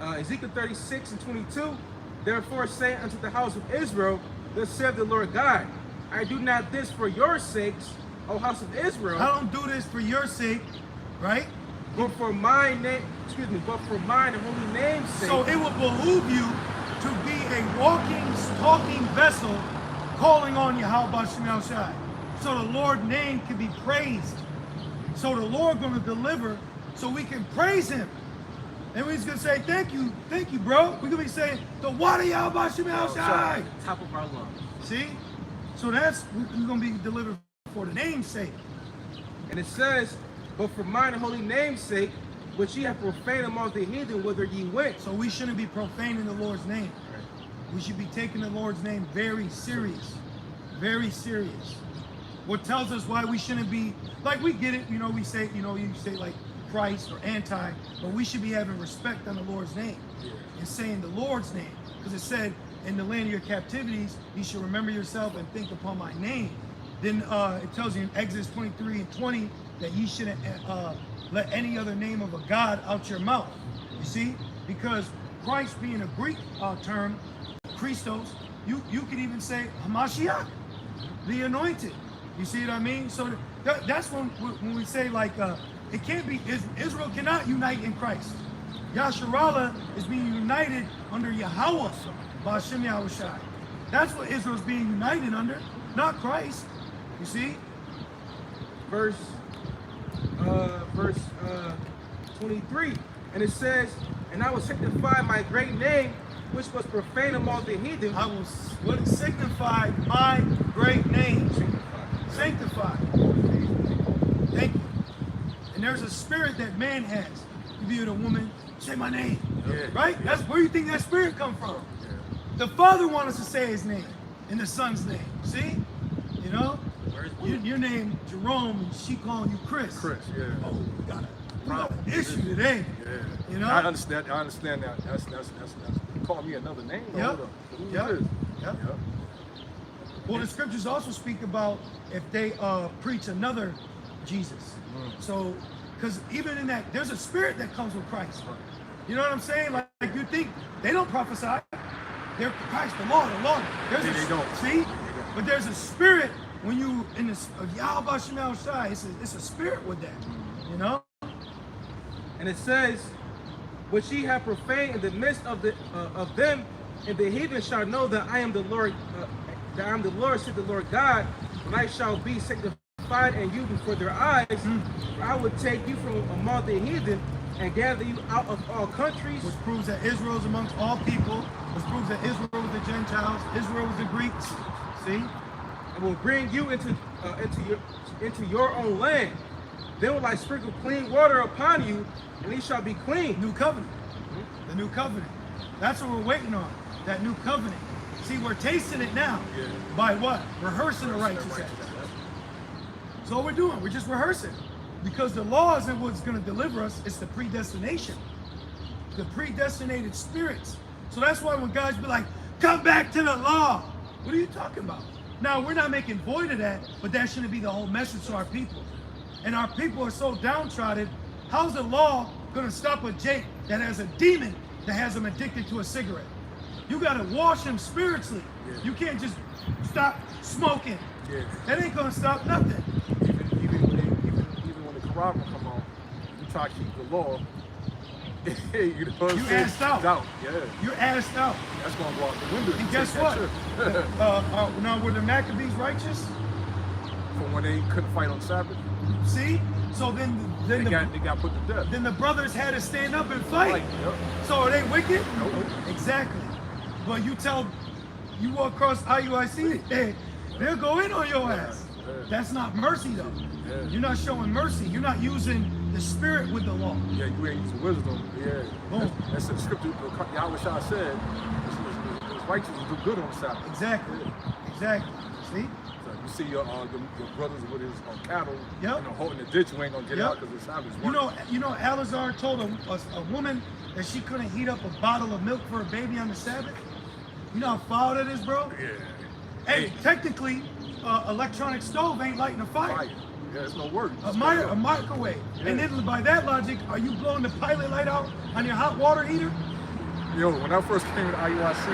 Yep. Ezekiel 36 and 22, "Therefore say unto the house of Israel, thus saith the Lord God, I do not this for your sakes, O house of Israel, I don't do this for your sake, right? but for my name, but for mine holy name's sake." So it will behoove you to be a walking, talking vessel calling on Yahweh B'Shem Yahushai. So the Lord's name can be praised. So the Lord gonna deliver so we can praise him. And we're just gonna say, thank you, bro. We're gonna be saying, the water Yahweh B'Shem Yahushai. Top of our lungs. See? So that's, we're gonna be delivered for the name's sake. And it says, "But for mine holy name's sake, which ye have profaned among the heathen, whither ye went." So we shouldn't be profaning the Lord's name. We should be taking the Lord's name very serious. Very serious. What tells us why we shouldn't be, like we get it, you know, we say, you know, you say like Christ or anti, but we should be having respect on the Lord's name and saying the Lord's name. Because it said, in the land of your captivities, you should remember yourself and think upon my name. Then it tells you in Exodus 23 and 20 that ye shouldn't let any other name of a God out your mouth. You see? Because Christ being a Greek term, Christos, you could even say Hamashiach, the anointed. You see what I mean? So that's when we say like, it can't be, Israel cannot unite in Christ. Yasharallah is being united under Yahweh, B'Shem Yahushai. That's what Israel's being united under, not Christ. You see? Verse 23, and it says, "And I will sanctify my great name, which was profaned among the heathen." I will signify my great name. Sanctify. Thank you. And there's a spirit that man has. You be with a woman, say my name. Right? That's where you think that spirit come from. Yeah. The Father wants us to say his name and the Son's name. See? You know? Your name Jerome and she calling you Chris. Chris, yeah. Oh, we got an issue today. Yeah. You know? I understand that. That's call me another name. Yep. Yep. Yep. Well, the scriptures also speak about if they preach another Jesus. So, because even in that, there's a spirit that comes with Christ. You know what I'm saying? Like you think they don't prophesy. They're Christ, the Lord. They don't. See? But there's a spirit when you in this Yahweh Shemel Shai. It's a spirit with that. You know? And it says, which ye have profaned in the midst of them, and the heathen shall know that I am the Lord, that I am the Lord, said the Lord God, when I shall be sanctified and you before their eyes. I will take you from among the heathen and gather you out of all countries. Which proves that Israel is amongst all people. Which proves that Israel was the Gentiles. Israel was the Greeks. See? And will bring you into your own land. Then will I sprinkle clean water upon you, and ye shall be clean. New covenant. The new covenant. That's what we're waiting on. That new covenant. See, we're tasting it now. Yeah. By what? Rehearsing the righteous acts. So what we're doing, we're just rehearsing. Because the law isn't what's going to deliver us, it's the predestination. The predestinated spirits. So that's why when guys be like, come back to the law. What are you talking about? Now, we're not making void of that, but that shouldn't be the whole message to our people. And our people are so downtrodden. How's the law going to stop a Jake that has a demon that has him addicted to a cigarette? You got to wash him spiritually. Yeah. You can't just stop smoking. Yeah. That ain't going to stop nothing. Even when the Quran will come on, you try to keep the law. You know what I'm You saying? assed out. Yeah. You're assed out. That's gonna go out the window. And guess what? Now, were the Maccabees righteous? From when they couldn't fight on Sabbath, See? So then they got put to death. then the brothers had to stand up and fight. Right, yep. So are they wicked? Nope. Exactly. But you walk across IUIC, they'll go in on your ass. Yeah. That's not mercy though. Yeah. You're not showing mercy. You're not using the spirit with the law. Yeah, you ain't using wisdom. Yeah. Boom. That's the scripture. Yahweh Shah said, it's righteous to do good on Sabbath. Exactly. Exactly. See? So you see your brothers with his cattle, Yep. holding the ditch, you ain't gonna get Yep. out because the Sabbath is You working. know, Alazar told a woman that she couldn't heat up a bottle of milk for her baby on the Sabbath. You know how foul that is, bro? Yeah. Hey, technically, electronic stove ain't lighting a fire. Fire. Yeah, it's no work. A microwave. Yeah. And then by that logic, are you blowing the pilot light out on your hot water heater? Yo, when I first came to IUIC,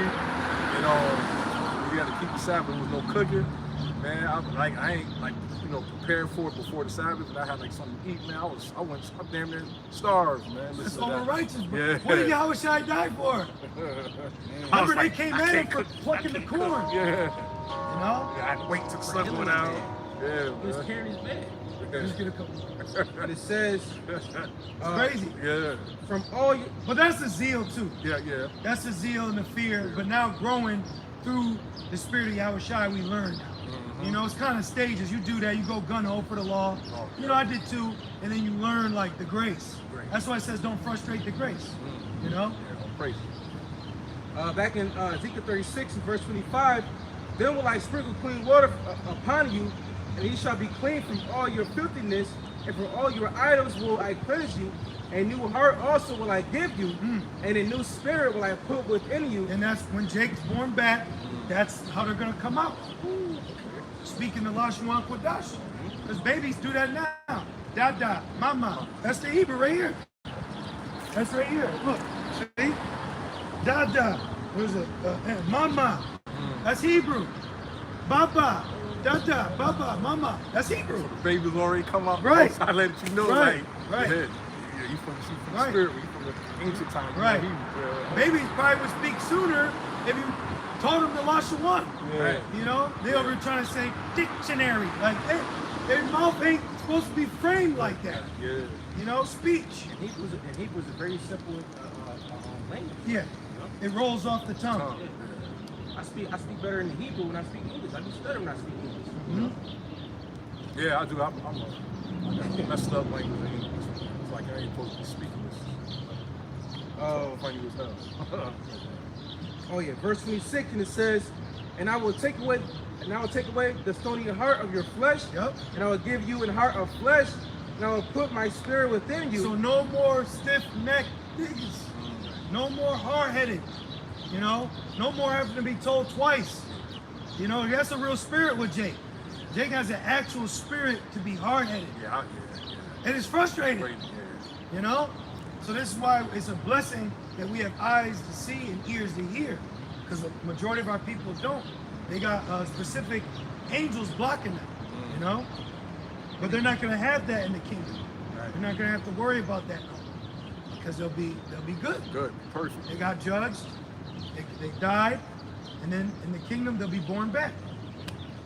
we had to keep the Sabbath. There was no cooking. Man, I ain't prepared for it before the Sabbath, and I had something to eat. Man, I damn near starved, man. It's over righteous, bro. Yeah. What did Yahweh Shai die for? Remember they came at him for plucking the corn. Yeah. You know? I had to wait till the sun went out. Yeah, He was man. carrying his bed. Just get a couple. And it says, It's crazy. Yeah. from all you, But that's the zeal too. Yeah. That's the zeal and the fear. But now growing through the spirit of Yahweh Shai, we learn now. You know, it's kind of stages. You do that, you go gun-ho for the law. Oh, You know, I did too. And then you learn like the grace. Grace. That's why it says don't frustrate the grace. You know? Yeah, praise. back in Ezekiel 36 and verse 25, then will I sprinkle clean water upon you, and ye shall be clean from all your filthiness, and from all your idols will I cleanse you. A new heart also will I give you, and a new spirit will I put within you. And that's when Jake's born back, that's how they're going to come out. Speaking the Lashon Kodash. Because babies do that now. Dada, mama. That's the Hebrew right here. That's right here. Look, see? Dada. What is it? Mama. That's Hebrew. Baba. Dada, baba, mama. That's Hebrew. The baby's already come out. Right. I let you know, Right. like, Right. Yeah, you from the Right. spirit, you from the ancient time. Right. You know, Babies probably would speak sooner if you taught them the Lashon one. Right. You know, they over here trying to say dictionary. Like, their mouth ain't supposed to be framed like that. Yeah. You know, speech. And Hebrew was a very simple language. Yeah, it rolls off the tongue. Tongue. I speak better in Hebrew when I speak English. I do stutter when I speak English. Yeah, I do. I got messed up language in English. It's like I ain't supposed to be speaking this. Funny as hell. Oh yeah, verse 26, and it says, and I will take away the stony heart of your flesh, Yep. and I will give you an heart of flesh, and I will put my spirit within you. So no more stiff-necked niggas. No more hard-headed. You know, no more having to be told twice. You know, that's a real spirit with Jake. Jake has an actual spirit to be hard-headed. Yeah. And it's frustrating. Great, You know? So this is why it's a blessing that we have eyes to see and ears to hear. Because the majority of our people don't. They got specific angels blocking them, you know? But they're not going to have that in the kingdom. Right. They're not going to have to worry about that no more. Because they'll be good. Good, perfect. They got judged, they died, and then in the kingdom they'll be born back.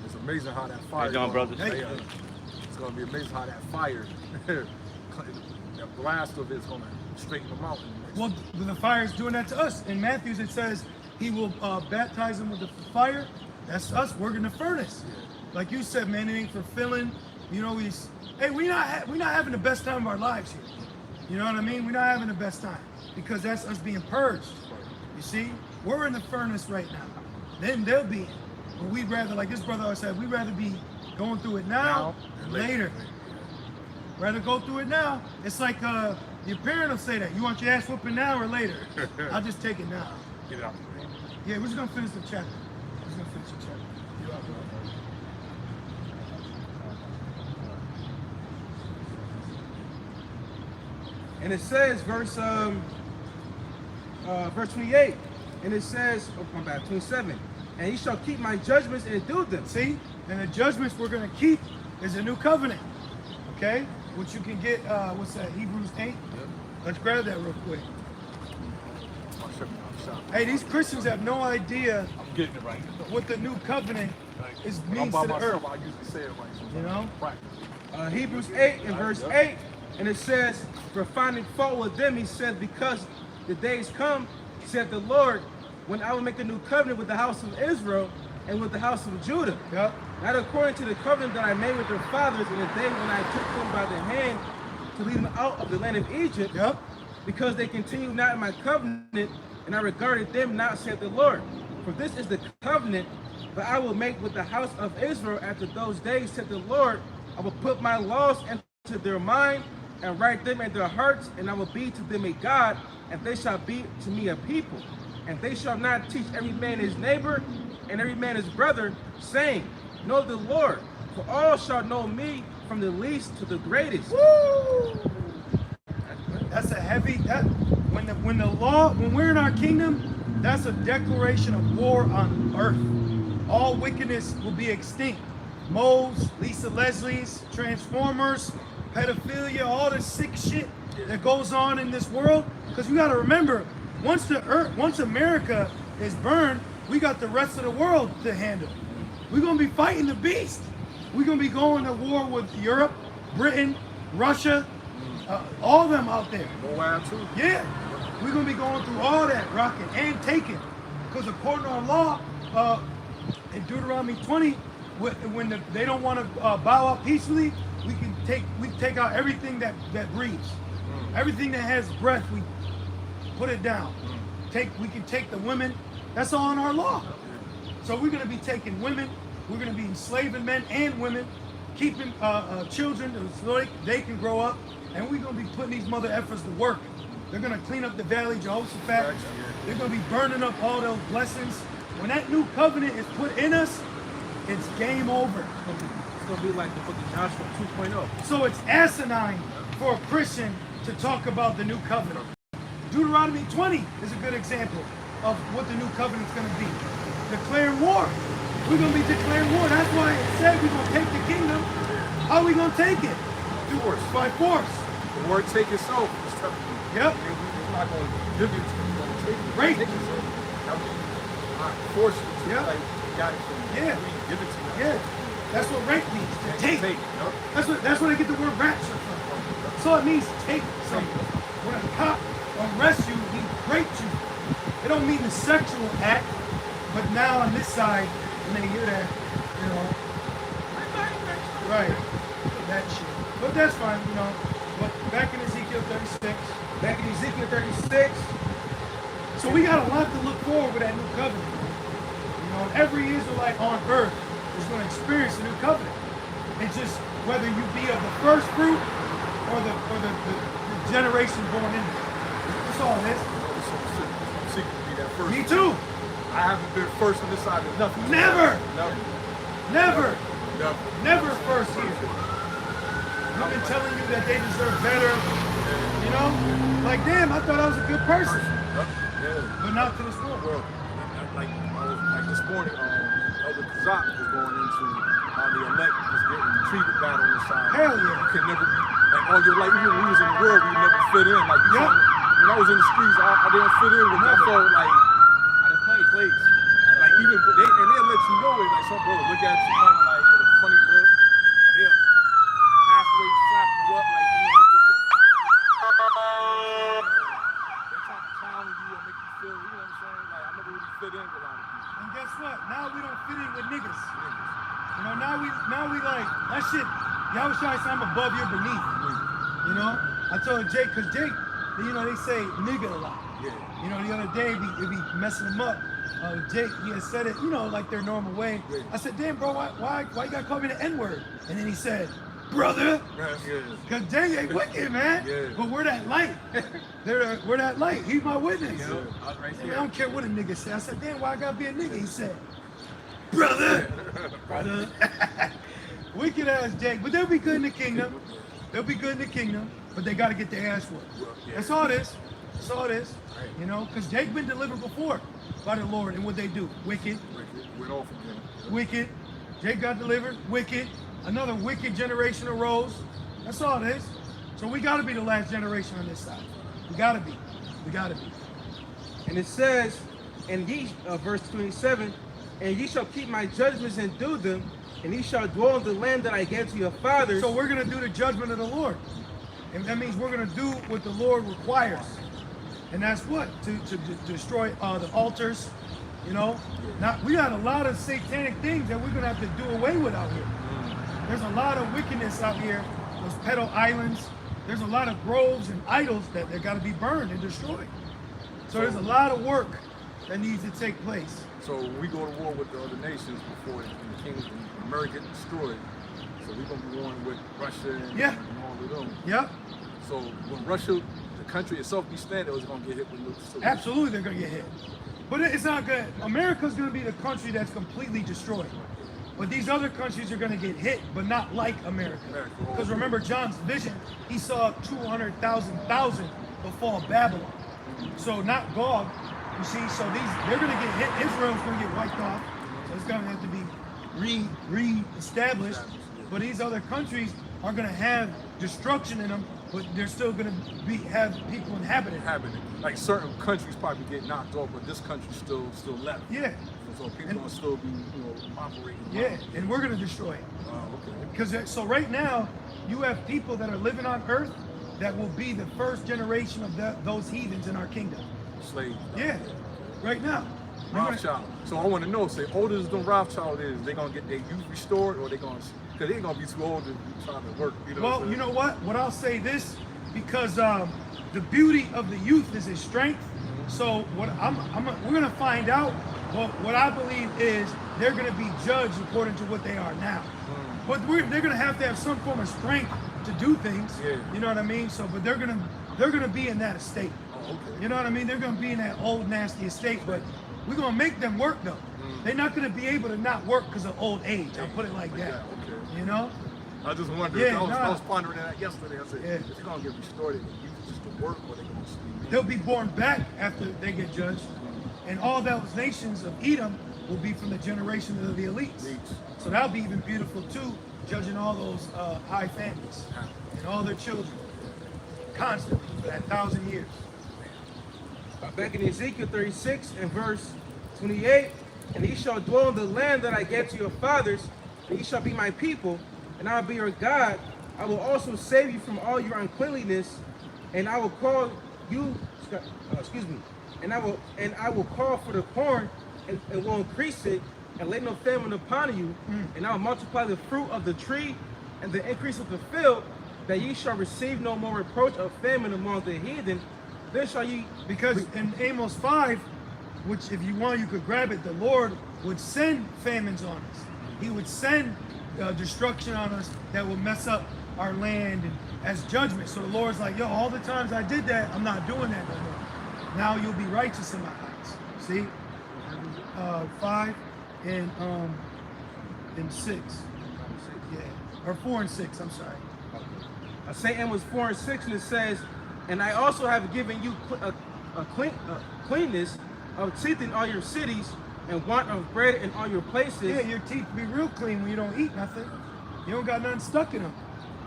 It's amazing how that fire. How you doing, brothers? It's gonna be amazing how that fire, that blast of it's gonna straighten them out. Well, the fire is doing that to us. In Matthew it says he will baptize them with the fire. That's us working the furnace. Like you said, man, it ain't fulfilling. You know, we're not having the best time of our lives here. You know what I mean? We're not having the best time because that's us being purged. You see, we're in the furnace right now. Then they'll be in. But we'd rather, like this brother always said, we'd rather be going through it now than later. Rather go through it now. It's like your parent will say that. You want your ass whooping now or later? I'll just take it now. Get it out the way. Yeah, we're just gonna finish the chapter. We're just gonna finish the chapter. You out, bro. And it says, verse 28, and it says, oh my bad, 27, and he shall keep my judgments and do them. See, and the judgments we're gonna keep is a new covenant. Okay, which you can get. What's that? Hebrews 8. Yep. Let's grab that real quick. Hey, these Christians have no idea I'm getting it right. what the new covenant When I'm means by to the earth. myself, I usually say it right. You know? Practice. Hebrews 8 and verse 8, and it says, for finding fault with them, he said, because the days come, said the Lord, when I will make a new covenant with the house of Israel and with the house of Judah. Yep. Not according to the covenant that I made with their fathers in the day when I took them by the hand to lead them out of the land of Egypt, Yep. because they continued not in my covenant, and I regarded them not, said the Lord. For this is the covenant that I will make with the house of Israel after those days, said the Lord. I will put my laws into their mind and write them in their hearts, and I will be to them a God, and they shall be to me a people. And they shall not teach every man his neighbor and every man his brother, saying, know the Lord, for all shall know me from the least to the greatest. Woo! That's a heavy. When we're in our kingdom, that's a declaration of war on earth. All wickedness will be extinct. Moles, Lisa Leslie's, Transformers, pedophilia, all this sick shit that goes on in this world. Because you got to remember, once America is burned, we got the rest of the world to handle. We're gonna be fighting the beast. We're gonna be going to war with Europe, Britain, Russia, all of them out there. Moab too. Yeah, we're gonna be going through all that, rocking and taking. Because according to our law, in Deuteronomy 20, when they don't want to bow out peacefully, we take out everything that breathes, everything that has breath. We put it down. We can take the women. That's all in our law. So we're gonna be taking women. We're gonna be enslaving men and women, keeping children so they can grow up, and we're gonna be putting these mother effers to work. They're gonna clean up the valley, Jehoshaphat. They're gonna be burning up all those blessings. When that new covenant is put in us, it's game over. It's gonna be like the book of Joshua 2.0. So it's asinine for a Christian to talk about the new covenant. Deuteronomy 20 is a good example of what the new covenant's gonna be. Declaring war. We're gonna be declaring war. That's why it said we're gonna take the kingdom. How are we gonna take it? Force. By force. The word take itself is telling you. Yep. It's not going to give it to you. It's going to take it. Right. Take it. I force you to Yeah. like, you got it from me. Yeah. Give it to you. Yeah. That's what rape means. To take. Yep. That's where they get the word rapture from. So it means take something. When a cop arrests you, he raped you. It don't mean the sexual act, but now on this side, when they hear that, you know, right, that shit. But that's fine, you know. But back in Ezekiel 36, Back in Ezekiel Ezekiel 36. So we got a lot to look forward with that new covenant. You know, every Israelite on earth is going to experience a new covenant. It's just whether you be of the first fruit or the generation born in it. That's all it is. I'm seeking to be that first. Me too. I haven't been first on this side of nothing. Never. Never. Never. Never. Never first here. I've been telling you that they deserve better. You know? Like, damn, I thought I was a good person. Yeah. But not to this world. Well, like this morning, Elder Kazak was going into how the elect was getting treated bad on this side. Hell yeah. You can never be, like all your life, even when we was in the world, we never fit in. Like, when I was in the streets, I didn't fit in with that. So, like, I didn't play place. Like, even, they'll let you know it. Like, some brothers look at you kind of like with a funny look. And they'll halfway slap you up, like, you know, they give you a pound. They try to clown you and make you feel, you know what I'm saying? Like, I never really fit in with a lot of people. And guess what? Now we don't fit in with niggas. You know, now we like, that shit, y'all was trying to say I'm above, you're beneath. You know? I told Jake, because Jake, you know, they say nigga a lot. Yeah. You know, the other day, it be messing him up. Jake, he had said it, you know, like their normal way. Yeah. I said, damn, bro, why you gotta call me the N-word? And then he said, brother. Yeah. Because Jake ain't wicked, man. Yeah. But we're that light. We're that light. He's my witness. Yeah. I don't care what a nigga said. I said, damn, why I gotta be a nigga? He said, brother. Brother. Wicked ass Jake. But they'll be good in the kingdom. They'll be good in the kingdom, but they gotta get their ass whooped. That's all it is. That's all it is. You know, because Jake been delivered before by the Lord, and what they do? Wicked. Went off again. Wicked. Jake got delivered. Wicked. Another wicked generation arose. That's all it is. So we gotta be the last generation on this side. We gotta be. We gotta be. And it says, and ye, verse 27, and ye shall keep my judgments and do them, and ye shall dwell in the land that I gave to your fathers. So we're gonna do the judgment of the Lord. And that means we're gonna do what the Lord requires. And that's what? To destroy the altars, you know? Now, we got a lot of satanic things that we're gonna have to do away with out here. There's a lot of wickedness out here. Those pedo islands. There's a lot of groves and idols that they gotta be burned and destroyed. So there's a lot of work that needs to take place. So when we go to war with the other nations before the kingdom, America get destroyed, so we're gonna be warring with Russia and all of them. Yep. So when Russia, the country itself, be standing, it's gonna get hit with nukes too. Absolutely, they're gonna get hit. But it's not good. America's gonna be the country that's completely destroyed. But these other countries are gonna get hit, but not like America. Because remember John's vision, he saw 200,000 befall Babylon. So not Gog, you see, so they're gonna get hit. Israel's gonna get wiped off. So it's gonna have to be re-established. But these other countries are gonna have destruction in them, but they're still gonna have people inhabiting. Like certain countries probably get knocked off, but this country still left. Yeah. So people gonna still be, operating. Yeah, and we're gonna destroy it. Okay. Because so right now, you have people that are living on earth that will be the first generation of those heathens in our kingdom. Slaves. Yeah, right now. Rothschild. So I want to know, say, older as the Rothschild is, they gonna get their youth restored, or they gonna, because they ain't gonna be too old to be trying to work. You know. Well, you know what? What I'll say this, because the beauty of the youth is his strength. So what we're gonna find out. Well, what I believe is they're gonna be judged according to what they are now. But they're gonna have some form of strength to do things. Yeah. You know what I mean? So, but they're gonna be in that estate. Oh, okay. You know what I mean? They're gonna be in that old nasty estate, but we're gonna make them work though. They're not gonna be able to not work because of old age. I'll put it like that. Okay. You know? I just wondered. Yeah, I was pondering that yesterday. I said, if they're gonna get restored, they youth just to work, or they gonna sleep. They'll be born back after they get judged, and all those nations of Edom will be from the generation of the elites. So that'll be even beautiful too, judging all those high families and all their children constantly for that 1,000 years. Back in Ezekiel 36 and verse 28, and ye shall dwell in the land that I gave to your fathers, and ye shall be my people, and I will be your God. I will also save you from all your uncleanliness, and I will call you, and I will call for the corn, and will increase it, and lay no famine upon you, and I will multiply the fruit of the tree, and the increase of the field, that ye shall receive no more reproach of famine among the heathen, then shall ye... Because in Amos 5, which if you want, you could grab it, the Lord would send famines on us. He would send destruction on us that would mess up our land and as judgment. So the Lord's like, yo, all the times I did that, I'm not doing that no more. Now you'll be righteous in my eyes. See? 5 and 6. Yeah. Or 4 and 6, I'm sorry. St. Amos 4 and 6, and it says, and I also have given you cleanness of teeth in all your cities, and want of bread in all your places. Yeah, your teeth be real clean when you don't eat nothing. You don't got nothing stuck in them,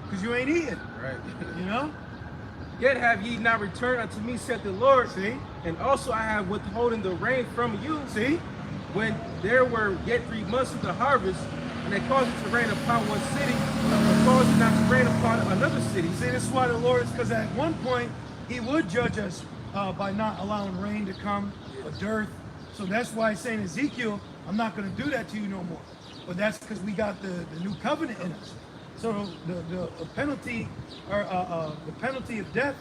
because you ain't eating. Right. You know? Yet have ye not returned unto me, said the Lord. See? And also I have withholden the rain from you. See? When there were yet 3 months of the harvest, and they caused it to rain upon one city, and caused it not to rain upon another city. See, this is why the Lord is, because at one point, he would judge us by not allowing rain to come, or dearth. So that's why he's saying, Ezekiel, I'm not going to do that to you no more. But that's because we got the new covenant in us. So the penalty, or the penalty of death,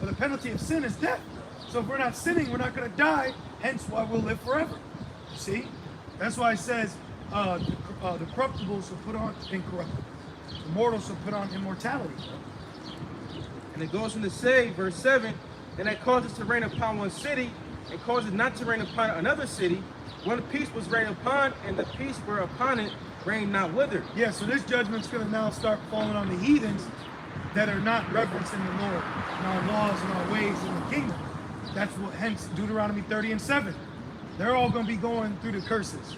or the penalty of sin is death. So if we're not sinning, we're not going to die. Hence why we'll live forever. You see? That's why it says, the corruptible shall put on incorruptible. The mortal shall put on immortality. And it goes on to say, verse 7, and I caused it to rain upon one city, and caused it not to rain upon another city. One piece was rained upon, and the piece were upon it rained not withered. Yeah, so this judgment's going to now start falling on the heathens that are not reverencing the Lord and our laws and our ways in the kingdom. That's what, hence Deuteronomy 30 and 7. They're all going to be going through the curses.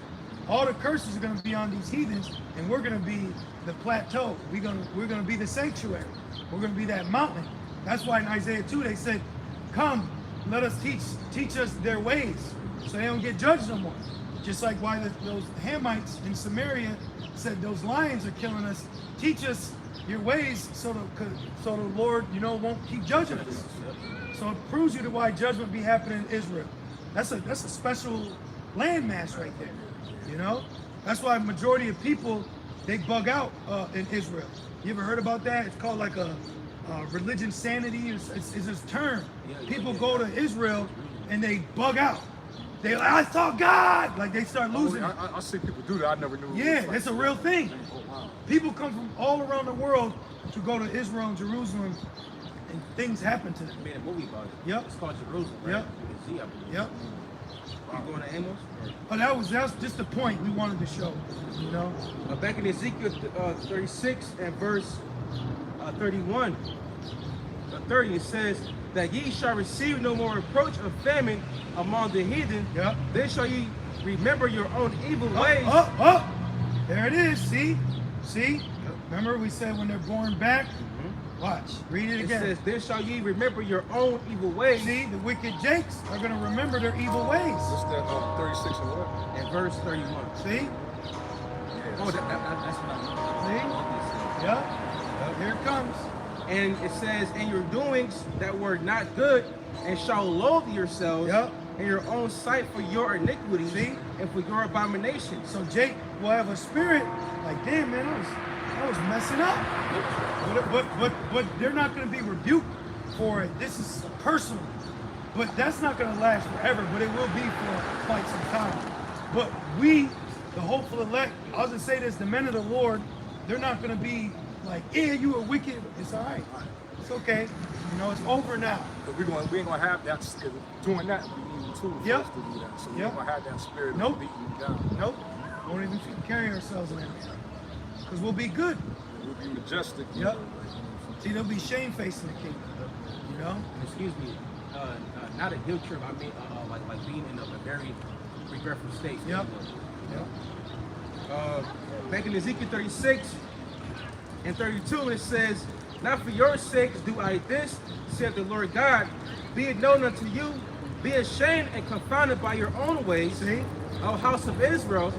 All the curses are going to be on these heathens, and we're going to be the plateau. We're going to be the sanctuary. We're going to be that mountain. That's why in Isaiah 2 they said, come, let us teach us their ways, so they don't get judged no more. Just like why those Hamites in Samaria said, those lions are killing us. Teach us your ways, so the Lord, won't keep judging us. So it proves you to why judgment be happening in Israel. That's a special landmass right there. That's why majority of people, they bug out in Israel. You ever heard about that? It's called like a religion sanity. It's this term. People go to Israel and they bug out. They like, I saw God. Like they start losing. I see people do that. I never knew. Yeah, that's a real thing. Oh, wow. People come from all around the world to go to Israel and Jerusalem, and things happen to them. I made a movie about it. Yep. It's called Jerusalem, right? Yep. You can see, I believe. Yep. You going to Amos? Oh, that's just the point we wanted to show. Back in Ezekiel 36 and verse 31, 30, it says that ye shall receive no more reproach of famine among the heathen. Yep. Then shall ye remember your own evil ways. There it is. See? Remember we said when they're born back? Watch. Read it again. It says, then shall ye remember your own evil ways. See, the wicked Jakes are going to remember their evil ways. What's that? 36 and what? And verse 31. See? Oh, that's what I mean. See? Yep. Here it comes. And it says, and your doings that were not good, and shall loathe yourselves in your own sight for your iniquities. See? And for your abominations. So Jake will have a spirit like, damn man, I was messing up. But they're not going to be rebuked for it. This is personal. But that's not going to last forever, but it will be for quite some time. But we, the hopeful elect, I was going to say this, the men of the Lord, they're not going to be like, yeah, you were wicked. It's all right. It's okay. It's over now. But we ain't gonna have that. Doing that, we need tools Yep. to do that. So we Yep. ain't gonna have that spirit Nope. of beating you down. Nope. Won't even carry ourselves in that manner. Because we'll be good. We'll be majestic. Yep. See, there'll be shame-faced in the kingdom. Excuse me, not a guilt trip. I mean, like being in a very regretful state. Yep. Back in Ezekiel 36 and 32, it says, not for your sakes do I this, said the Lord God. Be it known unto you, be ashamed and confounded by your own ways, O house of Israel.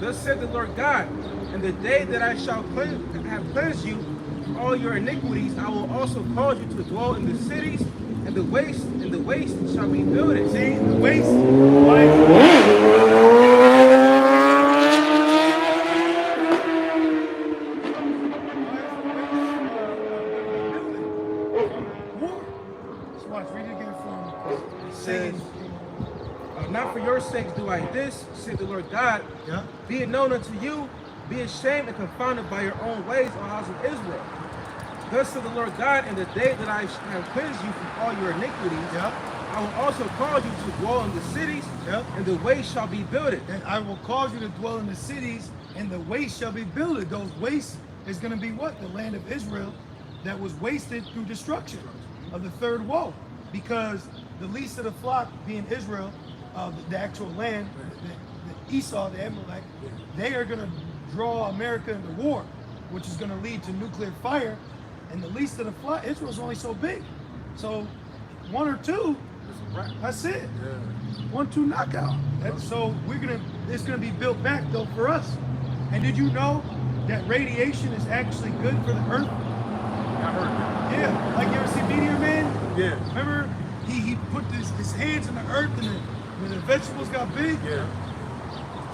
Thus said the Lord God, and the day that I shall have cleansed you from all your iniquities, I will also cause you to dwell in the cities, and the waste shall be builded. See, the waste. Watch, read it again for him. It says, not for your sakes do I this, said the Lord God. Yeah. Be it known unto you, be ashamed and confounded by your own ways, O house of Israel. Thus said the Lord God, in the day that I have cleansed you from all your iniquities, I will also cause you to dwell in the cities, and the waste shall be builded. And I will cause you to dwell in the cities, and the waste shall be builded. Those wastes is going to be what? The land of Israel that was wasted through destruction of the third woe. Because the least of the flock being Israel, the actual land, the Esau, the Amalek, they are going to draw America into war, which is going to lead to nuclear fire. And the least of the flock, Israel's only so big. So 1 or 2, that's it. 1-2 knockout. So it's gonna be built back though for us. And did you know that radiation is actually good for the earth? I heard that. Yeah, like you ever see Meteor Man? Yeah. Remember he put his hands in the earth and the vegetables got big? Yeah.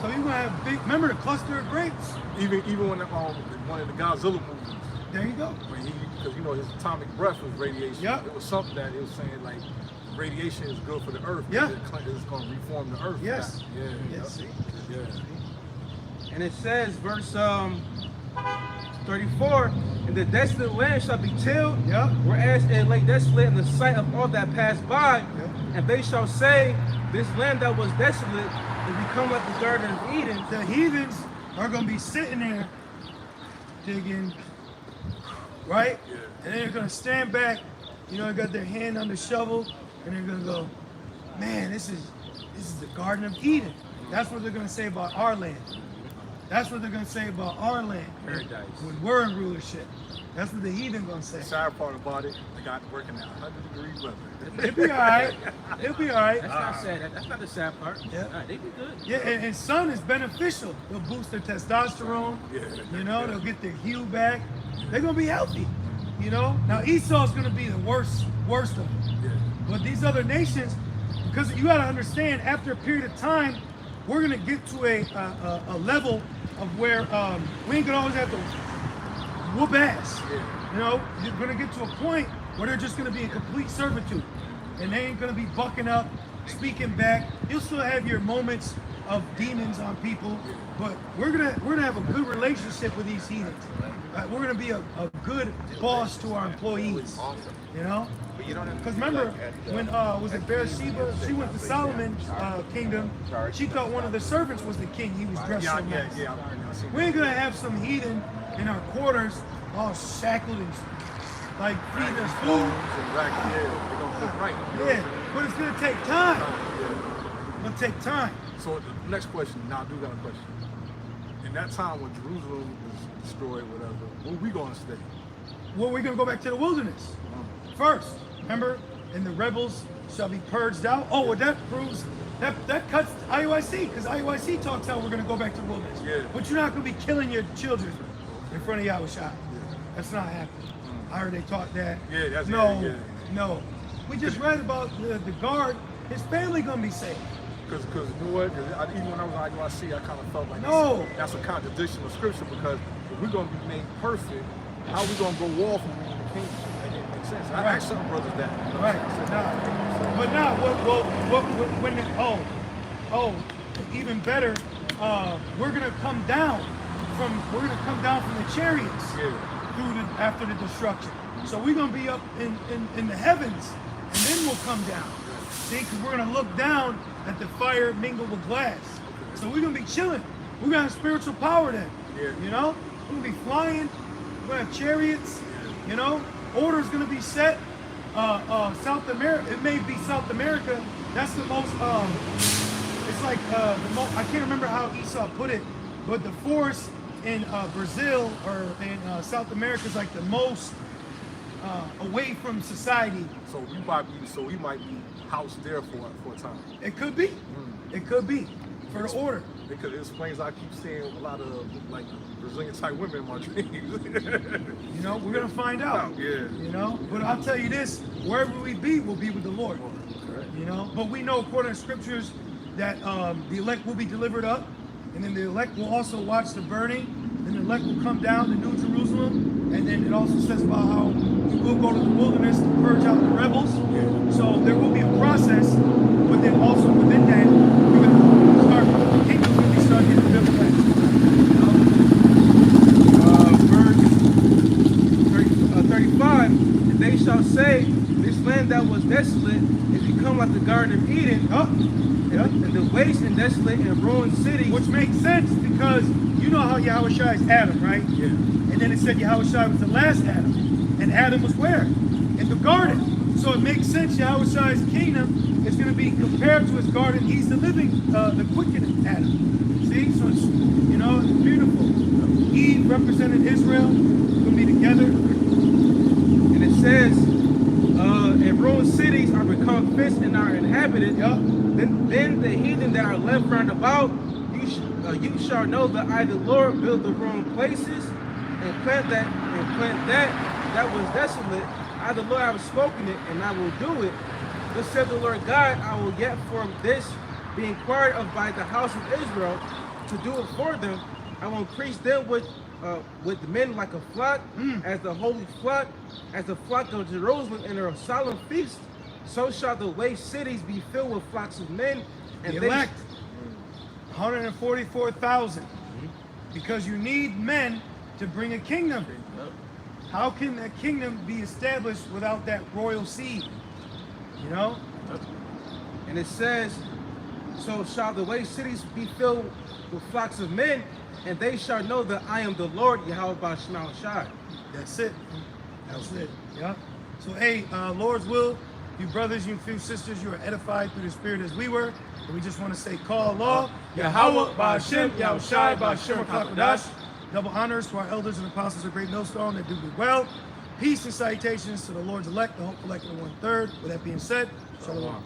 So you're gonna have big, remember the cluster of grapes? Even when one of the Godzilla movies, There you go. when because you know his atomic breath was radiation. Yep. It was something that it was saying like radiation is good for the earth. Yeah. It's going to reform the earth. Yes. Yeah. Yes. Yeah. And it says, verse 34, and the desolate land shall be tilled, whereas it lay desolate in the sight of all that pass by, and they shall say, this land that was desolate is become like the Garden of Eden. The heathens are gonna be sitting there digging, right? Yeah. And then they're gonna stand back, you know, got their hand on the shovel, and they're gonna go, man, this is the Garden of Eden. That's what they're gonna say about our land. That's what they're gonna say about our land. Paradise. When we're in rulership. That's what the heathen gonna say. The sad part about it, they got working at 100-degree weather. It'll be all right. It'll be all right. That's not sad. That's not the sad part. Yeah. All right, they be good. Yeah, and sun is beneficial. They'll boost their testosterone. Yeah. You know, they'll get their hue back. They're gonna be healthy. You know. Now Esau's gonna be the worst of them. Yeah. But these other nations, because you gotta understand, after a period of time, we're gonna get to a level of where we ain't gonna always have to whoop ass. Yeah. You know, you're gonna get to a point where they're just gonna be in complete servitude, and they ain't gonna be bucking up, speaking back. You'll still have your moments of demons on people, but we're gonna have a good relationship with these heathens. We're gonna be a good boss to our employees. You know, because remember when was it Bathsheba? She went to Solomon's kingdom. She thought one of the servants was the king. He was dressed so nice. We ain't gonna have some heathen in our quarters, all shackled and like feeding us food. Yeah, but it's gonna take time. It's gonna take time. So the next question, now I do got a question. In that time when Jerusalem was destroyed, whatever, where we gonna stay? Well, we're gonna go back to the wilderness first. Remember, and the rebels shall be purged out. Oh, well, that proves that cuts IUIC, because IUIC talks how we're gonna go back to the wilderness. Yeah. But you're not gonna be killing your children in front of Yahushua. That's not happening. I heard they taught that. Yeah, that's no. We just read about the guard. His family gonna be saved. Because you know what? Even when I was on IUIC, I kind of felt like that's a contradiction of scripture, because if we're going to be made perfect, how are we going to go war from the kingdom? That didn't make sense. I asked some brothers that. Right. Even better, we're gonna come down from the chariots after the destruction. So we're gonna be up in the heavens, and then we'll come down. See, because we're gonna look down at the fire mingled with glass. So we're gonna be chilling. We're gonna have spiritual power then. Yeah. You know, we're gonna be flying. We're gonna have chariots. You know, order's gonna be set. South America, it may be South America. That's the most. It's like I can't remember how Esau put it, but the forest in Brazil or in South America is like the most away from society. So we might be housed there for a time. It could be. It could be for the order. Because it explains I keep seeing a lot of like Brazilian type women in my dreams. You know, we're gonna find out. Yeah. You know, but I'll tell you this: wherever we be, we'll be with the Lord. You know, but we know according to scriptures that the elect will be delivered up, and then the elect will also watch the burning, and the elect will come down to New Jerusalem, and then it also says about how we will go to the wilderness to purge out the rebels. So say, this land that was desolate is become like the Garden of Eden, and the waste and desolate and ruined cities. Which makes sense because you know how Yahushua is Adam, right? Yeah. And then it said Yahushua was the last Adam. And Adam was where? In the garden. So it makes sense Yahushua's kingdom is going to be compared to his garden. He's the living, the quickening Adam. See? So it's, you know, it's beautiful. Eve represented Israel. We'll be together. And it says, and ruined cities are become fenced and are inhabited. Then the heathen that are left round about, you shall know that I, the Lord, build the ruined places and plant that was desolate. I, the Lord, have spoken it, and I will do it. Thus said the Lord God, I will yet for this be inquired of by the house of Israel to do it for them. I will increase them with men like a flock, as the holy flock, as the flock of Jerusalem in her solemn feast. So shall the waste cities be filled with flocks of men, and The elect, 144,000. Because you need men to bring a kingdom. How can that kingdom be established without that royal seed? You know? And it says, so shall the waste cities be filled with flocks of men, and they shall know that I am the Lord, Yahweh Shema Shai. That's it. That's it. Yeah. So, hey, Lord's will, you brothers, you few sisters, you are edified through the Spirit as we were. And we just want to say, call Allah, Yahweh, Ba'Hashem, Yahushai, Ba'Hashem, Kakodash. Double honors to our elders and apostles of Great Millstone that do well. Peace and salutations to the Lord's elect, the hopeful elect of the 1/3. With that being said, Shalom.